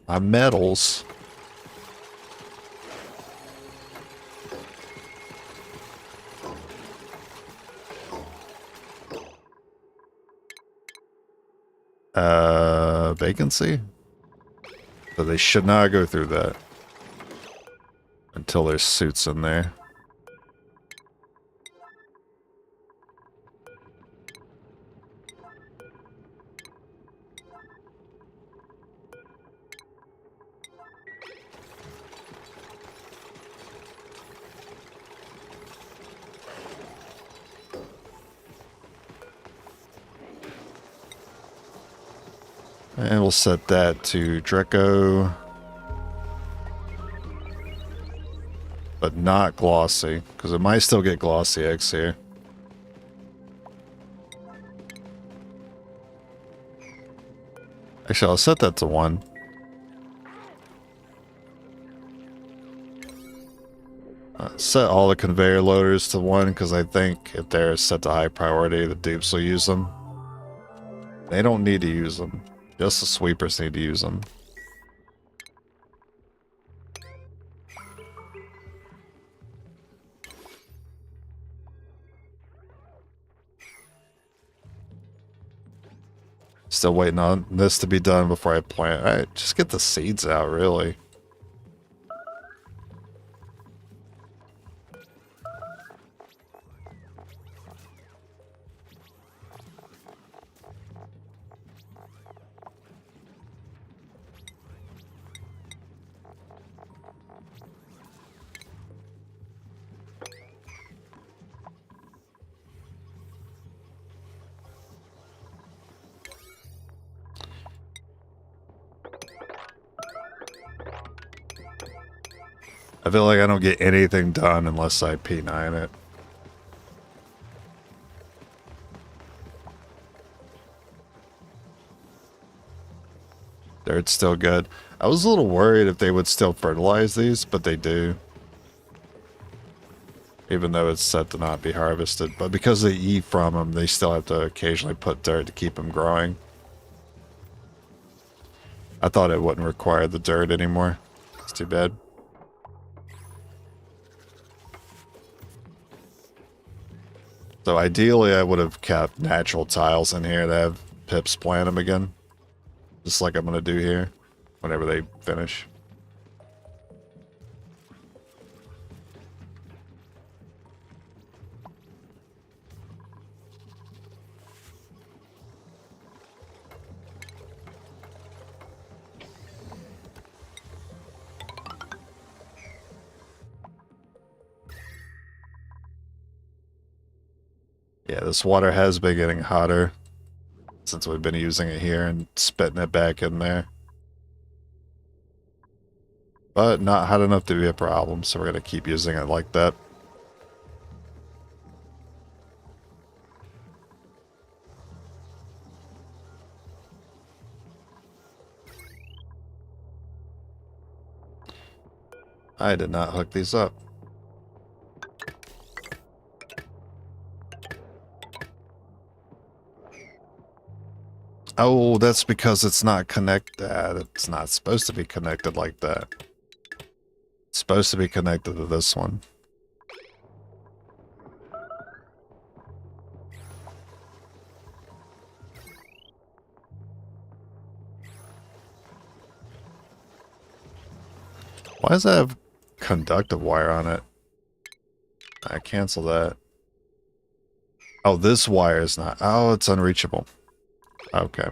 My metals. Vacancy? So they should not go through that. Until there's suits in there. And we'll set that to Draco. But not glossy, because it might still get glossy eggs here. Actually, I'll set that to 1. Set all the conveyor loaders to 1, because I think if they're set to high priority, the dupes will use them. They don't need to use them. Just the sweepers need to use them. Still waiting on this to be done before I plant. Alright, just get the seeds out, really. I feel like I don't get anything done unless I P9 it. Dirt's still good. I was a little worried if they would still fertilize these, but they do. Even though it's set to not be harvested. But because they eat from them, they still have to occasionally put dirt to keep them growing. I thought it wouldn't require the dirt anymore. It's too bad. So ideally I would have kept natural tiles in here to have pips plant them again. Just like I'm going to do here, whenever they finish. Yeah, this water has been getting hotter since we've been using it here and spitting it back in there. But not hot enough to be a problem, so we're going to keep using it like that. I did not hook these up. Oh, that's because it's not connected. It's not supposed to be connected like that. It's supposed to be connected to this one. Why does that have conductive wire on it? I cancel that. Oh, this wire is not. Oh, it's unreachable. Okay.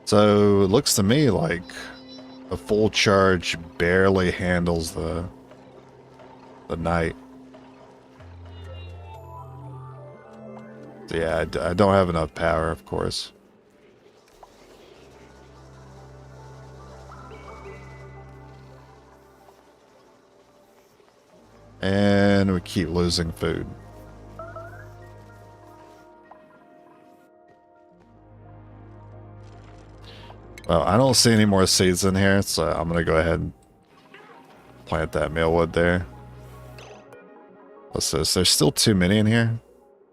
So it looks to me like a full charge barely handles the night. So yeah, I don't have enough power, of course. And we keep losing food. Well, I don't see any more seeds in here, so I'm going to go ahead and plant that mealwood there. What's this? There's still too many in here.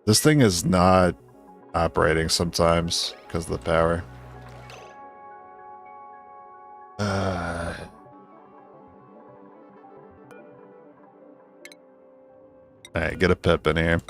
This thing is not operating sometimes because of the power. Alright, get a pip in here.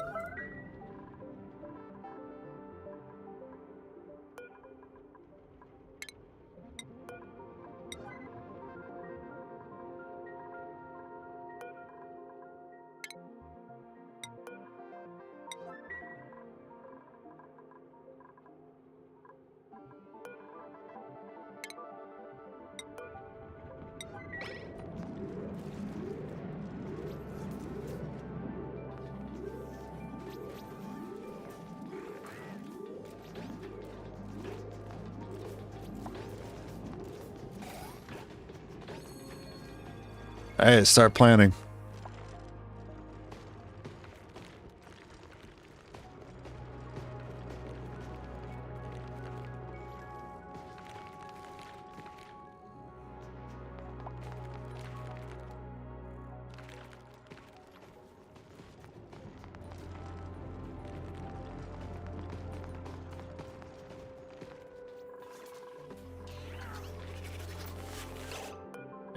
Hey, start planting.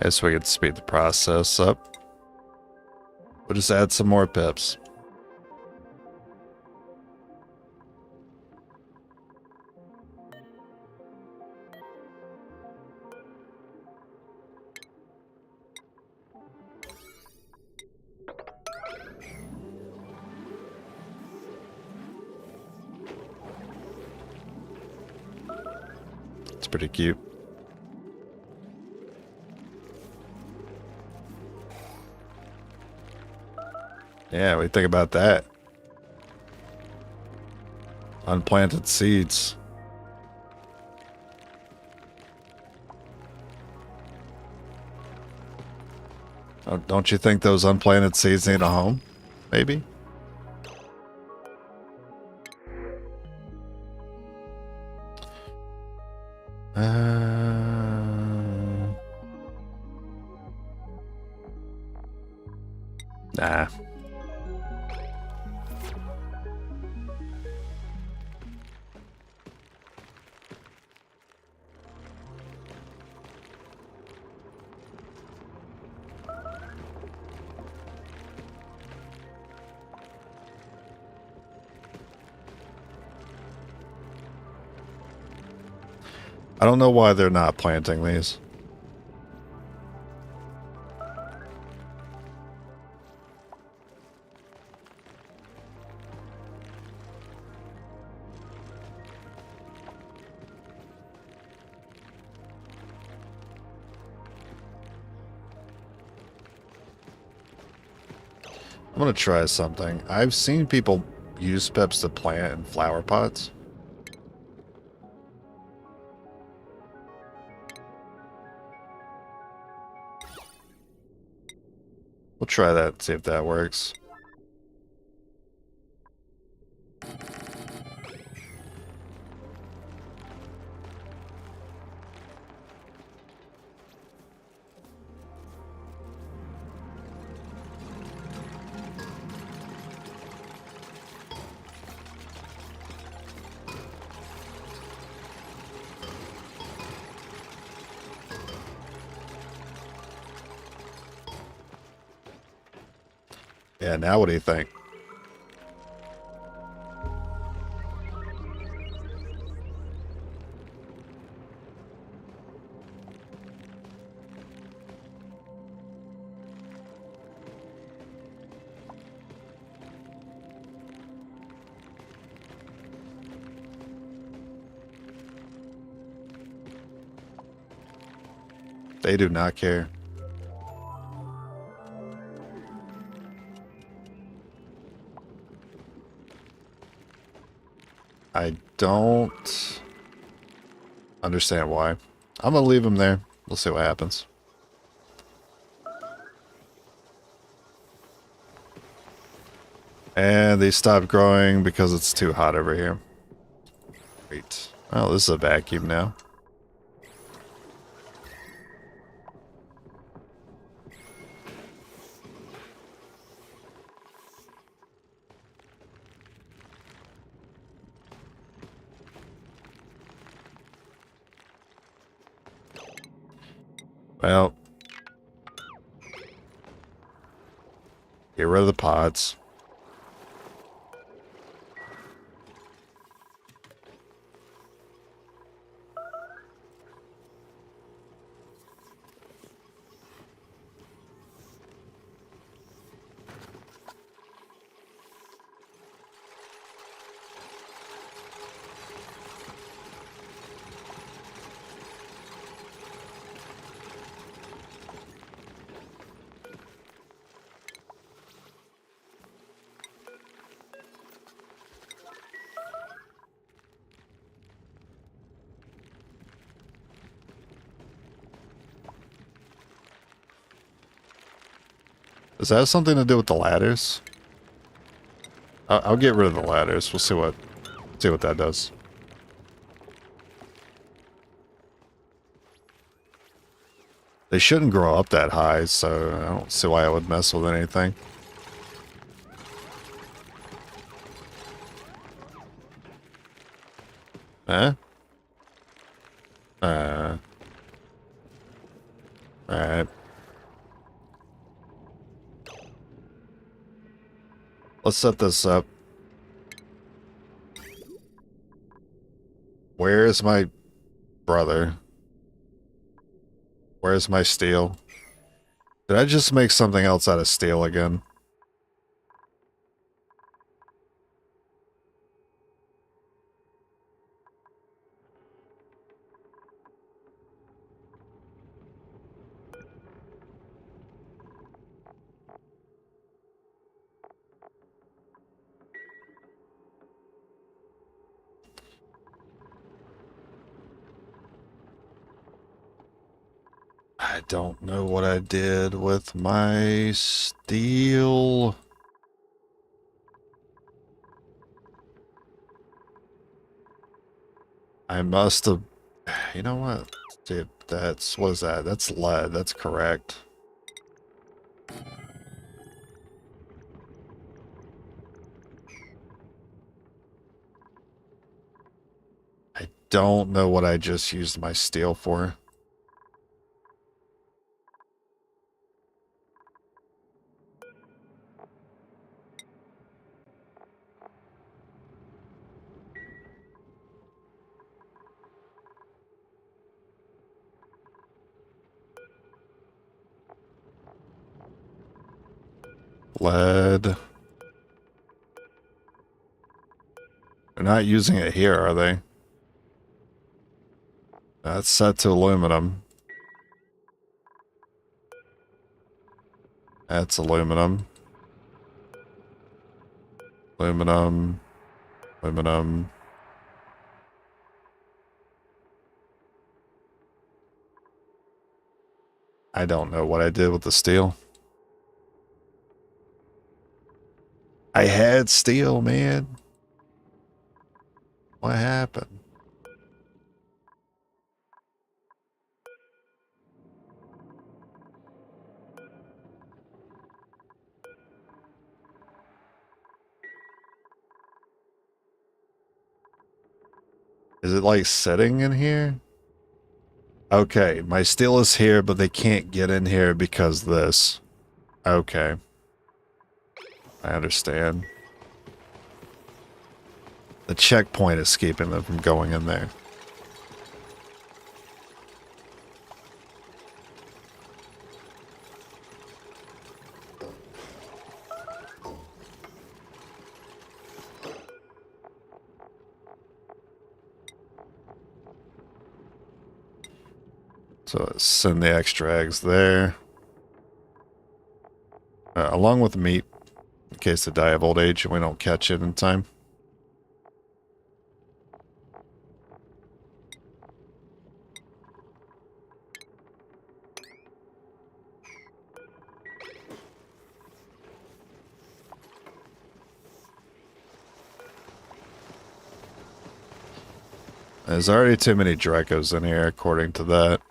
Guess we could speed the process up. We'll just add some more pips. It's pretty cute. Yeah, what do you think about that? Unplanted seeds. Oh, don't you think those unplanted seeds need a home? Maybe? Nah. I don't know why they're not planting these. I'm gonna try something. I've seen people use pips to plant in flower pots. We'll try that and see if that works. Yeah, now what do you think? They do not care. I don't understand why. I'm gonna leave them there. We'll see what happens. And they stopped growing because it's too hot over here. Great. Oh, this is a vacuum now. Well, get rid of the pods. Does that have something to do with the ladders? I'll get rid of the ladders. We'll see what that does. They shouldn't grow up that high, so I don't see why I would mess with anything. Eh? Alright. Let's set this up. Where's my brother? Where's my steel? Did I just make something else out of steel again? I don't know what I did with my steel. I must have... You know what? See, that's... What is that? That's lead. That's correct. I don't know what I just used my steel for. Lead. They're not using it here, are they? That's set to aluminum. That's aluminum. Aluminum. Aluminum. I don't know what I did with the steel. I had steel, man. What happened? Is it like sitting in here? Okay, my steel is here, but they can't get in here because this. Okay. I understand. The checkpoint is keeping them from going in there. So send the extra eggs there. Along with meat, in case they die of old age and we don't catch it in time. There's already too many Dracos in here, according to that.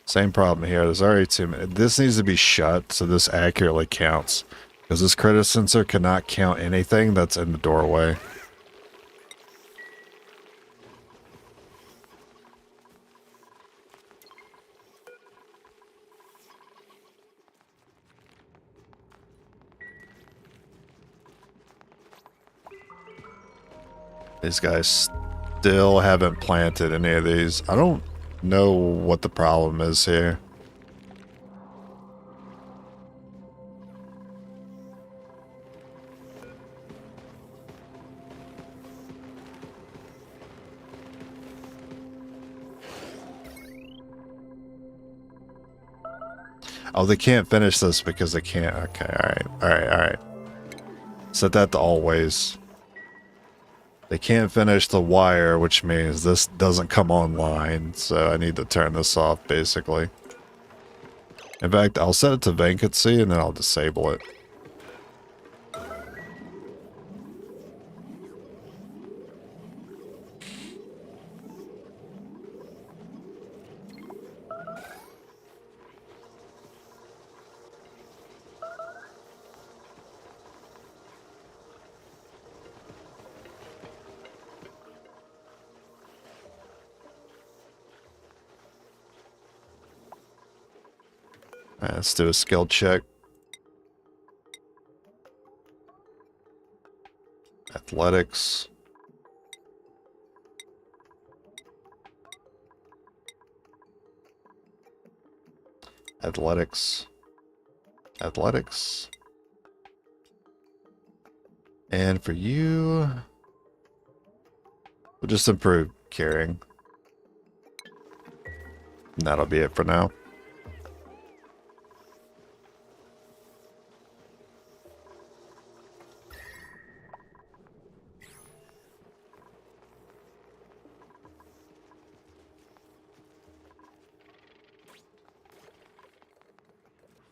Same problem here. There's already too many. This needs to be shut so this accurately counts. Because this critter sensor cannot count anything that's in the doorway. These guys still haven't planted any of these. I don't know what the problem is here. Oh, they can't finish this because they can't. Okay, alright. Set that to always. They can't finish the wire, which means this doesn't come online, so I need to turn this off, basically. In fact, I'll set it to vacancy, and then I'll disable it. Alright, let's do a skill check. Athletics. Athletics. Athletics. And for you, we'll just improve carrying. And that'll be it for now.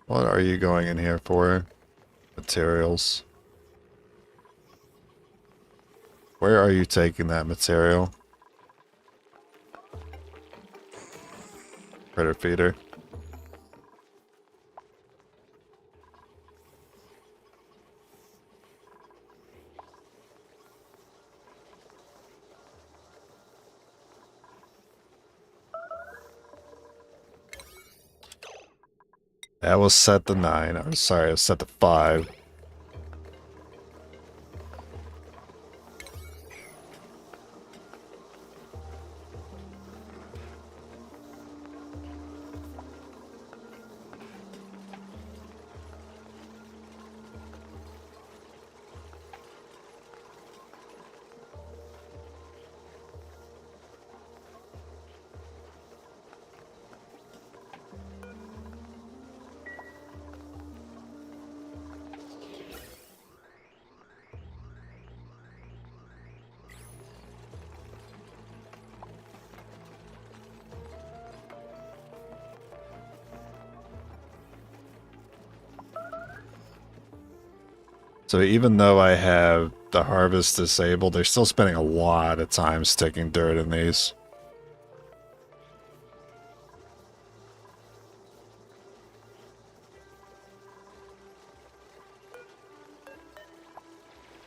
What are you going in here for? Materials. Where are you taking that material? Critter feeder. That was set to 9. I'm sorry, I was set to 5. So even though I have the harvest disabled, they're still spending a lot of time sticking dirt in these.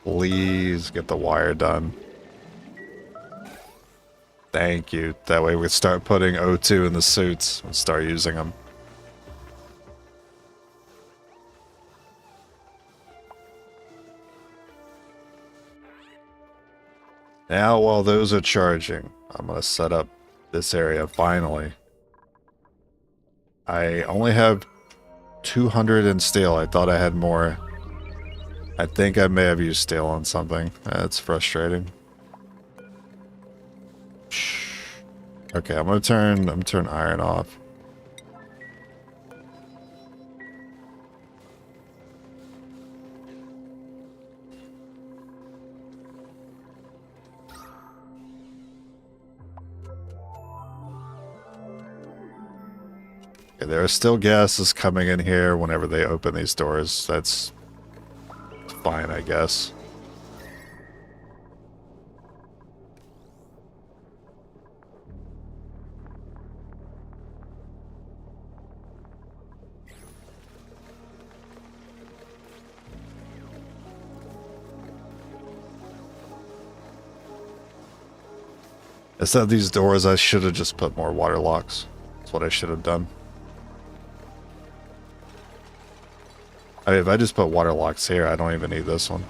Please get the wire done. Thank you. That way we start putting O2 in the suits and start using them. Now while those are charging, I'm going to set up this area finally. I only have 200 in steel. I thought I had more. I think I may have used steel on something. That's frustrating. Okay, I'm gonna turn iron off. Okay, there are still gases coming in here whenever they open these doors. That's fine, I guess. Instead of these doors, I should have just put more water locks. That's what I should have done. I mean, if I just put water locks here, I don't even need this one.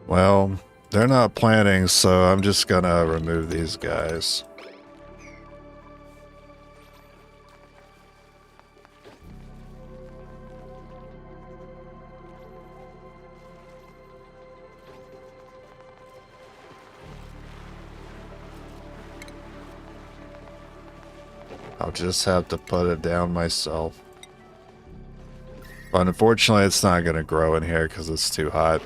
Well, they're not planning, so I'm just gonna remove these guys. I'll just have to put it down myself. But unfortunately, it's not gonna grow in here because it's too hot.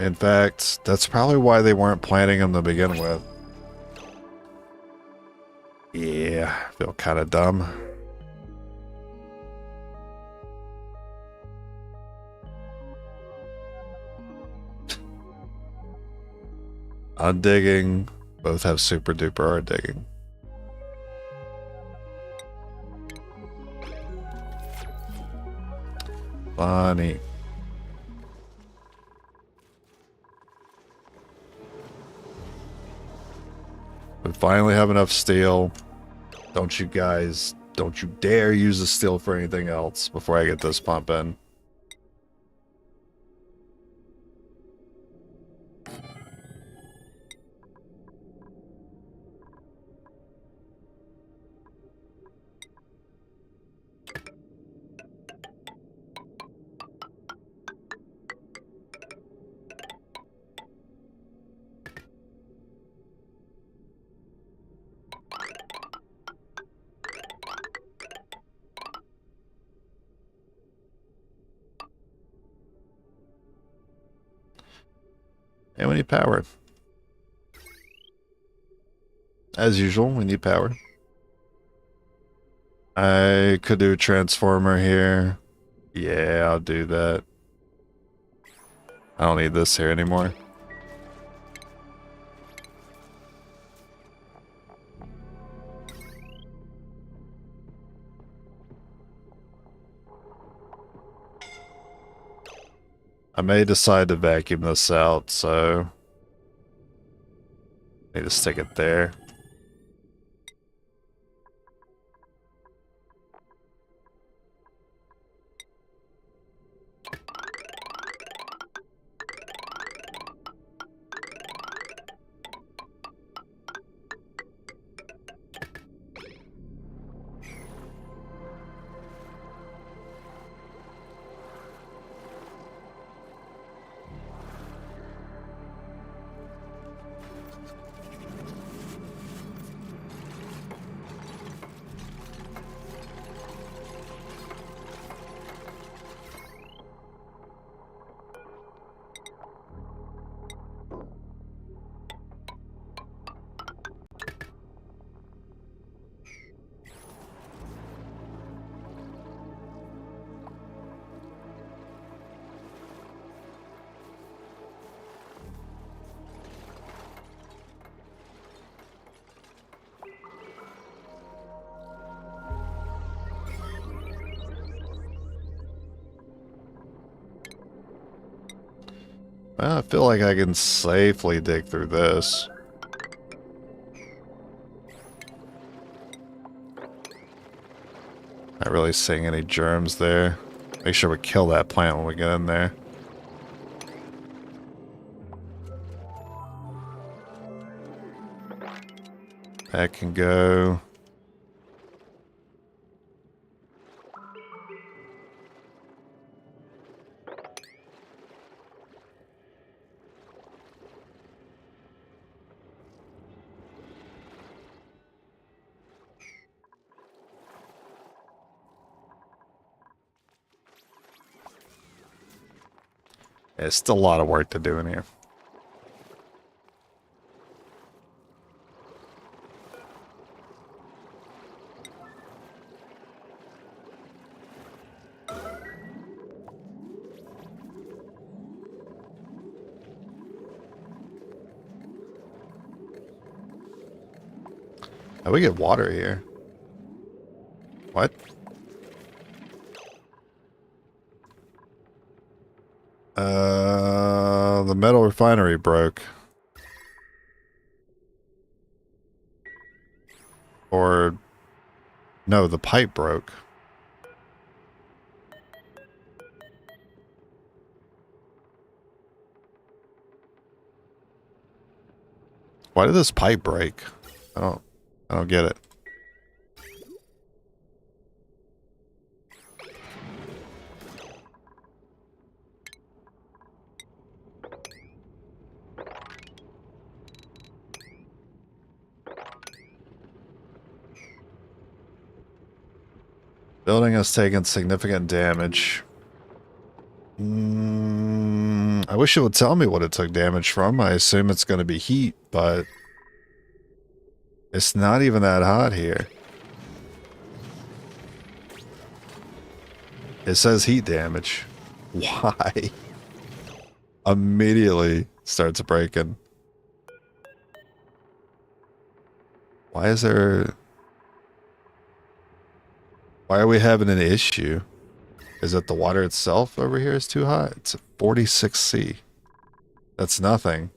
In fact, that's probably why they weren't planting them to begin with. Yeah, I feel kind of dumb. Undigging. Both have super duper hard digging. Funny. We finally have enough steel. Don't you dare use the steel for anything else before I get this pump in. And we need power. As usual, we need power. I could do a transformer here. Yeah, I'll do that. I don't need this here anymore. I may decide to vacuum this out, so I need to stick it there. Well, I feel like I can safely dig through this. Not really seeing any germs there. Make sure we kill that plant when we get in there. That can go. It's still a lot of work to do in here. Oh, we get water here. What? The metal refinery broke. Or, no, the pipe broke. Why did this pipe break? I don't get it. Building has taken significant damage. I wish it would tell me what it took damage from. I assume it's going to be heat, but it's not even that hot here. It says heat damage. Why? Immediately starts breaking. Why is there... Why are we having an issue? Is it the water itself over here is too hot? It's at 46°C. That's nothing.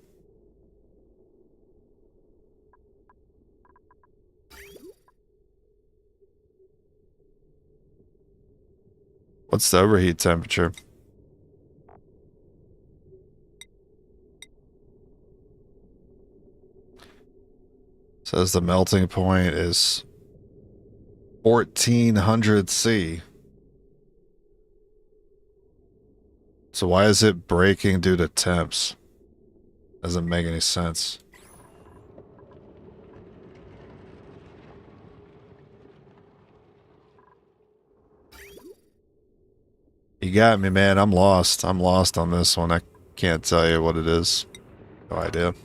What's the overheat temperature? Says the melting point is 1400°C. So why is it breaking due to temps? Doesn't make any sense. You got me, man. I'm lost. I'm lost on this one. I can't tell you what it is. No idea.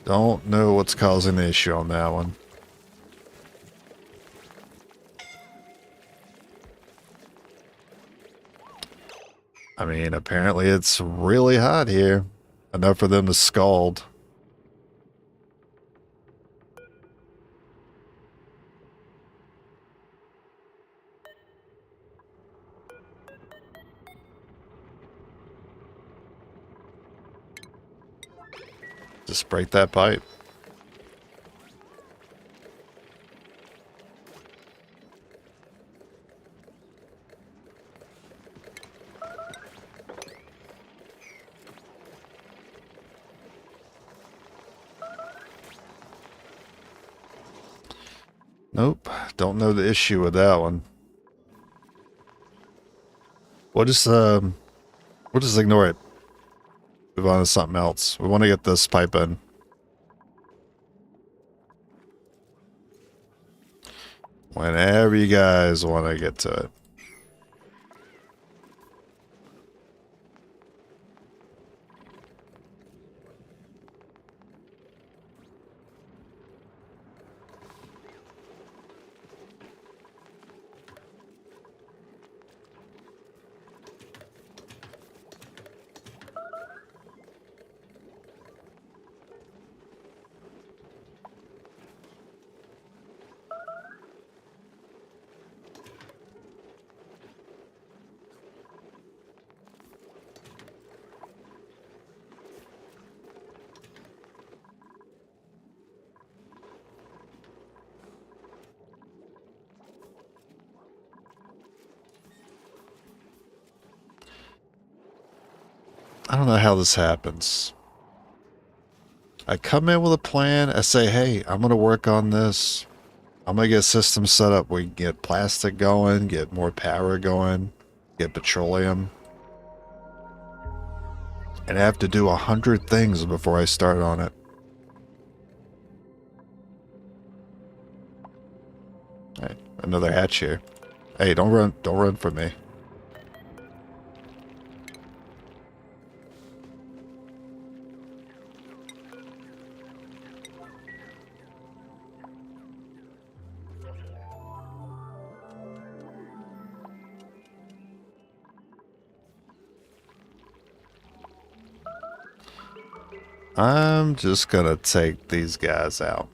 Don't know what's causing the issue on that one. I mean, apparently it's really hot here. Enough for them to scald. Just break that pipe. Nope, don't know the issue with that one. We'll just ignore it. Move on to something else. We want to get this pipe in. Whenever you guys want to get to it. I don't know how this happens. I come in with a plan. I say, hey, I'm going to work on this. I'm going to get systems set up. We can get plastic going, get more power going, get petroleum. And I have to do 100 things before I start on it. All right, another hatch here. Hey, don't run from me. I'm just gonna take these guys out.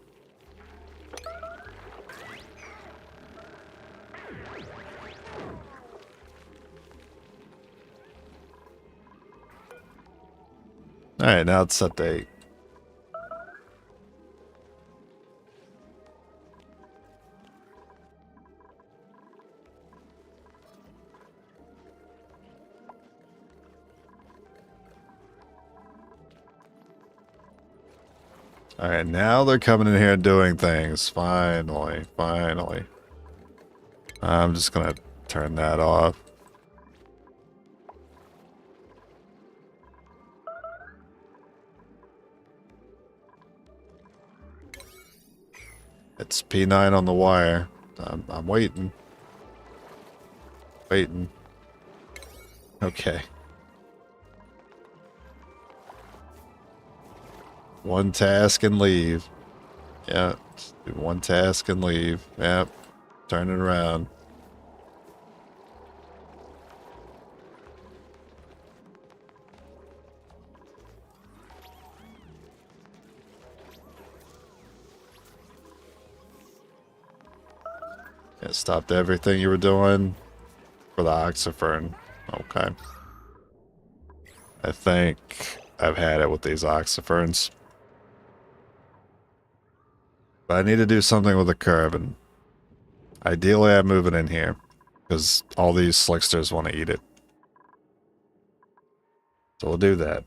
Alright, now it's set to 8. Alright, now they're coming in here and doing things. Finally, finally. I'm just gonna turn that off. It's P9 on the wire. I'm waiting. Waiting. Okay. One task and leave. Yeah, just do one task and leave. Yep. Turn it around. Yeah, stopped everything you were doing for the oxyfern. Okay. I think I've had it with these oxyferns. But I need to do something with the carbon. Ideally, I move it in here, because all these slicksters want to eat it. So we'll do that.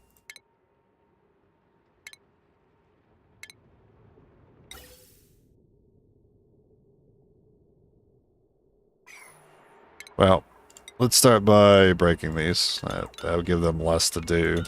Well, let's start by breaking these. That'll give them less to do.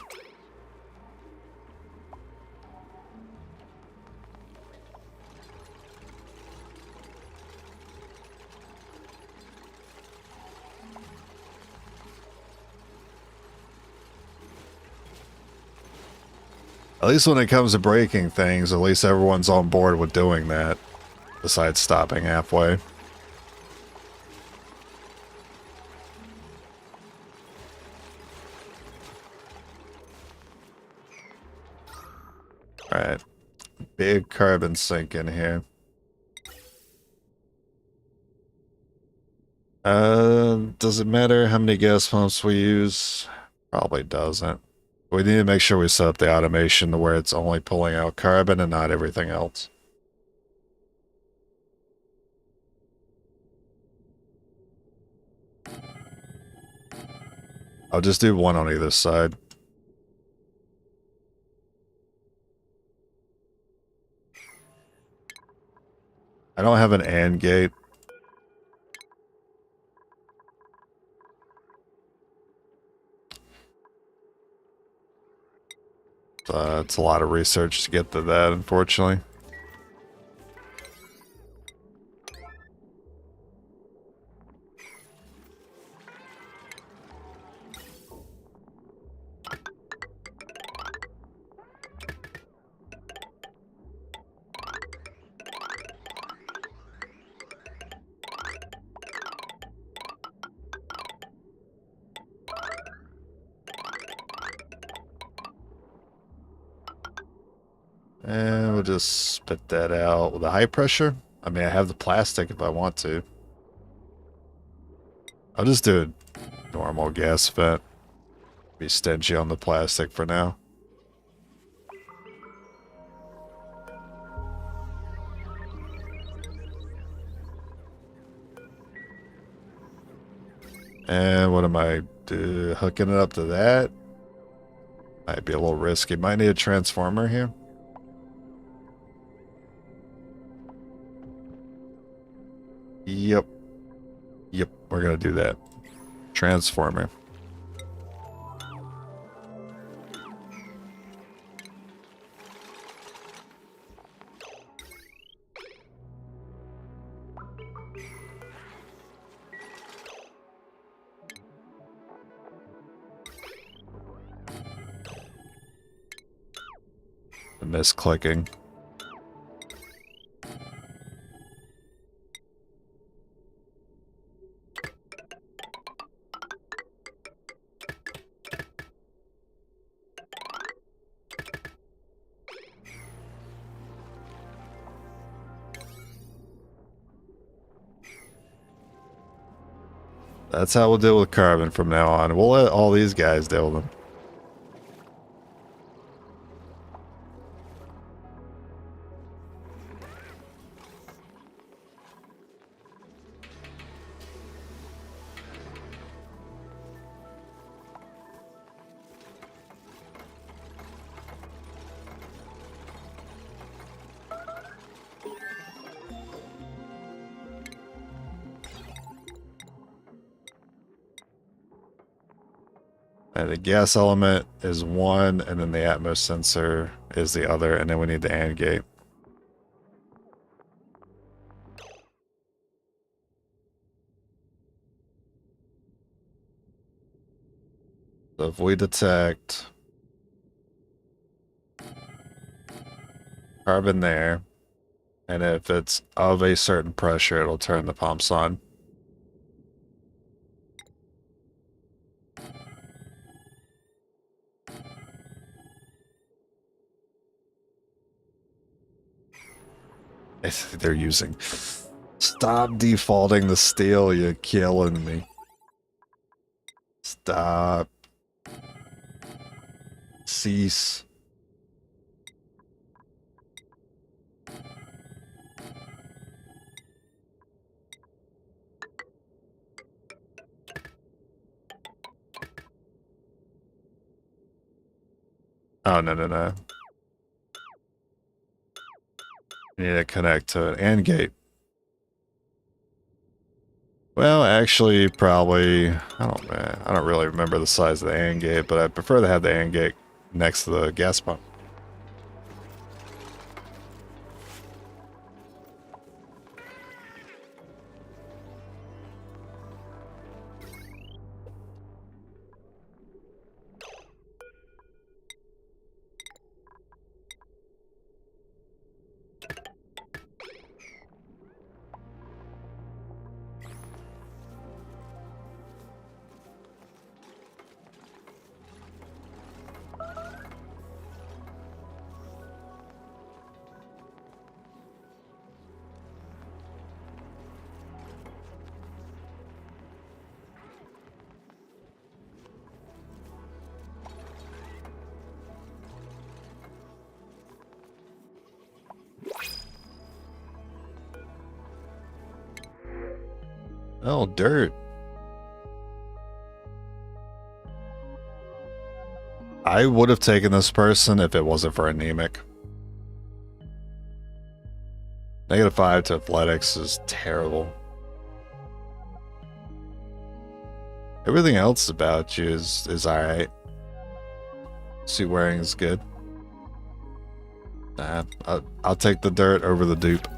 At least when it comes to breaking things, at least everyone's on board with doing that, besides stopping halfway. Alright. Big carbon sink in here. Does it matter how many gas pumps we use? Probably doesn't. We need to make sure we set up the automation to where it's only pulling out carbon and not everything else. I'll just do one on either side. I don't have an AND gate. It's a lot of research to get to that, unfortunately. And we'll just spit that out with a high pressure. I mean, I have the plastic if I want to. I'll just do a normal gas vent. Be stingy on the plastic for now. And what am I hooking it up to that? Might be a little risky. Might need a transformer here. Yep. Yep, we're gonna do that. Transformer. Misclicking. That's how we'll deal with carbon from now on. We'll let all these guys deal with them. And the gas element is one, and then the Atmos sensor is the other, and then we need the AND gate. So if we detect carbon there, and if it's of a certain pressure, it'll turn the pumps on. They're using... Stop defaulting the steel, you're killing me. Stop. Cease. Oh, no, no, no. You need to connect to an AND gate. Well, actually, probably, I don't really remember the size of the AND gate, but I prefer to have the AND gate next to the gas pump. Oh, dirt. I would have taken this person if it wasn't for anemic. -5 to athletics is terrible. Everything else about you is alright. Suit wearing is good. Nah, I'll take the dirt over the dupe.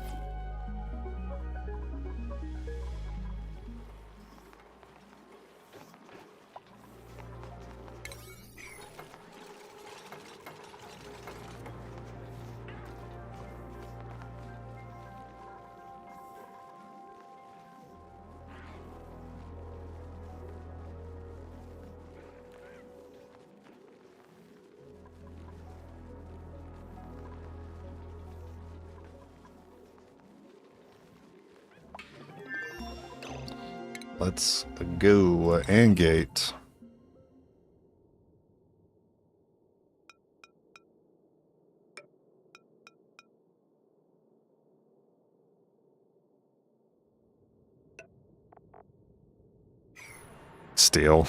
Let's go AND gate. Steel.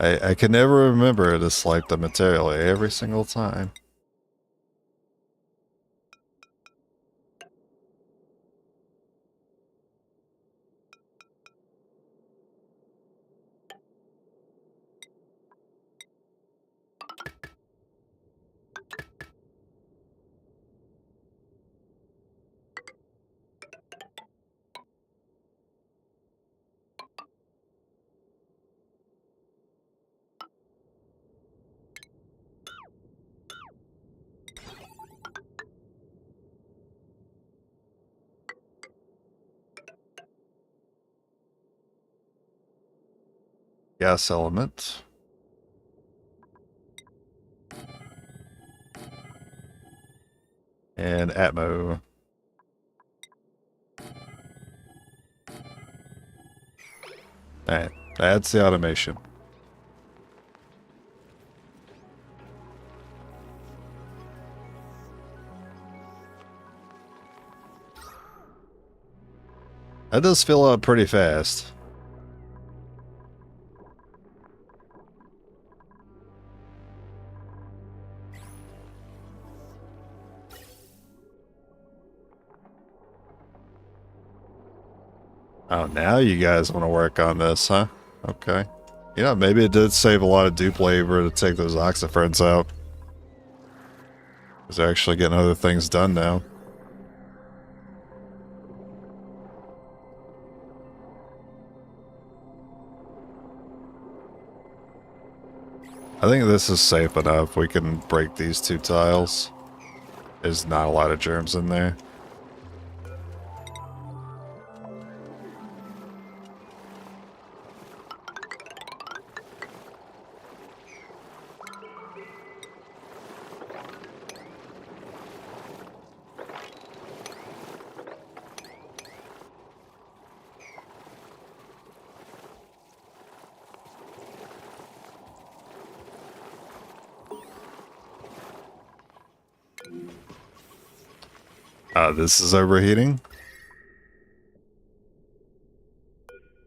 I can never remember to select the material every single time. Gas element. And Atmo. Alright, that's the automation. That does fill up pretty fast. Oh, now you guys want to work on this, huh? Okay. You know, maybe it did save a lot of dupe labor to take those oxyferns out. Because they're actually getting other things done now. I think this is safe enough. We can break these 2 tiles. There's not a lot of germs in there. This is overheating?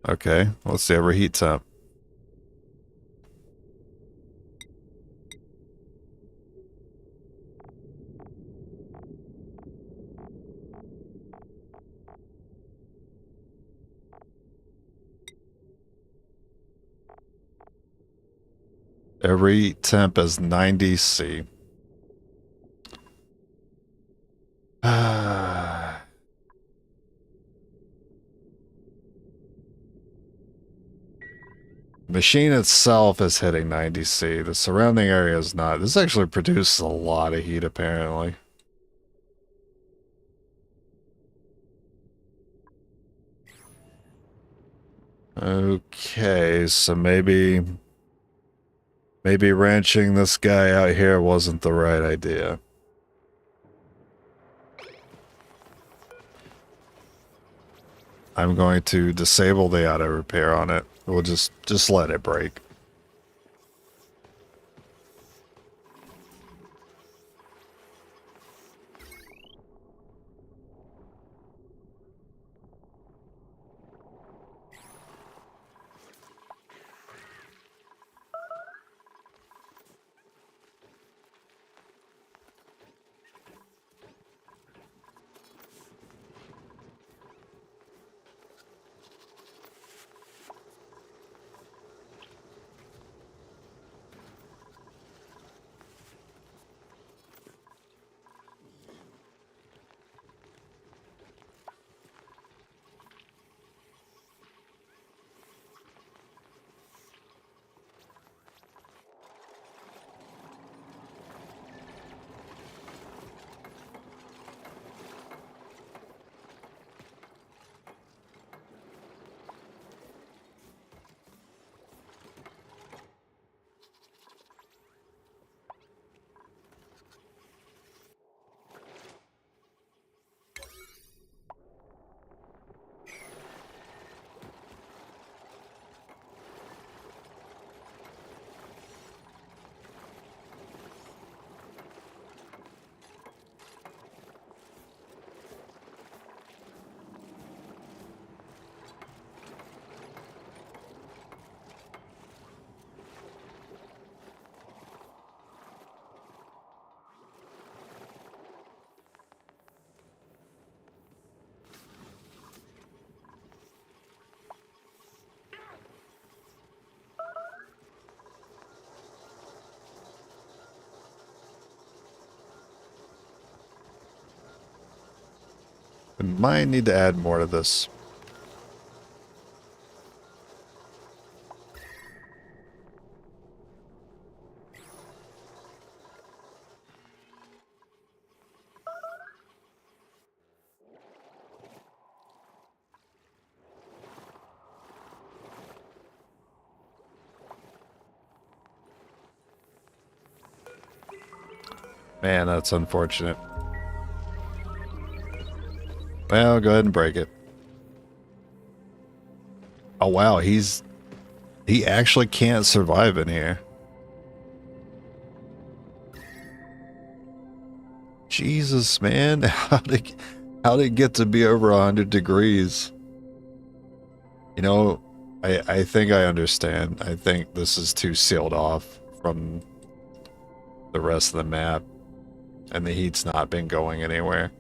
Okay, what's the overheat temp? Overheat temp is 90 C. Machine itself is hitting 90 C. The surrounding area is not. This actually produces a lot of heat, apparently. Okay, so maybe ranching this guy out here wasn't the right idea. I'm going to disable the auto repair on it. We'll just let it break. We might need to add more to this. Man, that's unfortunate. Well, go ahead and break it. Oh wow, he actually can't survive in here. Jesus, man, how'd it get to be over 100 degrees? You know, I think I understand. I think this is too sealed off from the rest of the map, and the heat's not been going anywhere.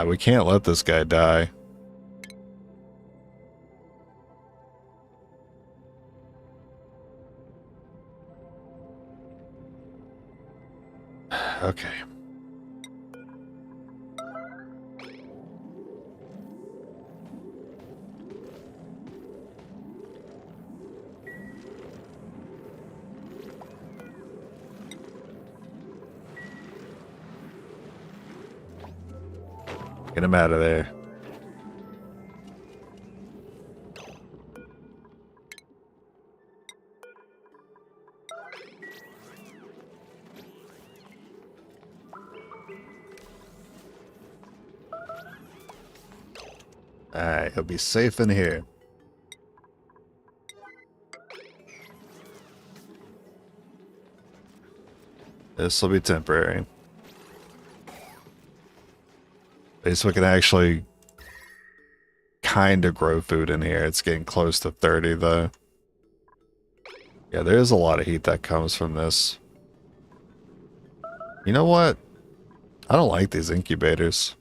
We can't let this guy die. Okay. Get him out of there. Alright, he'll be safe in here. This will be temporary. At least we can actually kind of grow food in here. It's getting close to 30 though. Yeah, there is a lot of heat that comes from this. You know what? I don't like these incubators.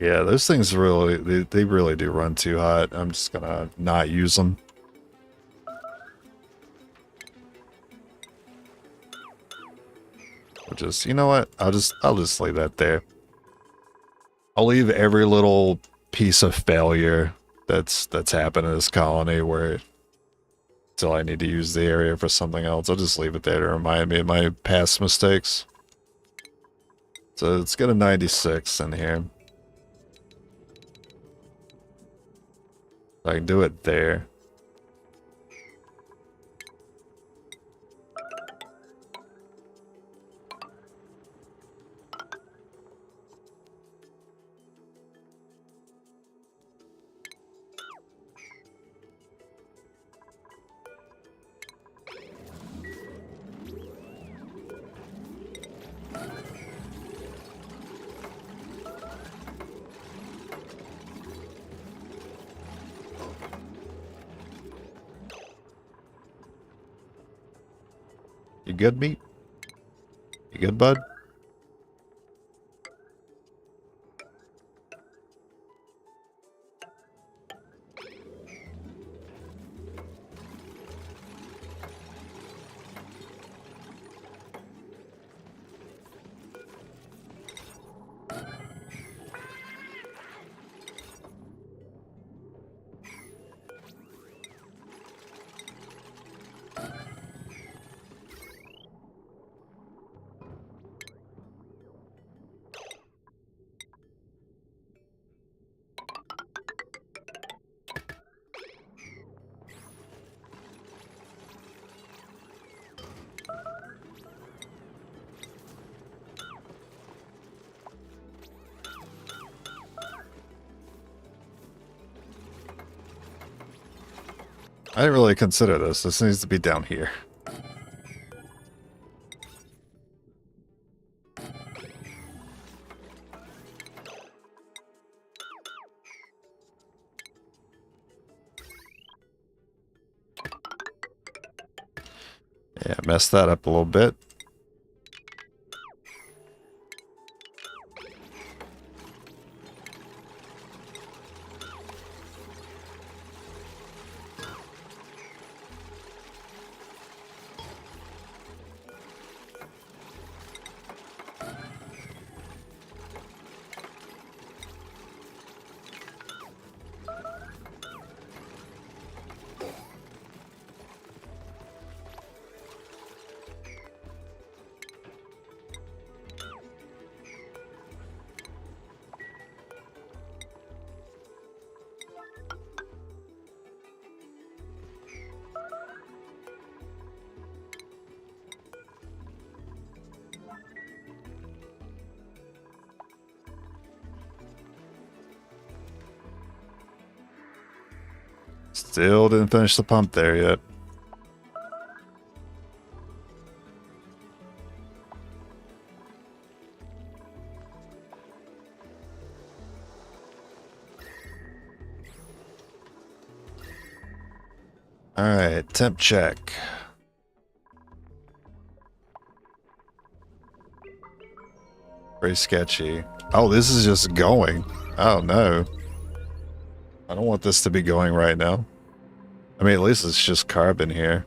Yeah, those things really, they really do run too hot. I'm just gonna not use them. Just, you know what? I'll just leave that there. I'll leave every little piece of failure that's happened in this colony where till I need to use the area for something else. I'll just leave it there to remind me of my past mistakes. So let's get a 96 in here. I can do it there. You good, meat? You good, bud? I didn't really consider this. This needs to be down here. Yeah, messed that up a little bit. Still didn't finish the pump there yet. Alright, temp check. Very sketchy. Oh, this is just going. Oh no. I don't want this to be going right now. I mean, at least it's just carbon here.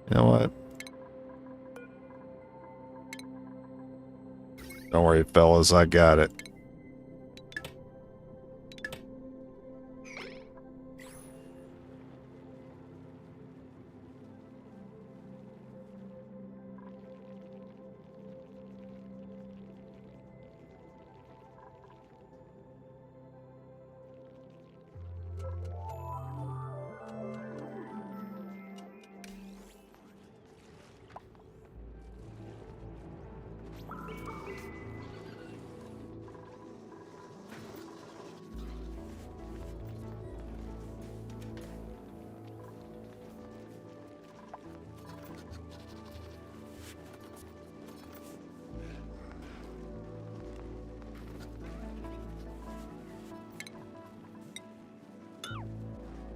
You know what? Don't worry, fellas, I got it.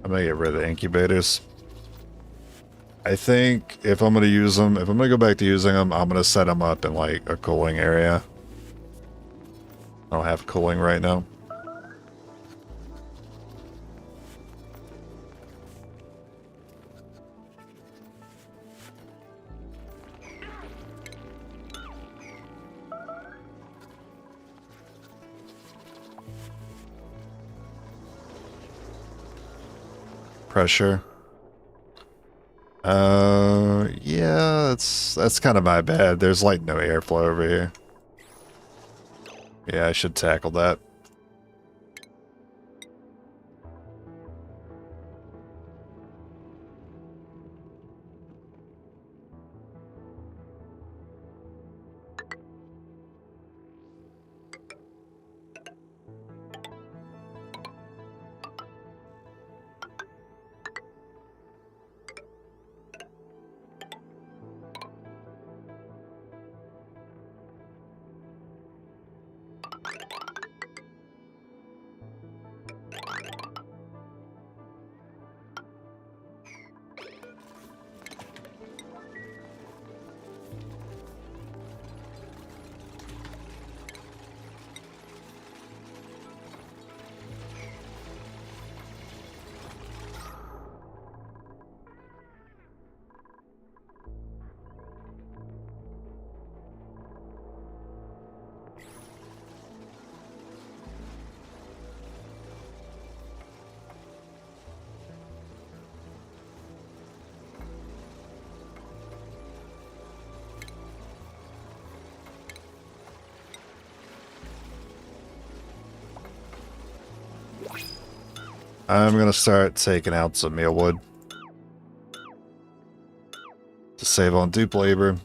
I'm gonna get rid of the incubators. I think if I'm gonna use them, if I'm gonna go back to using them, I'm gonna set them up in like a cooling area. I don't have cooling right now. Pressure. Yeah, that's kind of my bad. There's like no airflow over here. Yeah, I should tackle that. I'm gonna start taking out some mealwood to save on dupe labor.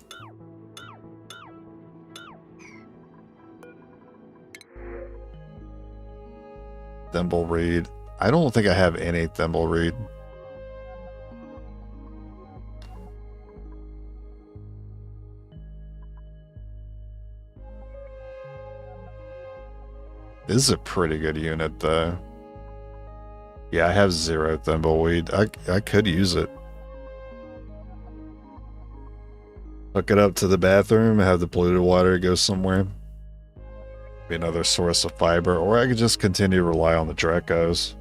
Thimble reed. I don't think I have any thimble reed. This is a pretty good unit, though. Yeah, I have 0 thimbleweed. I could use it. Hook it up to the bathroom, have the polluted water go somewhere. Be another source of fiber, or I could just continue to rely on the Drecos.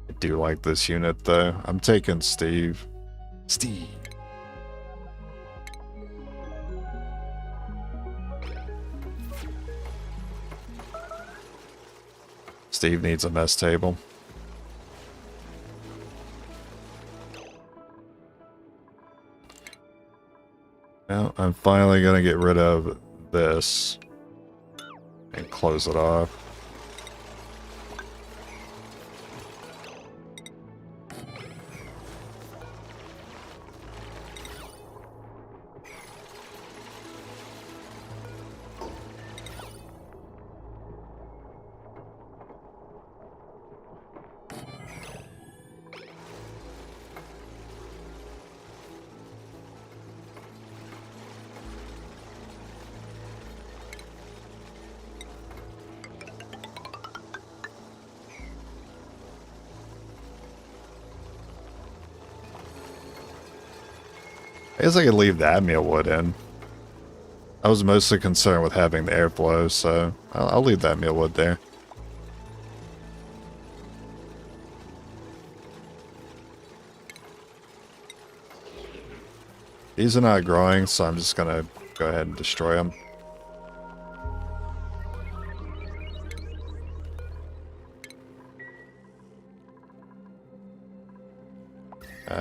I do like this unit, though. I'm taking Steve. Steve. Steve needs a mess table. Now I'm finally gonna get rid of this and close it off. I guess I could leave that mealwood in. I was mostly concerned with having the airflow, so I'll leave that mealwood there. These are not growing, so I'm just gonna go ahead and destroy them.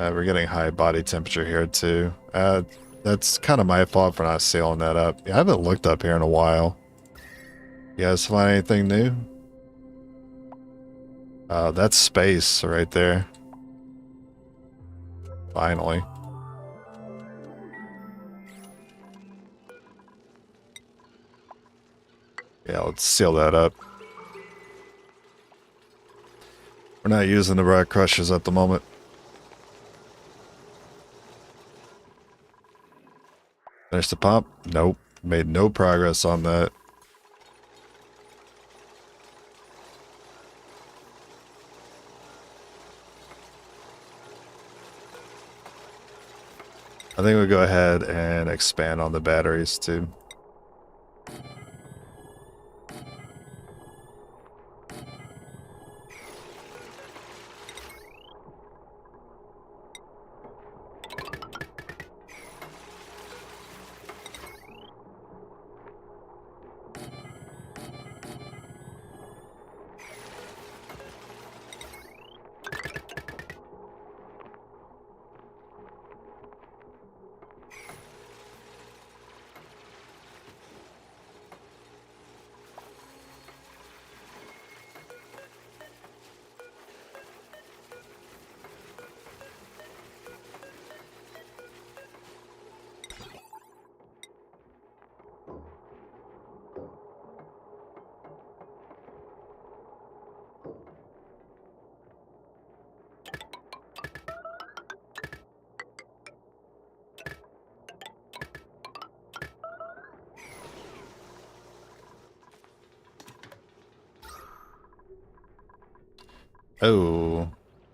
We're getting high body temperature here too. That's kind of my fault for not sealing that up. Yeah, I haven't looked up here in a while. You guys find anything new? That's space right there. Finally. Yeah, let's seal that up. We're not using the rock crushers at the moment. Finish the pump? Nope. Made no progress on that. I think we'll go ahead and expand on the batteries too. Oh.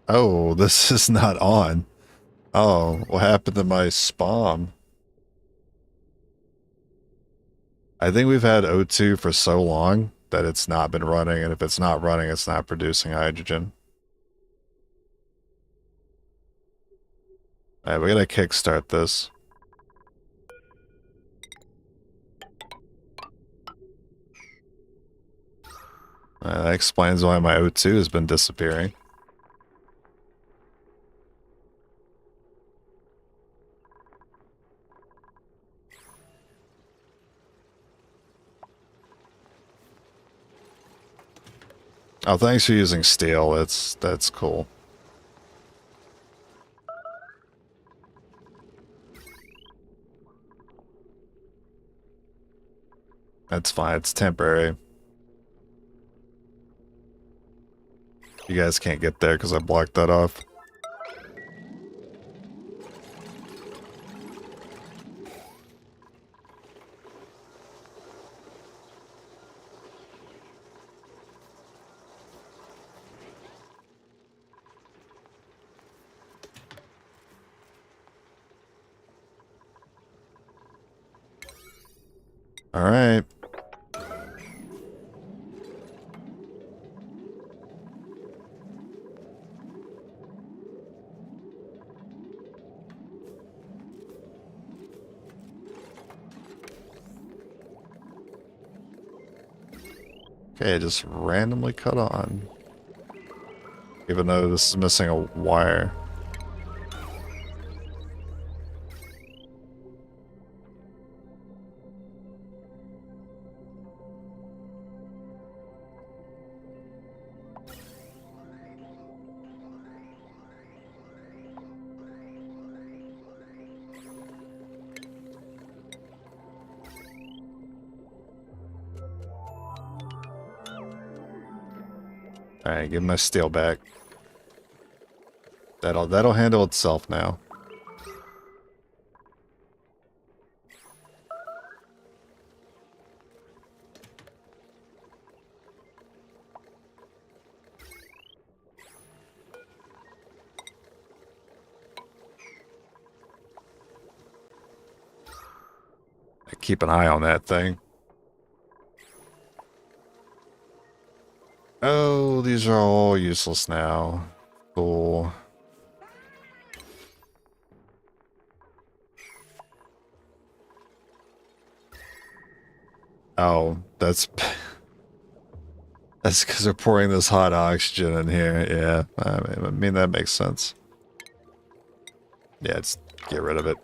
Oh, this is not on. Oh, what happened to my spawn? I think we've had O2 for so long that it's not been running, and if it's not running, it's not producing hydrogen. Alright, we gotta kickstart this. That explains why my O2 has been disappearing. Oh, thanks for using steel. That's cool. That's fine. It's temporary. You guys can't get there because I blocked that off. All right. Okay, just randomly cut on. Even though this is missing a wire. Alright, give my steel back. That'll handle itself now. Keep an eye on that thing. Oh, these are all useless now. Cool. Oh, that's because they're pouring this hot oxygen in here. Yeah, I mean that makes sense. Yeah, just get rid of it.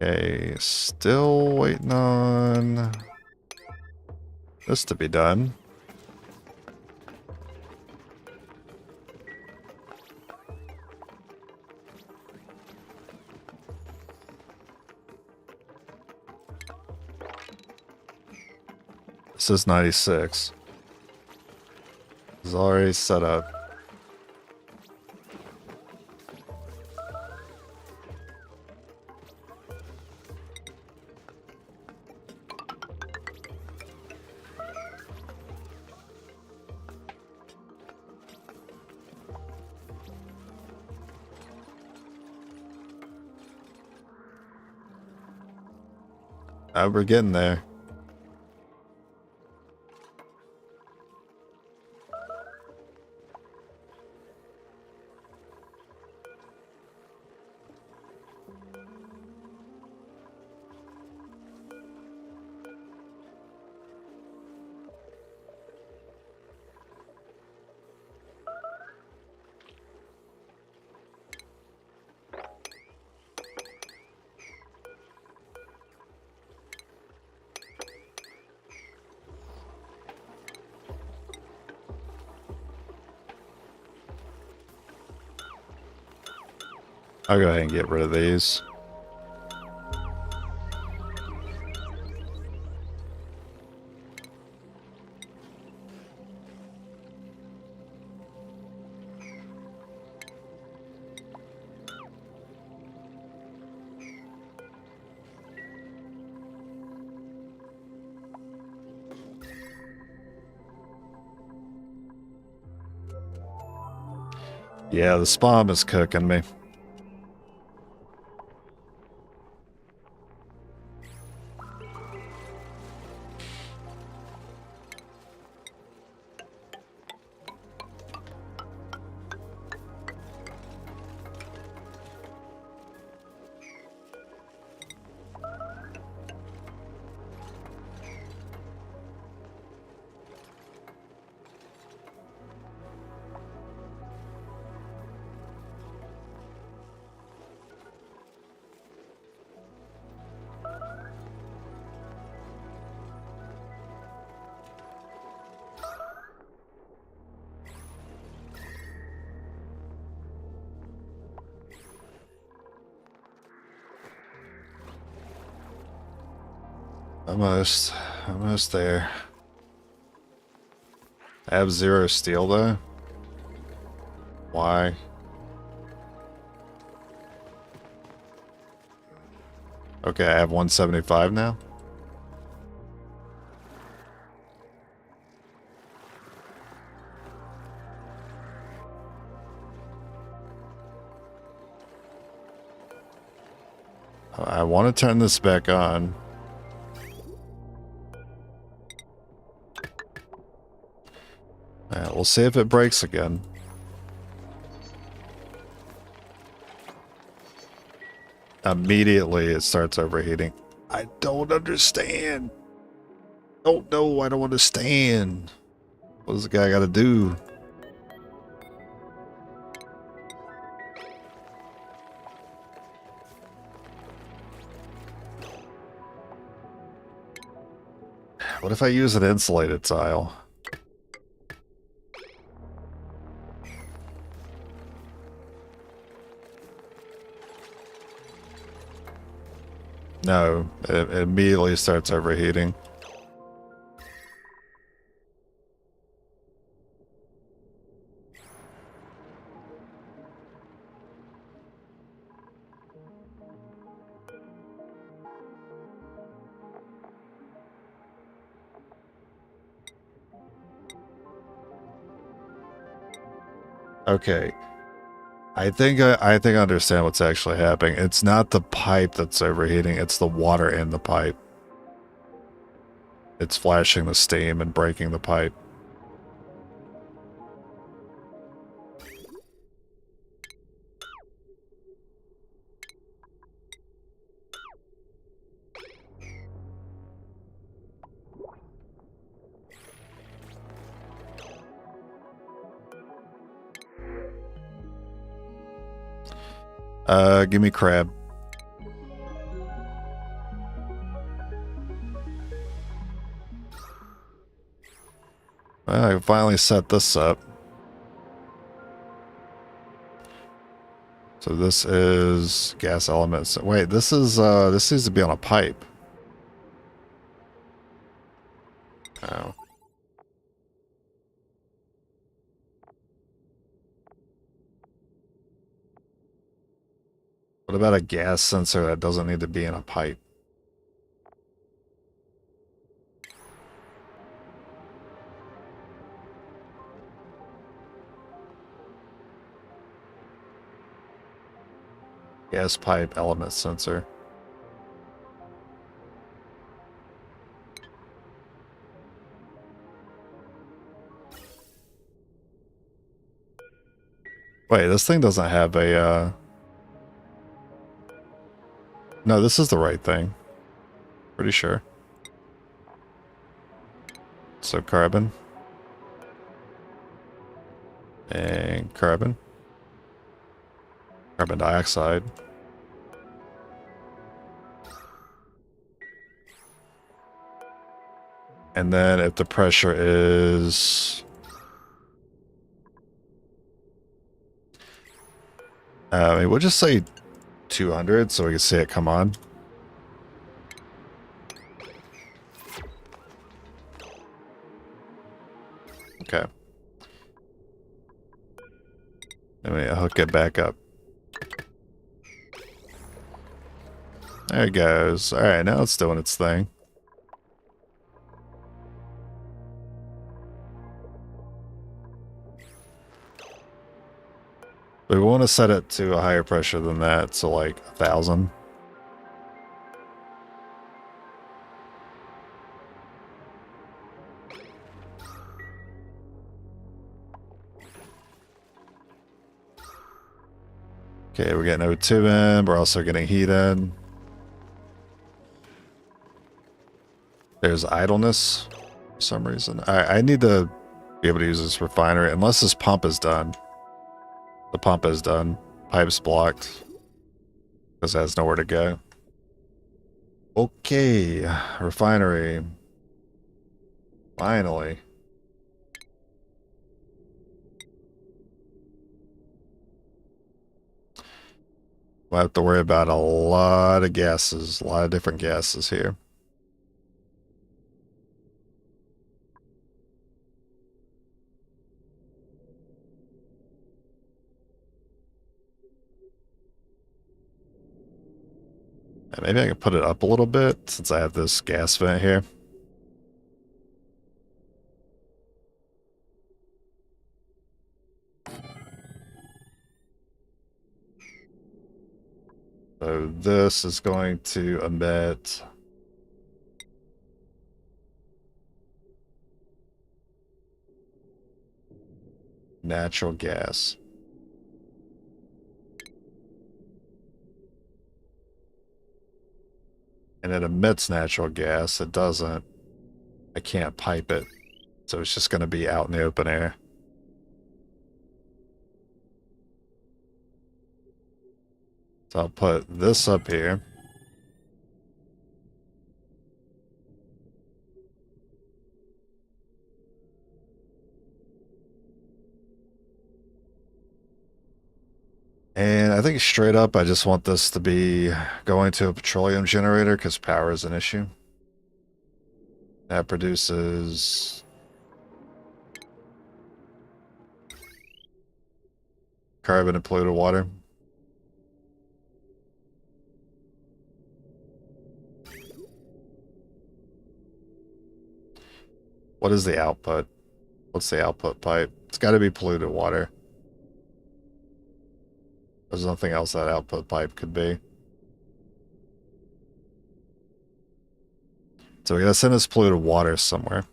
Okay, still waiting on this to be done. This is 96. It's already set up. We're getting there. I'll go ahead and get rid of these. Yeah, the spawn is cooking me. Almost. Almost there. I have 0 steel though. Why? Okay, I have 175 now. I want to turn this back on. We'll see if it breaks again. Immediately it starts overheating. I don't understand. Don't know. I don't understand. What does the guy got to do? What if I use an insulated tile? No, it immediately starts overheating. Okay. I think I understand what's actually happening. It's not the pipe that's overheating, it's the water in the pipe. It's flashing the steam and breaking the pipe. Give me crab. Well, I finally set this up. So this is gas elements. Wait, this is this needs to be on a pipe. Oh. What about a gas sensor that doesn't need to be in a pipe? Gas pipe element sensor. Wait, this thing doesn't have a, No, this is the right thing. Pretty sure. So carbon. And carbon. Carbon dioxide. And then if the pressure is... we'll just say 200 so we can see it come on. Okay. Let me hook it back up. There it goes. Alright, now it's doing its thing. We want to set it to a higher pressure than that, so like 1,000. Okay, we're getting O2 in, we're also getting heat in. There's idleness for some reason. I need to be able to use this refinery, unless this pump is done. The pump is done. Pipe's blocked. Because it has nowhere to go. Okay, refinery. Finally. We'll have to worry about a lot of gases, a lot of different gases here. Maybe I can put it up a little bit since I have this gas vent here. So this is going to emit natural gas. And it emits natural gas. It doesn't. I can't pipe it. So it's just going to be out in the open air. So I'll put this up here. And I think straight up, I just want this to be going to a petroleum generator because power is an issue. That produces carbon and polluted water. What is the output? What's the output pipe? It's got to be polluted water. There's nothing else that output pipe could be. So we gotta send this polluted water somewhere.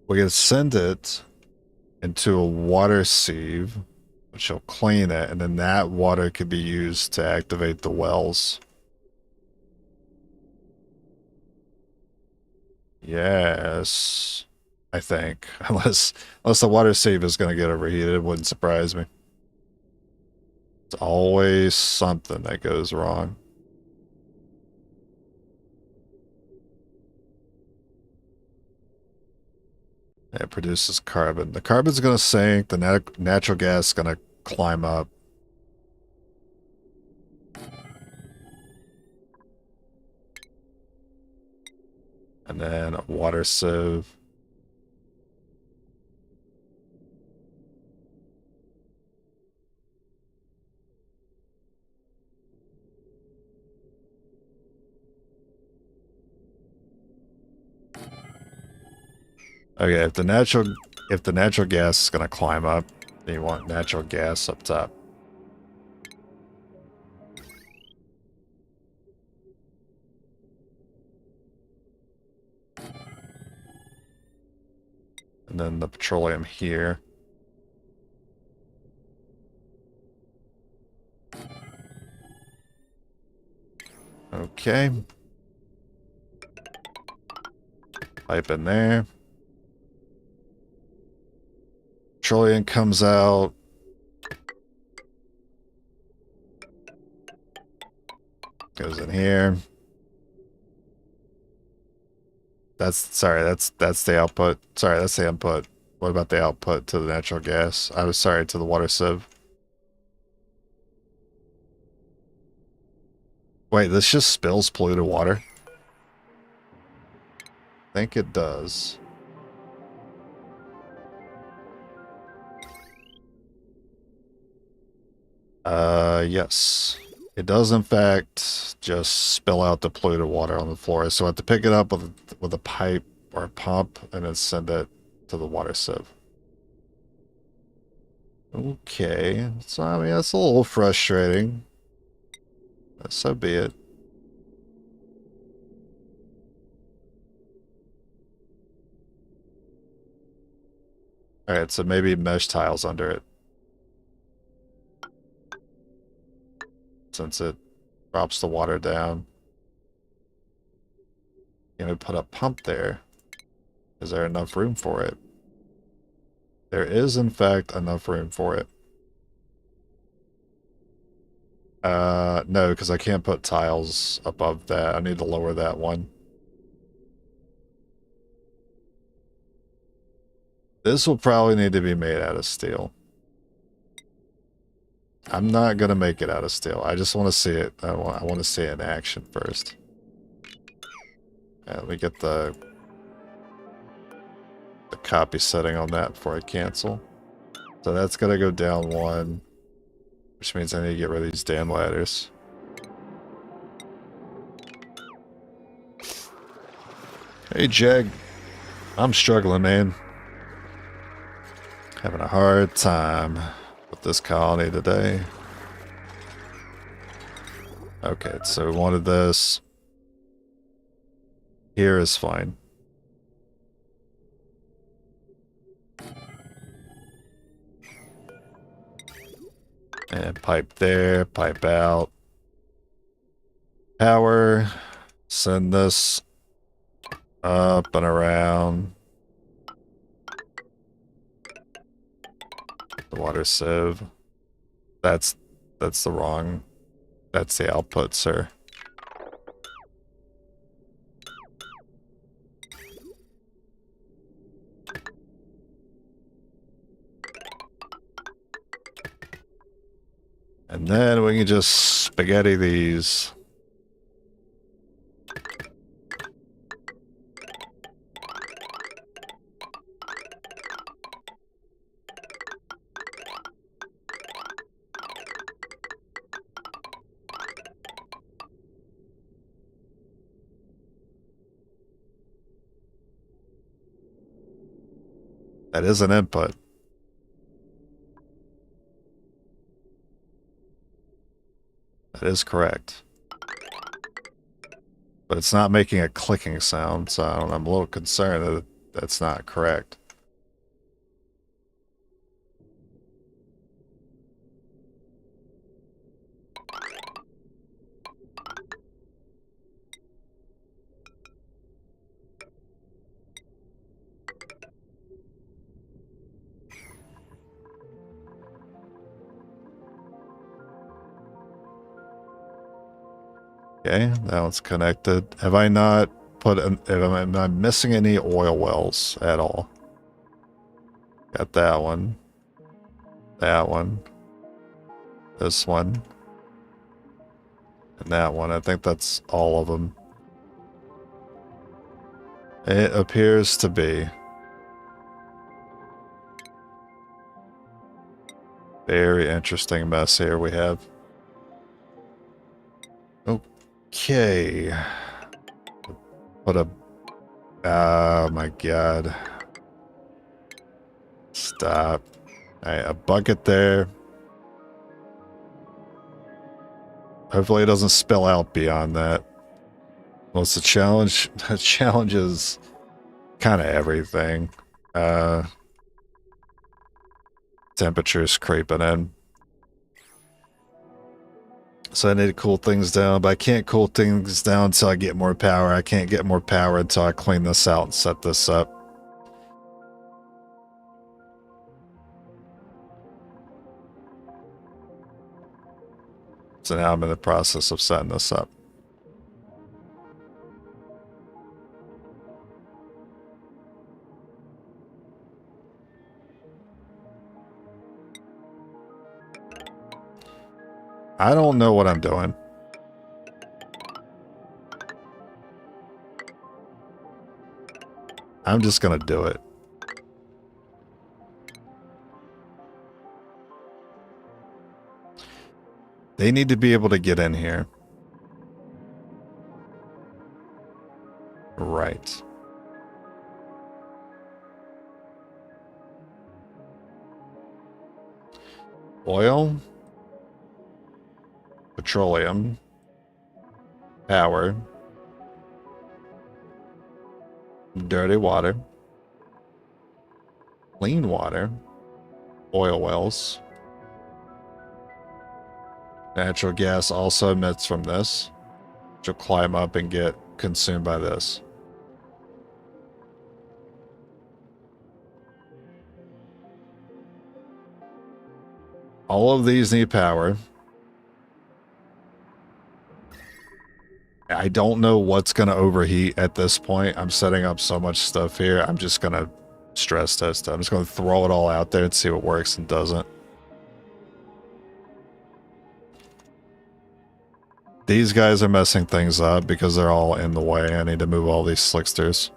We gotta send it into a water sieve, which will clean it, and then that water could be used to activate the wells. Yes, I think. Unless the water sieve is going to get overheated, it wouldn't surprise me. It's always something that goes wrong. It produces carbon. The carbon's going to sink. The natural gas is going to climb up. And then a water sieve. Okay, if the natural gas is gonna climb up, then you want natural gas up top. And then the petroleum here. Okay. Pipe in there. Petroleum comes out. Goes in here. That's the output. Sorry, that's the input. What about the output to the natural gas? I was sorry, to the water sieve. Wait, this just spills polluted water? I think it does. Yes. It does, in fact, just spill out the polluted water on the floor. So I have to pick it up with a pipe or a pump and then send it to the water sieve. Okay. So, I mean, that's a little frustrating. But so be it. Alright, so maybe mesh tiles under it. Since it drops the water down. Can we put a pump there? Is there enough room for it? There is, in fact, enough room for it. No, because I can't put tiles above that. I need to lower that one. This will probably need to be made out of steel. I'm not going to make it out of steel. I just want to see it. I want to see it in action first. Let me get the the copy setting on that before I cancel. So that's gonna go down 1, which means I need to get rid of these damn ladders. Hey, Jag. I'm struggling, man. Having a hard time with this colony today. Okay, so we wanted this. Here is fine. And pipe there, pipe out. Power. Send this up and around. The water sieve. That's the wrong. That's the output, sir. And then we can just spaghetti these. That is an input. That is correct. But it's not making a clicking sound, so I'm a little concerned that that's not correct. Okay, that one's connected. Have I not put am I missing any oil wells at all? Got that one. That one. This one. And that one. I think that's all of them. It appears to be. Very interesting mess here we have. Okay. Put a... Oh my god. Stop. Alright, a bucket there. Hopefully it doesn't spill out beyond that. Well, it's a challenge. The challenge is kind of everything. Temperature's creeping in. So I need to cool things down, but I can't cool things down until I get more power. I can't get more power until I clean this out and set this up. So now I'm in the process of setting this up. I don't know what I'm doing. I'm just gonna do it. They need to be able to get in here. Right. Oil. Petroleum. Power. Dirty water. Clean water. Oil wells. Natural gas also emits from this, which will climb up and get consumed by this. All of these need power. I don't know what's going to overheat at this point. I'm setting up so much stuff here. I'm just going to stress test it. I'm just going to throw it all out there and see what works and doesn't. These guys are messing things up because they're all in the way. I need to move all these slicksters.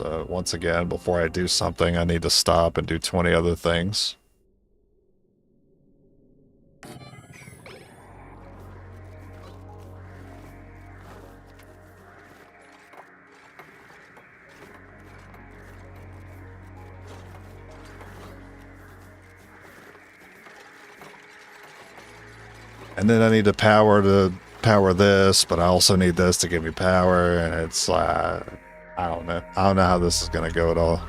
So once again, before I do something, I need to stop and do 20 other things. And then I need to power this, but I also need this to give me power, and it's I don't know. I don't know how this is gonna go at all.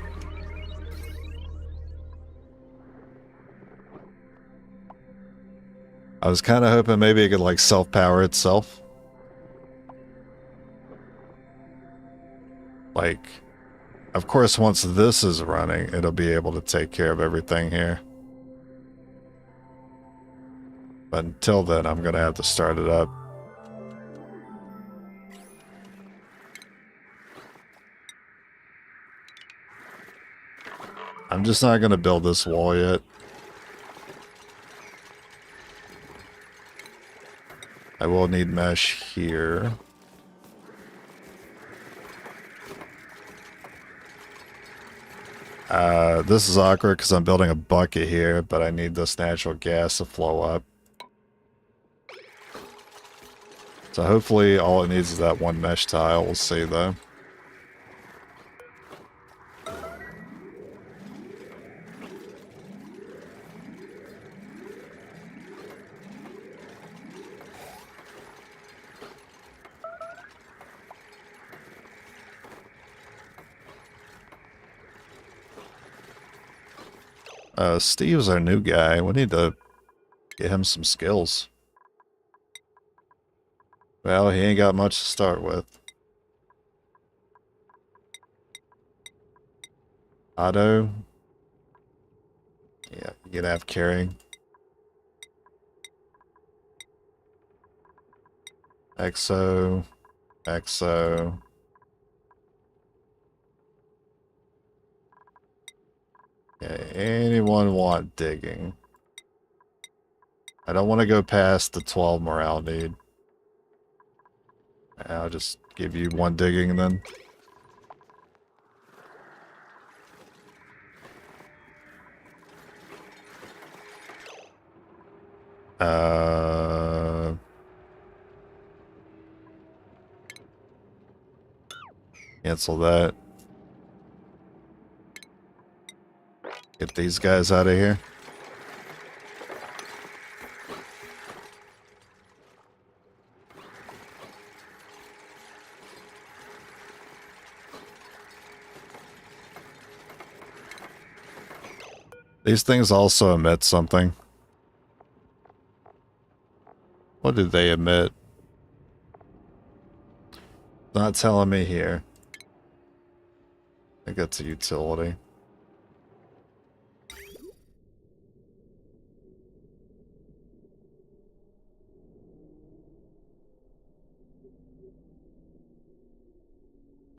I was kind of hoping maybe it could like self-power itself. Like, of course, once this is running, it'll be able to take care of everything here. But until then, I'm gonna have to start it up. I'm just not gonna build this wall yet. I will need mesh here. This is awkward because I'm building a bucket here, but I need this natural gas to flow up. So hopefully all it needs is that one mesh tile. We'll see though. Steve's our new guy. We need to get him some skills. Well, he ain't got much to start with. Auto. Yeah, you can have carrying. Exo. Exo. Okay, anyone want digging? I don't want to go past the 12 morale need. I'll just give you one digging then. Cancel that. Get these guys out of here. These things also emit something. What did they emit? Not telling me here. I think that's a utility.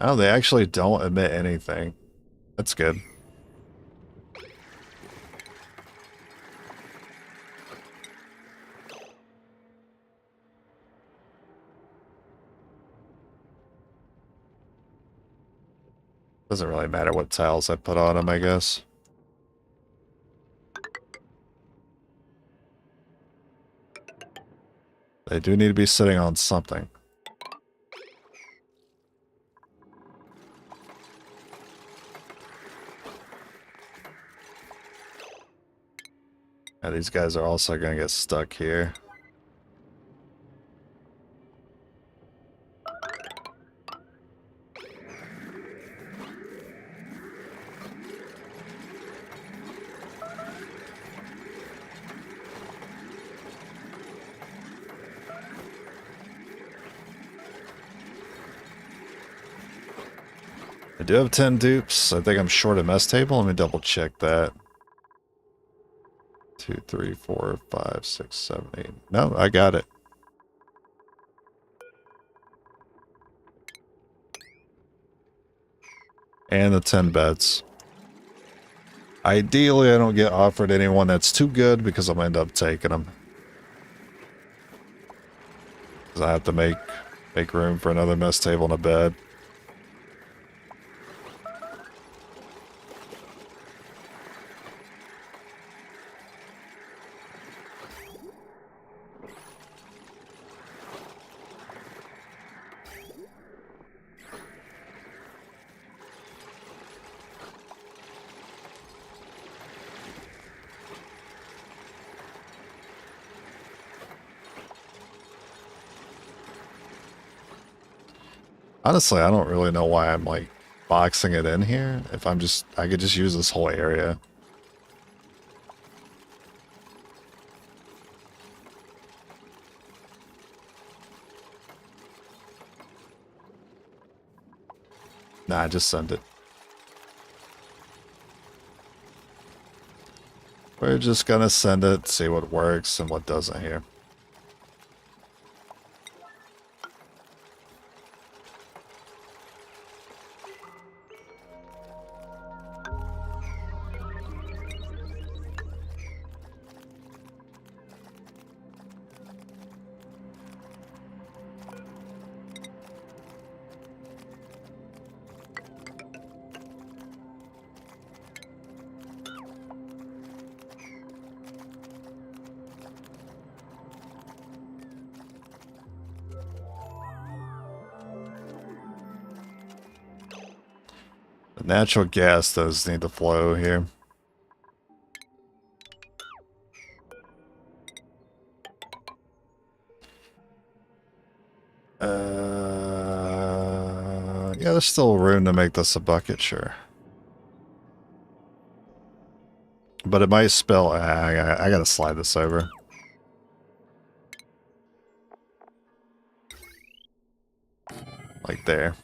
Oh, they actually don't emit anything. That's good. Doesn't really matter what tiles I put on them, I guess. They do need to be sitting on something. Now these guys are also going to get stuck here. I do have 10 dupes. I think I'm short a mess table. Let me double check that. 2, 3, 4, 5, 6, 7, 8. No, I got it. And the 10 beds. Ideally, I don't get offered anyone that's too good because I'm end up taking them. Because I have to make room for another mess table and a bed. Honestly, I don't really know why I'm like boxing it in here. If I could just use this whole area. Nah, just send it. We're just gonna send it, see what works and what doesn't here. The natural gas does need to flow here. Yeah, there's still room to make this a bucket, sure. But it might spill. I gotta slide this over. Like there.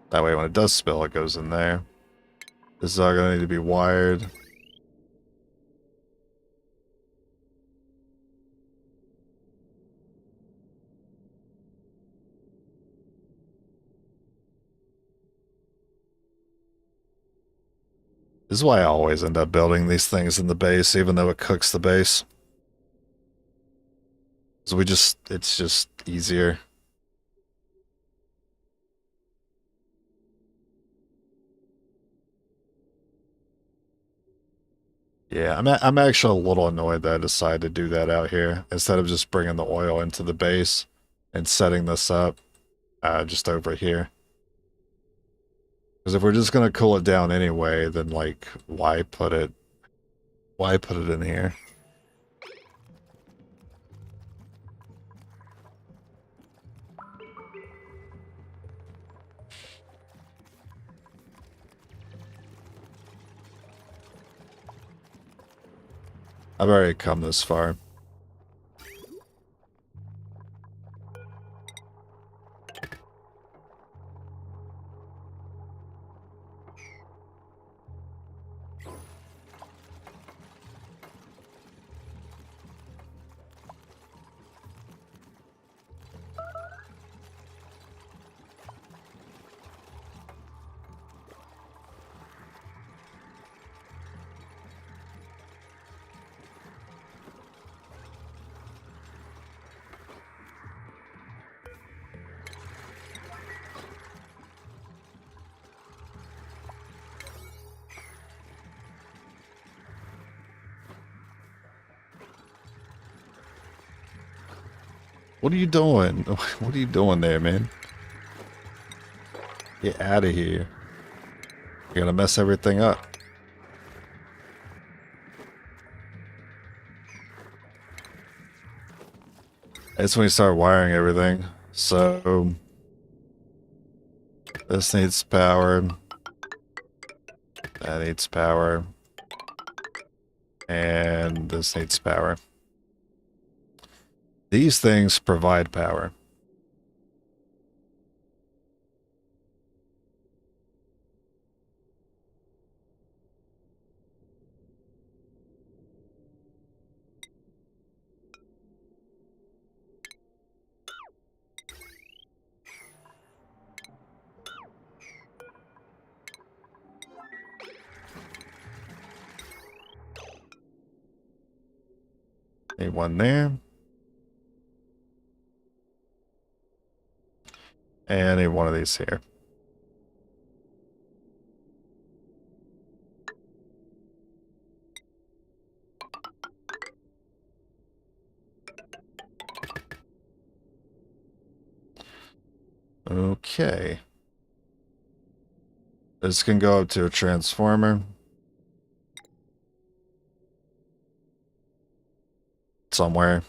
That way when it does spill, it goes in there. This is all gonna need to be wired. This is why I always end up building these things in the base, even though it cooks the base. So it's just easier. Yeah, I'm actually a little annoyed that I decided to do that out here instead of just bringing the oil into the base and setting this up just over here. Because if we're just gonna cool it down anyway, then like why put it in here? I've already come this far. What are you doing? What are you doing there, man? Get out of here. You're gonna mess everything up. That's when you start wiring everything. So this needs power. That needs power. And this needs power. These things provide power. Need one there. And I need one of these here. Okay. This can go up to a transformer. Somewhere.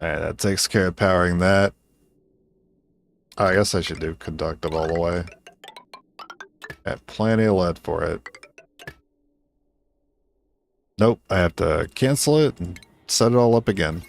Alright, that takes care of powering that. Oh, I guess I should do conductive all the way. Got plenty of lead for it. Nope, I have to cancel it and set it all up again.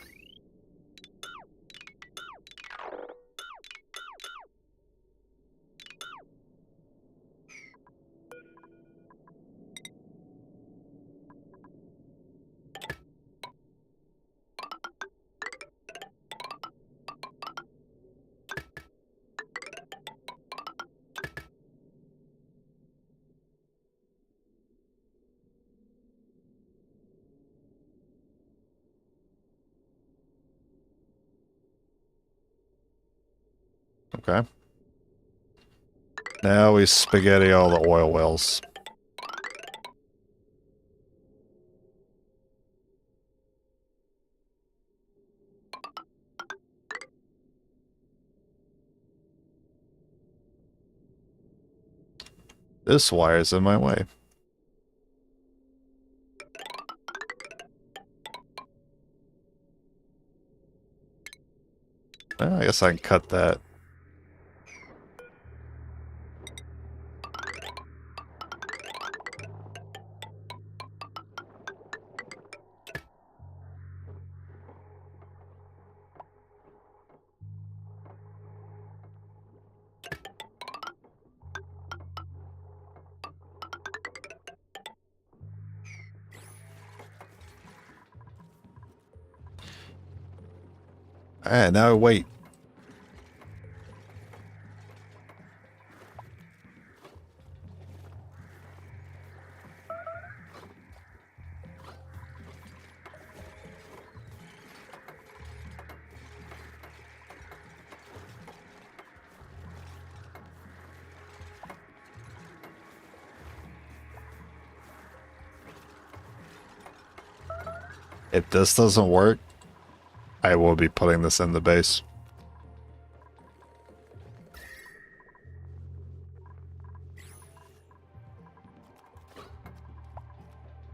Okay. Now we spaghetti all the oil wells. This wire's in my way. Oh, I guess I can cut that. Alright, now wait. If this doesn't work, I will be putting this in the base.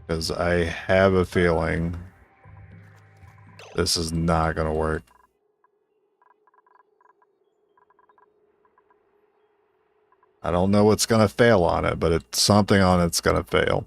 Because I have a feeling this is not going to work. I don't know what's going to fail on it, but it's something on it's going to fail.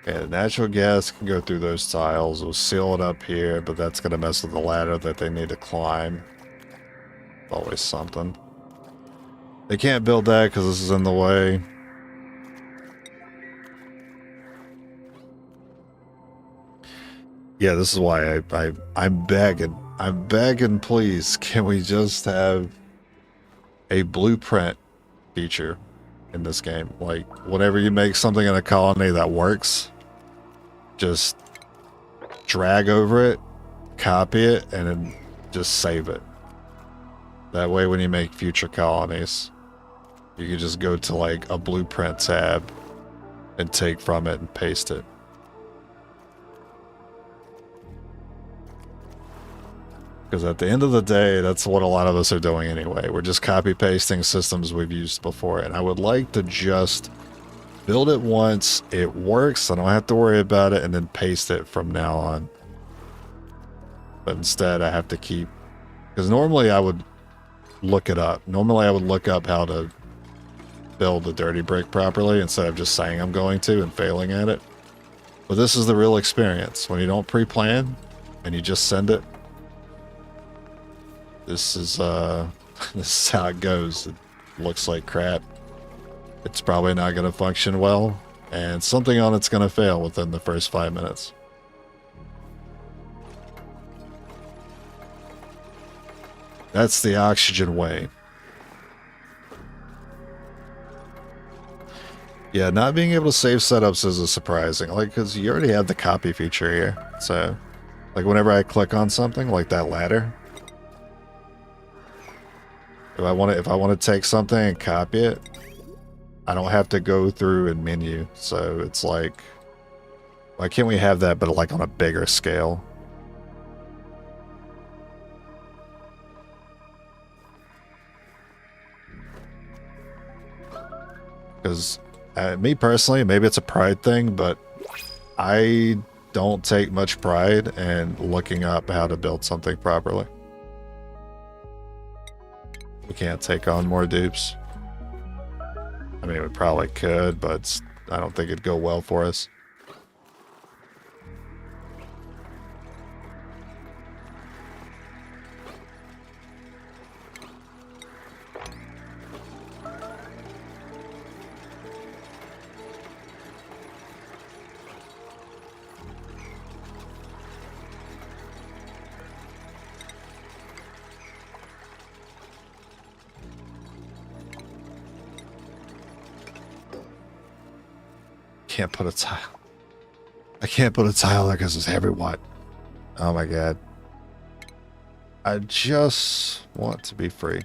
Okay, the natural gas can go through those tiles. We'll seal it up here, but that's going to mess with the ladder that they need to climb. Always something. They can't build that because this is in the way. Yeah, this is why I'm begging. I'm begging, please. Can we just have a blueprint feature in this game? Like, whenever you make something in a colony that works, just drag over it, copy it, and then just save it. That way when you make future colonies, you can just go to like a blueprint tab and take from it and paste it. Because at the end of the day, that's what a lot of us are doing anyway. We're just copy pasting systems we've used before. And I would like to just build it once, it works, I don't have to worry about it, and then paste it from now on. But instead I have to keep... Because normally I would look it up. Normally I would look up how to build a dirty brick properly instead of just saying I'm going to and failing at it. But this is the real experience. When you don't pre-plan and you just send it, this is this is how it goes. It looks like crap. It's probably not going to function well, and something on it's going to fail within the first 5 minutes. That's the oxygen way. Yeah, not being able to save setups is surprising, like, because you already have the copy feature here, so Like whenever I click on something like that ladder, if I want to take something and copy it, I don't have to go through and menu. So it's like, why can't we have that, but like on a bigger scale? Because me personally, maybe it's a pride thing, but I don't take much pride in looking up how to build something properly. We can't take on more dupes. I mean, we probably could, but I don't think it'd go well for us. Can't put a tile. I can't put a tile there because it's heavy watt. Oh my god. I just want to be free.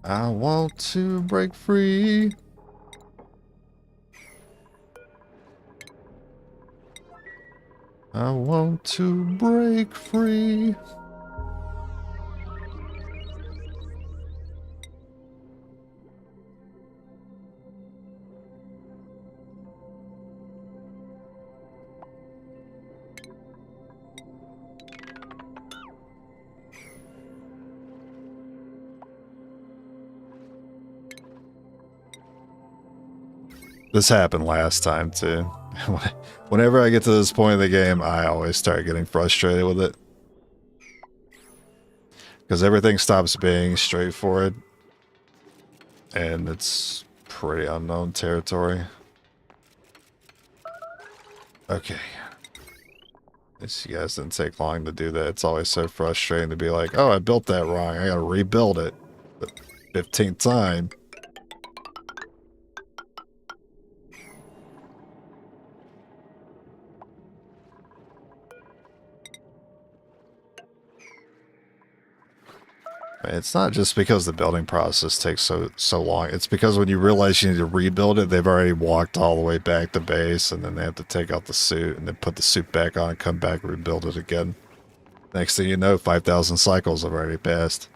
I want to break free. I want to break free. This happened last time too. Whenever I get to this point in the game, I always start getting frustrated with it. Because everything stops being straightforward. And it's pretty unknown territory. Okay. This you guys didn't take long to do that. It's always so frustrating to be like, oh, I built that wrong. I gotta rebuild it. The 15th time. It's not just because the building process takes so long. It's because when you realize you need to rebuild it, they've already walked all the way back to base, and then they have to take out the suit and then put the suit back on and come back and rebuild it again. Next thing you know, 5,000 cycles have already passed.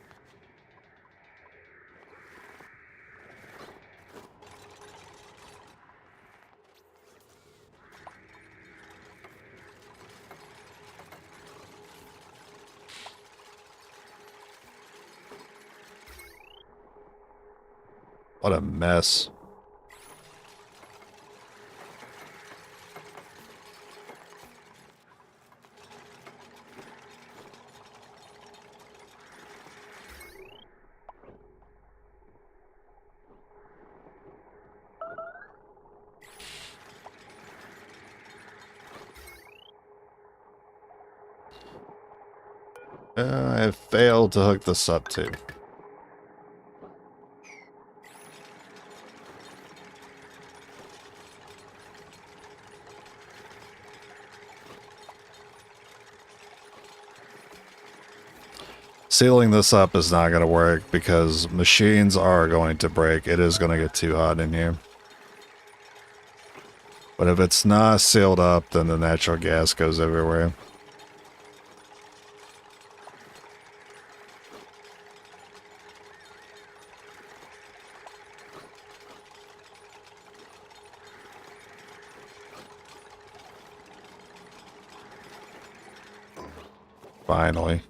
What a mess. I failed to hook this up too. Sealing this up is not going to work because machines are going to break. It is going to get too hot in here. But if it's not sealed up, then the natural gas goes everywhere. Finally.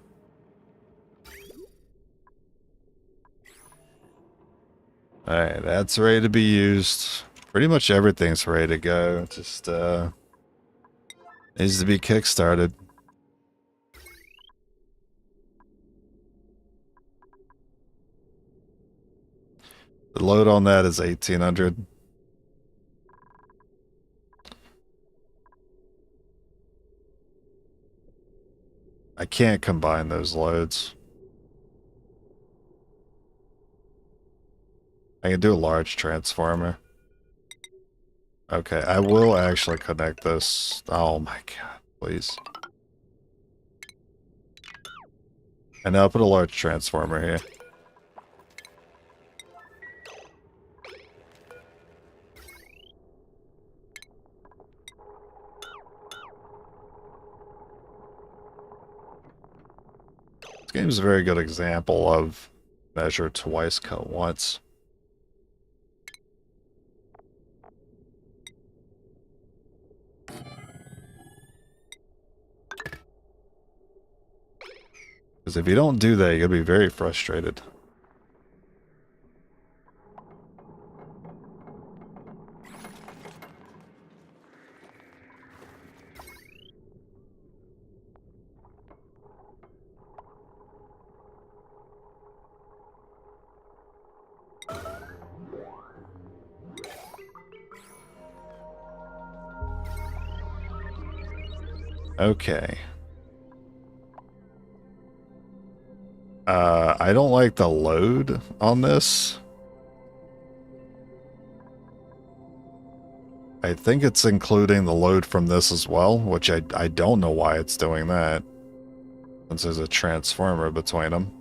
Alright, that's ready to be used. Pretty much everything's ready to go. Just, needs to be kickstarted. The load on that is 1,800. I can't combine those loads. I can do a large transformer. Okay, I will actually connect this. Oh my god, please. And now I'll put a large transformer here. This game is a very good example of measure twice, cut once. Because if you don't do that, you're going to be very frustrated. Okay. I don't like the load on this. I think it's including the load from this as well, which I don't know why it's doing that, since there's a transformer between them.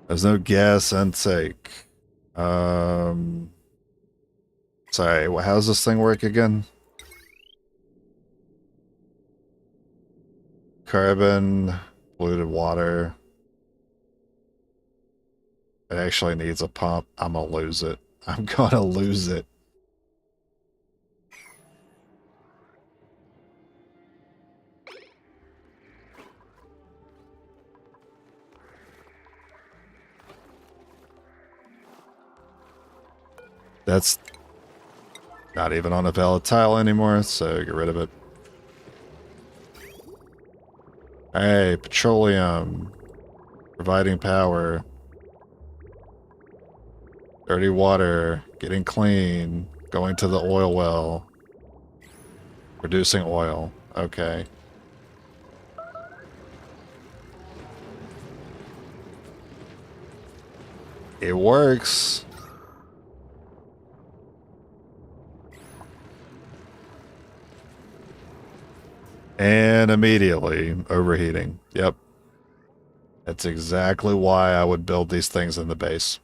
There's no gas intake. Sorry, how does this thing work again? Carbon, polluted water. It actually needs a pump. I'm gonna lose it. I'm gonna lose it. That's not even on a valid tile anymore, so get rid of it. Hey, petroleum. Providing power. Dirty water. Getting clean. Going to the oil well. Producing oil. Okay. It works. And immediately overheating. Yep. That's exactly why I would build these things in the base.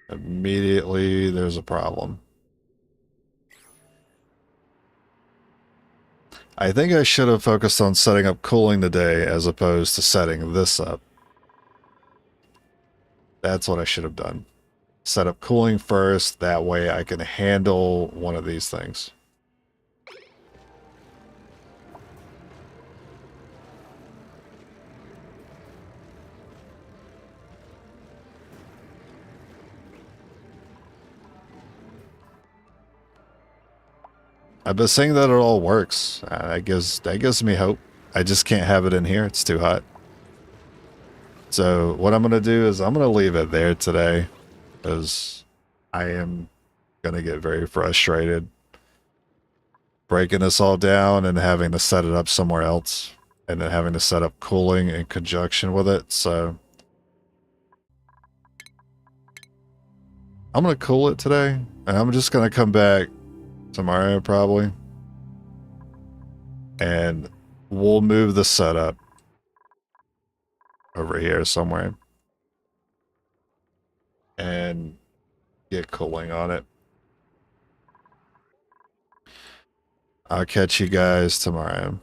Immediately there's a problem. I think I should have focused on setting up cooling today as opposed to setting this up. That's what I should have done. Set up cooling first, that way I can handle one of these things. I've been saying that it all works. That gives me hope. I just can't have it in here. It's too hot. So what I'm going to do is I'm going to leave it there today, because I am going to get very frustrated breaking this all down and having to set it up somewhere else, and then having to set up cooling in conjunction with it. So I'm going to cool it today, and I'm just going to come back tomorrow probably, and we'll move the setup over here somewhere and get cooling on it. I'll catch you guys tomorrow.